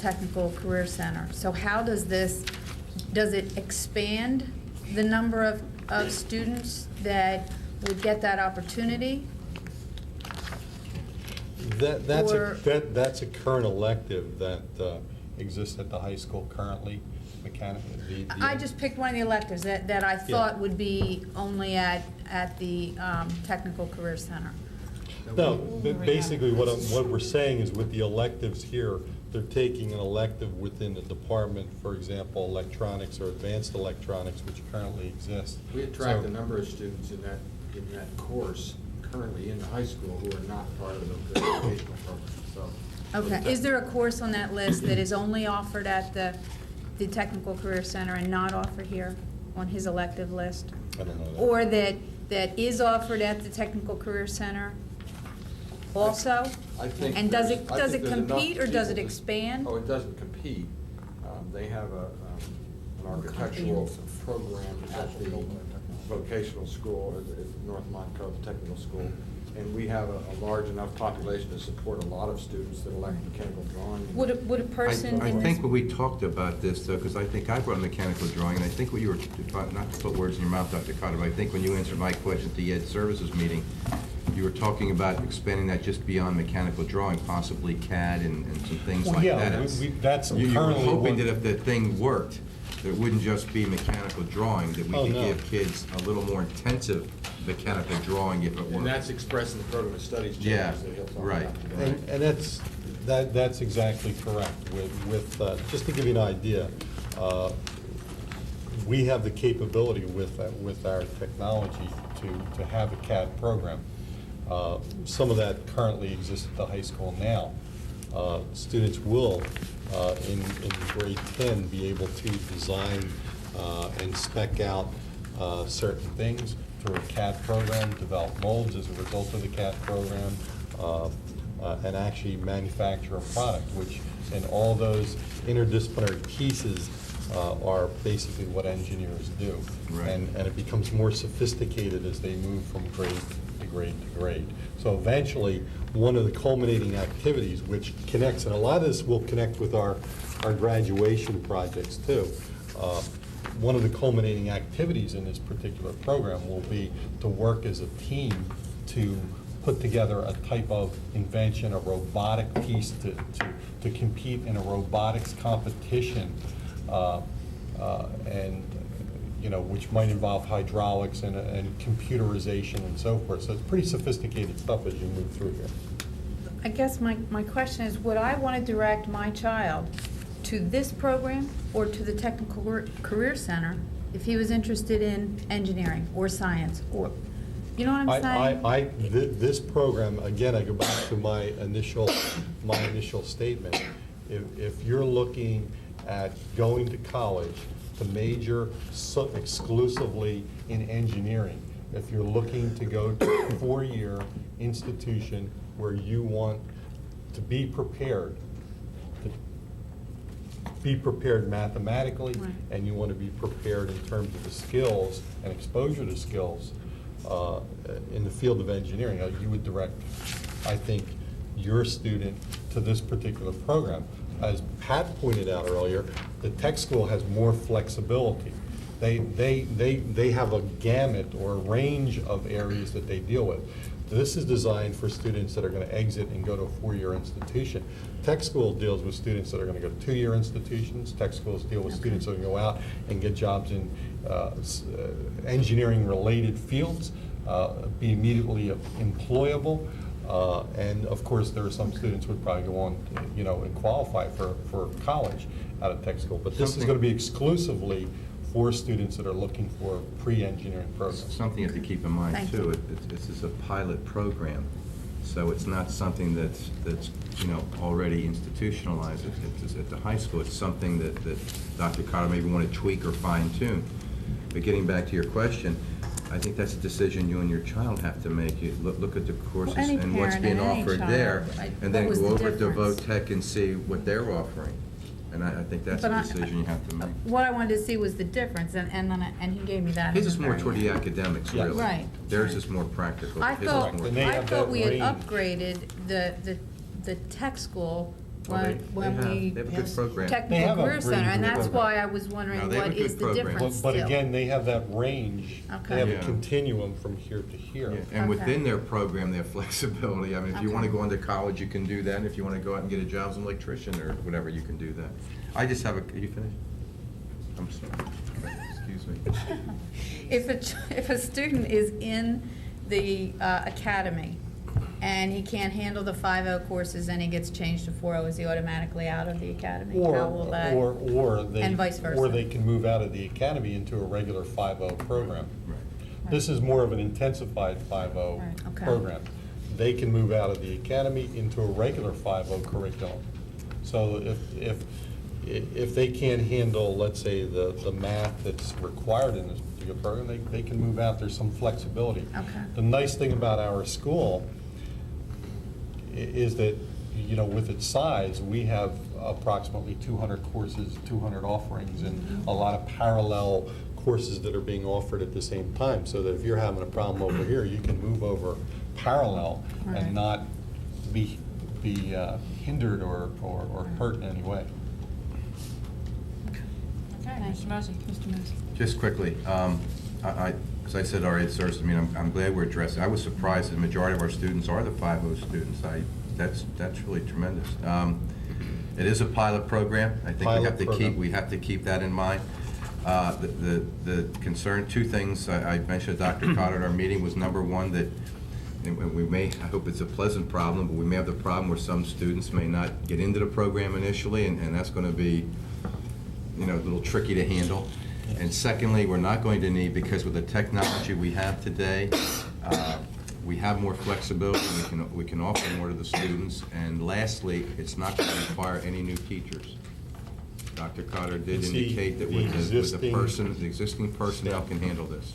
Technical Career Center. So how does it expand the number of students that would get that opportunity? That's a current elective that exists at the high school currently. I just picked one of the electives that I thought would be only at the Technical Career Center. No, basically what we're saying is with the electives here, they're taking an elective within the department, for example, electronics or advanced electronics, which currently exist. We attract a number of students in that course currently in the high school who are not part of the educational program. So. Okay, is there a course on that list that is only offered at the Technical Career Center and not offered here on his elective list? I don't know that. Or that is offered at the Technical Career Center also? I think and does it there's compete or enough does it people expand? Oh, it doesn't compete. They have an architectural program at the vocational school, at North Mont Cove Technical School, and we have a large enough population to support a lot of students that elect mechanical drawing. Would a person I in think this, when we talked about this, though, because I think I brought mechanical drawing, and I think what you were, not to put words in your mouth, Dr. Cotter, but I think when you answered my question at the Ed Services meeting, you were talking about expanding that just beyond mechanical drawing, possibly CAD and some things Well, like yeah, that. that's You were currently hoping what- that if the thing worked, that it wouldn't just be mechanical drawing, that we Oh, could no. give kids a little more intensive mechanical drawing if it worked. And that's expressed in the program of studies Yeah, changes that he'll talk right. about today. And that's exactly correct. Just to give you an idea, we have the capability with our technology to have a CAD program. Some of that currently exists at the high school now. Students will, in grade 10, be able to design and spec out certain things through a CAD program, develop molds as a result of the CAD program, and actually manufacture a product, which, and all those interdisciplinary pieces are basically what engineers do. Right. And it becomes more sophisticated as they move from grade to grade to grade. So eventually, one of the culminating activities, which connects, and a lot of this will connect with our graduation projects too. One of the culminating activities in this particular program will be to work as a team to put together a type of invention, a robotic piece to compete in a robotics competition, and which might involve hydraulics and computerization and so forth. So it's pretty sophisticated stuff as you move through here. I guess my question is, would I want to direct my child to this program or to the Technical Career Center if he was interested in engineering or science, or, you know what I'm saying? This program, again, I go back to my initial statement. If you're looking at going to college to major exclusively in engineering, if you're looking to go to a four-year institution where you want to be prepared mathematically, Right. and you want to be prepared in terms of the skills and exposure to skills in the field of engineering, you would direct, I think, your student to this particular program. As Pat pointed out earlier, the tech school has more flexibility. They have a gamut or a range of areas that they deal with. This is designed for students that are going to exit and go to a four-year institution. Tech school deals with students that are going to go to two-year institutions. Tech schools deal with students that are going to go out and get jobs in engineering-related fields, be immediately employable. And of course, there are some students who would probably go on, and qualify for college out of tech school. But this is going to be exclusively for students that are looking for pre-engineering programs. Something you have to keep in mind, Thank too, you. this is a pilot program, so it's not something that's already institutionalized at the high school. It's something that Dr. Cotter maybe want to tweak or fine-tune. But getting back to your question, I think that's a decision you and your child have to make. You look at the courses any and what's parent being and any offered child, there, and then what was go the over to difference? VoTech and see what they're offering. And I think that's But a decision you have to make. What I wanted to see was the difference, and he gave me that. His in is the more very toward the end. academics, Yes. really. Right. Theirs is more practical. I His is thought, more- And they I have thought that we had range. upgraded the tech school Well, they- when we. they have a good program. They Technical have Career upgraded Center, and the that's program. why I was wondering No, they have what a good is the program. difference But still. again, they have that range. They have Okay. a Yeah. continuum from here to here. Yeah, and Okay. within their program, they have flexibility. I mean, if you want to Okay. go into college, you can do that. If you want to go out and get a job as an electrician or whatever, you can do that. I just have a, are you finished? I'm sorry. Excuse me. If a student is in the academy and he can't handle the 5.0 courses and he gets changed to 4.0, is he automatically out of the academy? How will that? Or they. And vice versa. Or they can move out of the academy into a regular 5.0 program. Right. This is more of an intensified 5.0 Right, okay. program. They can move out of the academy into a regular 5.0 curriculum. So if they can't handle, let's say, the math that's required in this particular program, they can move out. There's some flexibility. Okay. The nice thing about our school is that, with its size, we have approximately 200 courses, 200 offerings, and a lot of parallel courses that are being offered at the same time, so that if you're having a problem over here, you can move over parallel Right. and not be hindered or hurt in any way. Okay, Mr. Mosey. Mr. Mosey. Just quickly, as I said already, sir, I mean, I'm glad we're addressing. I was surprised that the majority of our students are the 5.0 students. That's really tremendous. It is a pilot program. I think we have to keep that in mind. The concern, two things I mentioned to Dr. Cotter at our meeting was, number one, that we may, I hope it's a pleasant problem, but we may have the problem where some students may not get into the program initially, and that's going to be, a little tricky to handle. And secondly, we're not going to need, because with the technology we have today, we have more flexibility, we can offer more to the students. And lastly, it's not going to require any new teachers. Dr. Cotter did indicate that the existing personnel can handle this.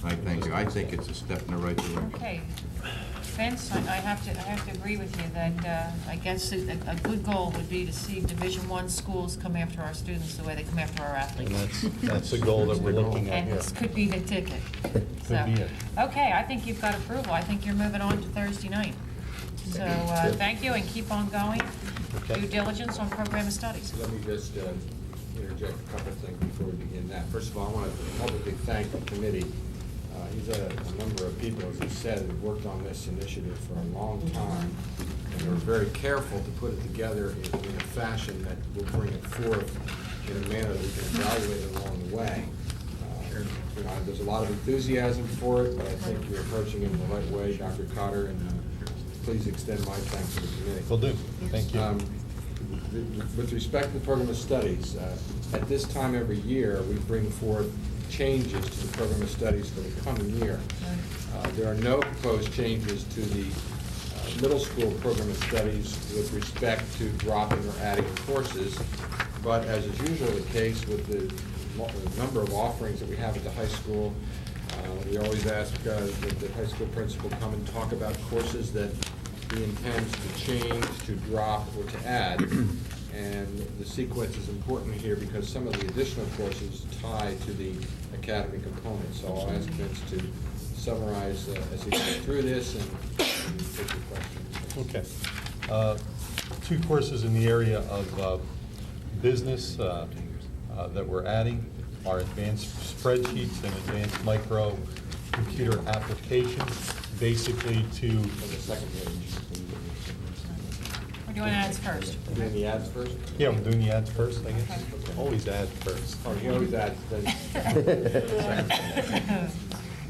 I thank you. I think it's a step in the right direction. Okay. Vince, I have to agree with you that I guess a good goal would be to see Division I schools come after our students the way they come after our athletes. And that's the goal that we're looking at And here. this could be the ticket. Could be it. Okay, I think you've got approval. I think you're moving on to Thursday night. So thank you, and keep on going. Okay. Due diligence on program of studies. Let me just interject a couple of things before we begin that. First of all, I want to publicly thank the committee. He's a number of people, as he said, have worked on this initiative for a long time, and we're very careful to put it together in a fashion that will bring it forth in a manner that we can evaluate it along the way. There's a lot of enthusiasm for it, but I think you're approaching it in the right way, Dr. Cotter, and please extend my thanks to the committee. Will do. Thank you. With respect to the program of studies, at this time every year, we bring forth changes to the program of studies for the coming year. There are no proposed changes to the middle school program of studies with respect to dropping or adding courses, but as is usually the case with the number of offerings that we have at the high school, we always ask the high school principal come and talk about courses that he intends to change, to drop, or to add. And the sequence is important here because some of the additional courses tie to the academy component. So I'll ask Vince to summarize as he goes through this and take your questions. Okay. Two courses in the area of business that we're adding are advanced spreadsheets and advanced micro computer applications, basically to... On the second page. We're doing ads first. We're doing the ads first? Yeah, we're doing the ads first, I guess. Okay. Always ads first. Oh, you always ads.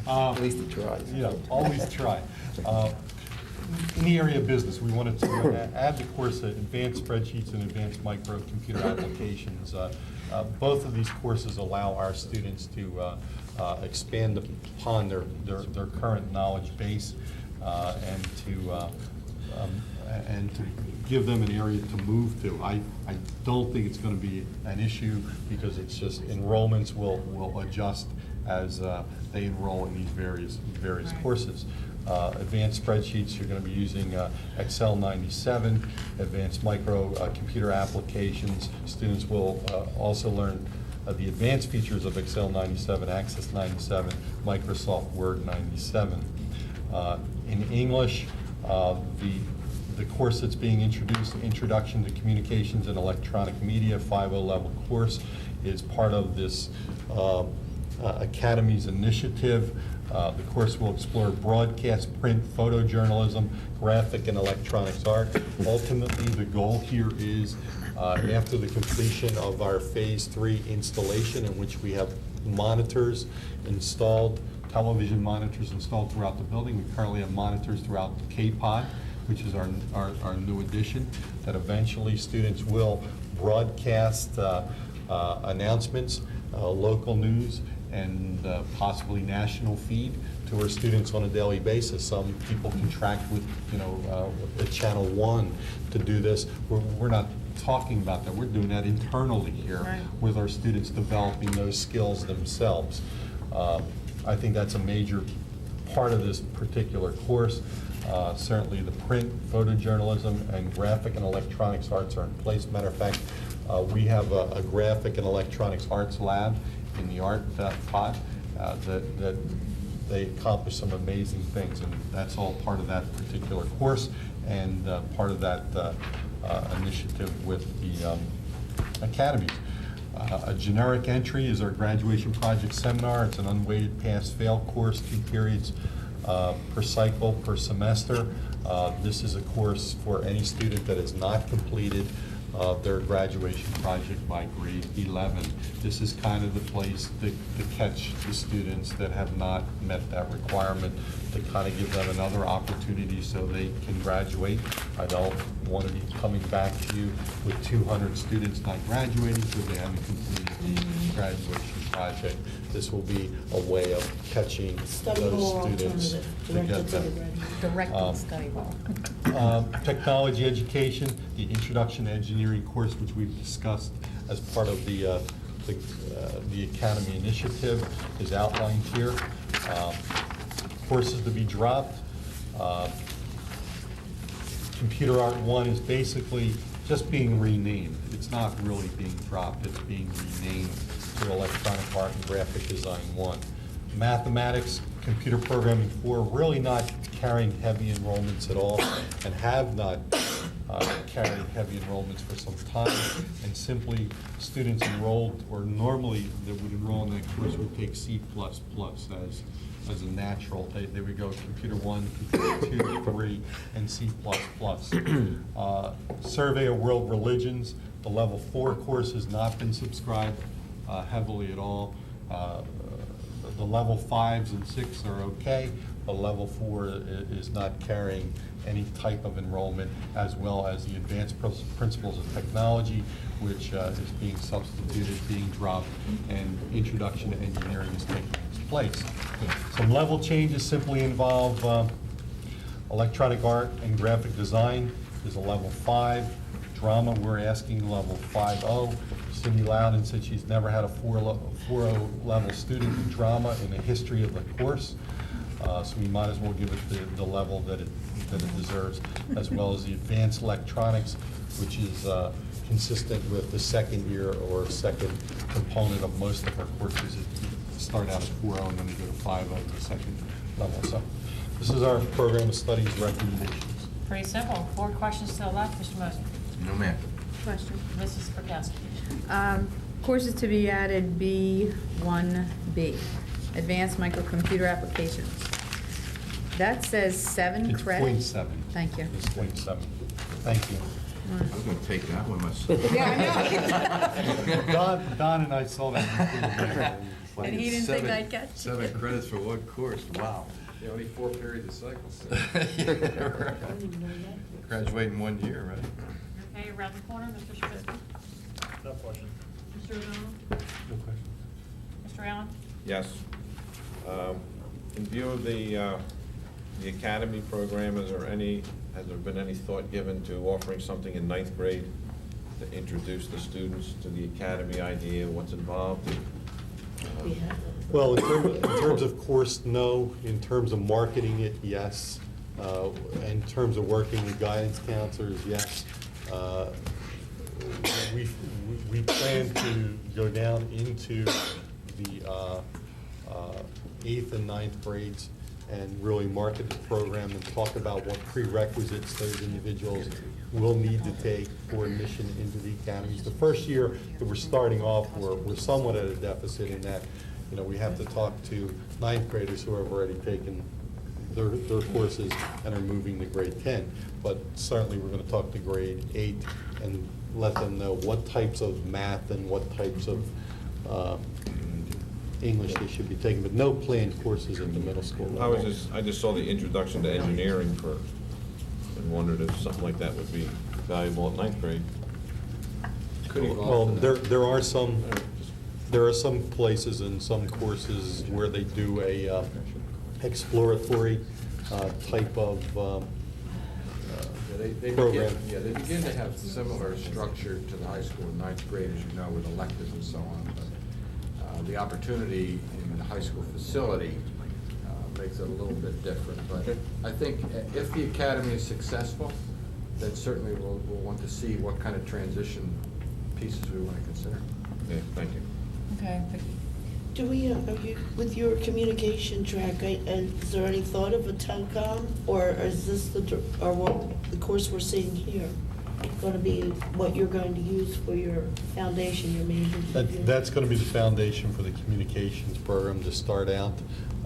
At least he tries. Always try. In the area of business, we wanted to add the course Advanced Spreadsheets and Advanced Micro Computer Applications. Both of these courses allow our students to expand upon their current knowledge base and to give them an area to move to. I don't think it's going to be an issue because it's just enrollments will adjust as they enroll in these various courses. Advanced spreadsheets, you're going to be using Excel 97, advanced micro computer applications. Students will also learn the advanced features of Excel 97, Access 97, Microsoft Word 97. In English, the course that's being introduced, Introduction to Communications and Electronic Media, 5.0 level course, is part of this Academy's initiative. The course will explore broadcast, print, photojournalism, graphic, and electronics art. Ultimately, the goal here is after the completion of our Phase 3 installation, in which we have monitors installed, television monitors installed throughout the building. We currently have monitors throughout the K-Pod, which is our new addition, that eventually students will broadcast announcements, local news, and possibly national feed to our students on a daily basis. Some people contract with, Channel 1 to do this. We're not talking about that. We're doing that internally here with our students developing those skills themselves. I think that's a major part of this particular course. Certainly the print, photojournalism, and graphic and electronics arts are in place. Matter of fact, We have a graphic and electronics arts lab in the art pod that they accomplish some amazing things, and that's all part of that particular course and part of that initiative with the academies. A generic entry is our graduation project seminar. It's an unweighted pass-fail course, 2 periods per cycle, per semester. This is a course for any student that has not completed their graduation project by grade 11. This is kind of the place to catch the students that have not met that requirement, to kind of give them another opportunity so they can graduate. I don't want to be coming back to you with 200 students not graduating because they haven't completed the graduation project. This will be a way of catching those students to get them. Directed study hall. Technology education, the Introduction to Engineering course, which we've discussed as part of the Academy Initiative, is outlined here. Courses to be dropped. Computer Art 1 is basically just being renamed. It's not really being dropped, it's being renamed to Electronic Art and Graphic Design 1. Mathematics, Computer Programming 4, really not carrying heavy enrollments at all, and have not carried heavy enrollments for some time, and simply students enrolled, or normally that would enroll in that course, would take C++ as a natural. They would go Computer 1, Computer 2, 3, and C++. Survey of World Religions, the Level 4 course has not been subscribed heavily at all. The Level 5s and 6 are okay. The Level 4 is not carrying any type of enrollment, as well as the Advanced Principles of Technology, which is being substituted, being dropped, and Introduction to Engineering is taking its place. Some level changes simply involve Electronic Art and Graphic Design is a Level 5. Drama, we're asking Level 5.0. Cindy Loudon said she's never had a 4.0 level student in drama in the history of the course. So we might as well give it the level that it deserves, as well as the Advanced Electronics, which is consistent with the second year or second component of most of our courses. It start out at 4.0 and then they go to 5.0 in the second level. So this is our program of studies recommendations. Pretty simple. 4 questions to the left, Mr. Mosley. No, ma'am. Question. Mrs. Perkowski. Courses to be added B1B, Advanced Microcomputer Applications. That says 7 It's credits? 0.7. Thank you. It's 0.7. Thank you. I was going to take that one myself. Yeah, I know. Don and I saw that. And he didn't think I'd catch it. 7 credits for one course, wow. Yeah, only 4 periods of cycles. Graduate in 1 year, right? Okay, around the corner, Mr. Shabisky. No question. Mr. O'Donnell? No question. Mr. Allen? Yes. In view of the academy program, has there been any thought given to offering something in 9th grade to introduce the students to the academy idea, what's involved? Well, in terms of course, no. In terms of marketing it, yes. In terms of working with guidance counselors, yes. We plan to go down into the 8th and 9th grades and really market the program and talk about what prerequisites those individuals will need to take for admission into the academies. The first year that we're starting off, we're somewhat at a deficit in that, we have to talk to 9th graders who have already taken their courses and are moving to grade 10. But certainly we're going to talk to grade 8 and let them know what types of math and what types of English they should be taking, but no planned courses at the middle school level. I just saw the Introduction to Engineering and wondered if something like that would be valuable at 9th grade. Well, there are some places and some courses where they do a exploratory type of program. They begin to have similar structure to the high school in 9th grade, as you know, with electives and so on. But the opportunity in the high school facility makes it a little bit different. But I think if the academy is successful, then certainly we'll want to see what kind of transition pieces we want to consider. Yeah, thank you. Okay, Vicki. Do we, with your communication track, is there any thought of a telecom, or is this or what the course we're seeing here going to be what you're going to use for your foundation, your major? That's going to be the foundation for the communications program to start out.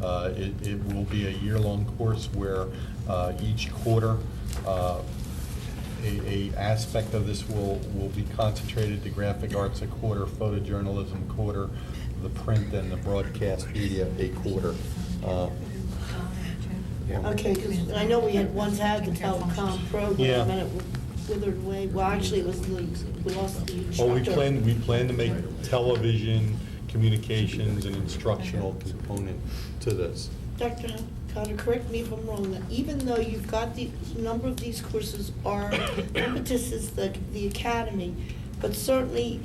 It will be a year-long course where each quarter a aspect of this will be concentrated to graphic arts a quarter, photojournalism a quarter, the print and the broadcast media a quarter. Okay, because I know we had once had the telecom program, Yeah. and it withered away. Well, actually, it was we lost the Well, instructor. we plan to make television, communications, an instructional component to this. Dr. Cotter, correct me if I'm wrong, that even though you've got the number of these courses are impetus is the academy, but certainly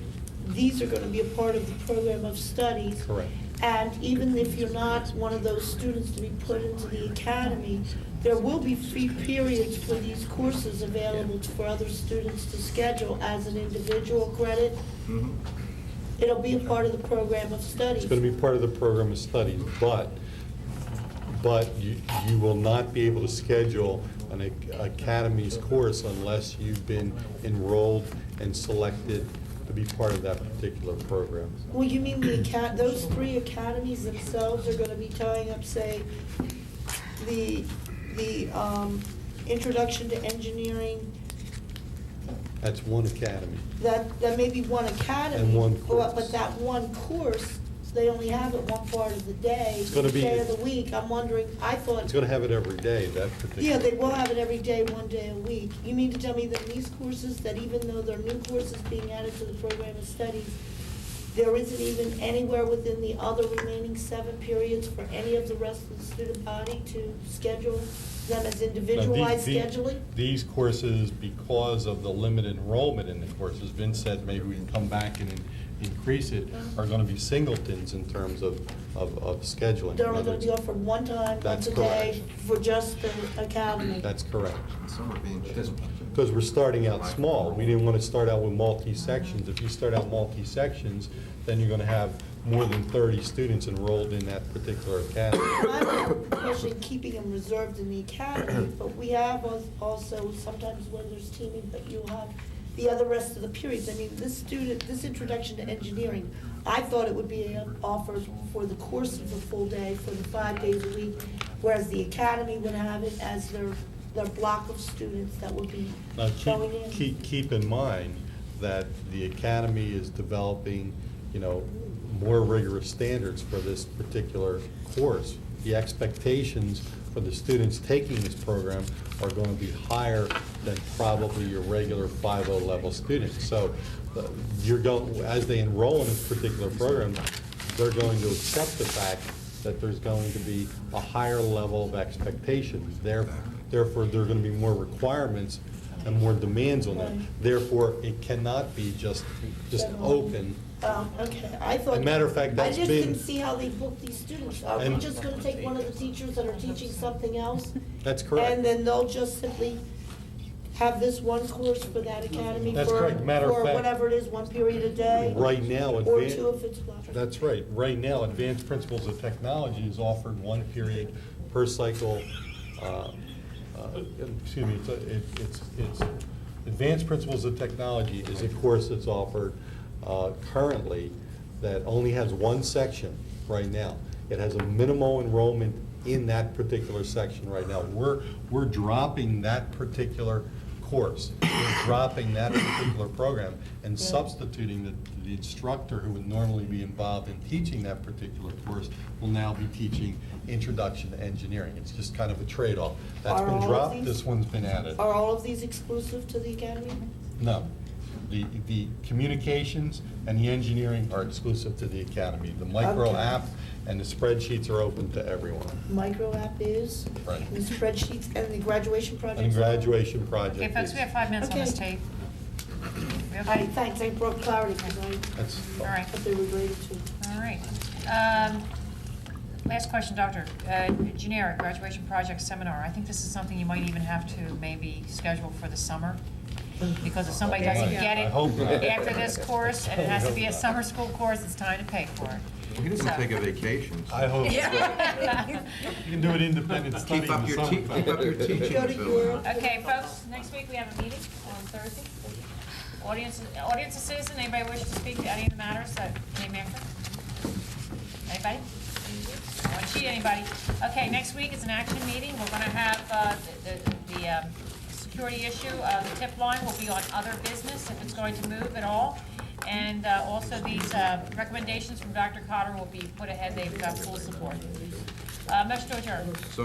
these are going to be a part of the program of studies. Correct. And even if you're not one of those students to be put into the academy, there will be free periods for these courses available for other students to schedule as an individual credit. Mm-hmm. It'll be a part of the program of studies. It's going to be part of the program of studies, but you will not be able to schedule an academy's course unless you've been enrolled and selected to be part of that particular program. Well, you mean those three academies themselves are gonna be tying up, say, the introduction to engineering? That's one academy. That may be one academy. And one course. But that one course, they only have it one part of the day, It's gonna be- day of the week. I'm wondering, I thought. It's going to have it every day, that particular. Yeah, they will have it every day, one day a week. You mean to tell me that these courses, that even though they're new courses being added to the program of studies, there isn't even anywhere within the other remaining 7 periods for any of the rest of the student body to schedule them as individualized scheduling? These courses, because of the limited enrollment in the courses, Vince said maybe we can come back and increase it, are going to be singletons in terms of scheduling. They're only going to be offered one time, once a day, for just the academy. That's correct. Because we're starting out small. We didn't want to start out with multi-sections. If you start out multi-sections, then you're going to have more than 30 students enrolled in that particular academy. I'm not questioning keeping them reserved in the academy, but we have also, sometimes when there's teaming, but you'll have the other rest of the periods. I mean, this introduction to engineering, I thought it would be offered for the course of the full day, for the 5 days a week, whereas the academy would have it as their block of students that would be Now, going in. keep in mind that the academy is developing, more rigorous standards for this particular course. The expectations for the students taking this program are going to be higher than probably your regular 5.0 level students. So as they enroll in this particular program, they're going to accept the fact that there's going to be a higher level of expectations. Therefore, there are going to be more requirements and more demands on them. Therefore, it cannot be just open. Okay, I thought. As a matter of fact, I that's just been- didn't see how they book these students. Are we And- just gonna take one of the teachers that are teaching something else? That's correct. And then they'll just simply have this one course for that academy That's for, correct. Matter of for fact- whatever it is, 1 period a day? Right now, Or 2 if it's longer. That's right. Right now, Advanced Principles of Technology is offered 1 period per cycle. Excuse me, it's Advanced Principles of Technology is a course that's offered currently that only has 1 section right now. It has a minimal enrollment in that particular section right now. We're dropping that particular course. We're dropping that particular program and substituting the instructor who would normally be involved in teaching that particular course will now be teaching Introduction to Engineering. It's just kind of a trade-off. That's Are been all of dropped, these- this one's been added. Are all of these exclusive to the academy? No. The communications and the engineering are exclusive to the academy. The micro Okay. app and the spreadsheets are open to everyone. Micro app is? Right. The spreadsheets and the graduation projects? And the graduation project Okay, folks, is- we have 5 minutes on this Okay. tape. We All right, okay? thanks, I brought clarity because That's All right. what they were related to. All right. Last question, Doctor. Generic graduation project seminar. I think this is something you might even have to maybe schedule for the summer. because if somebody doesn't get it I hope not. after this course, and it has to be a summer school course, it's time to pay for it. He doesn't So- take a vacation. so- I hope. Yeah. You can do it independent study Keep in up the your summertime. keep up your teaching. Go to Phil. Europe. Okay, folks, next week we have a meeting on Thursday. Audience of citizen, anybody wish to speak to any of the matters that came after? Anybody? One sheet, anybody? Okay, next week is an action meeting. We're gonna have, the security issue, the tip line will be on other business if it's going to move at all. And, also these, recommendations from Dr. Cotter will be put ahead. They've got full support. Motion to adjourn. So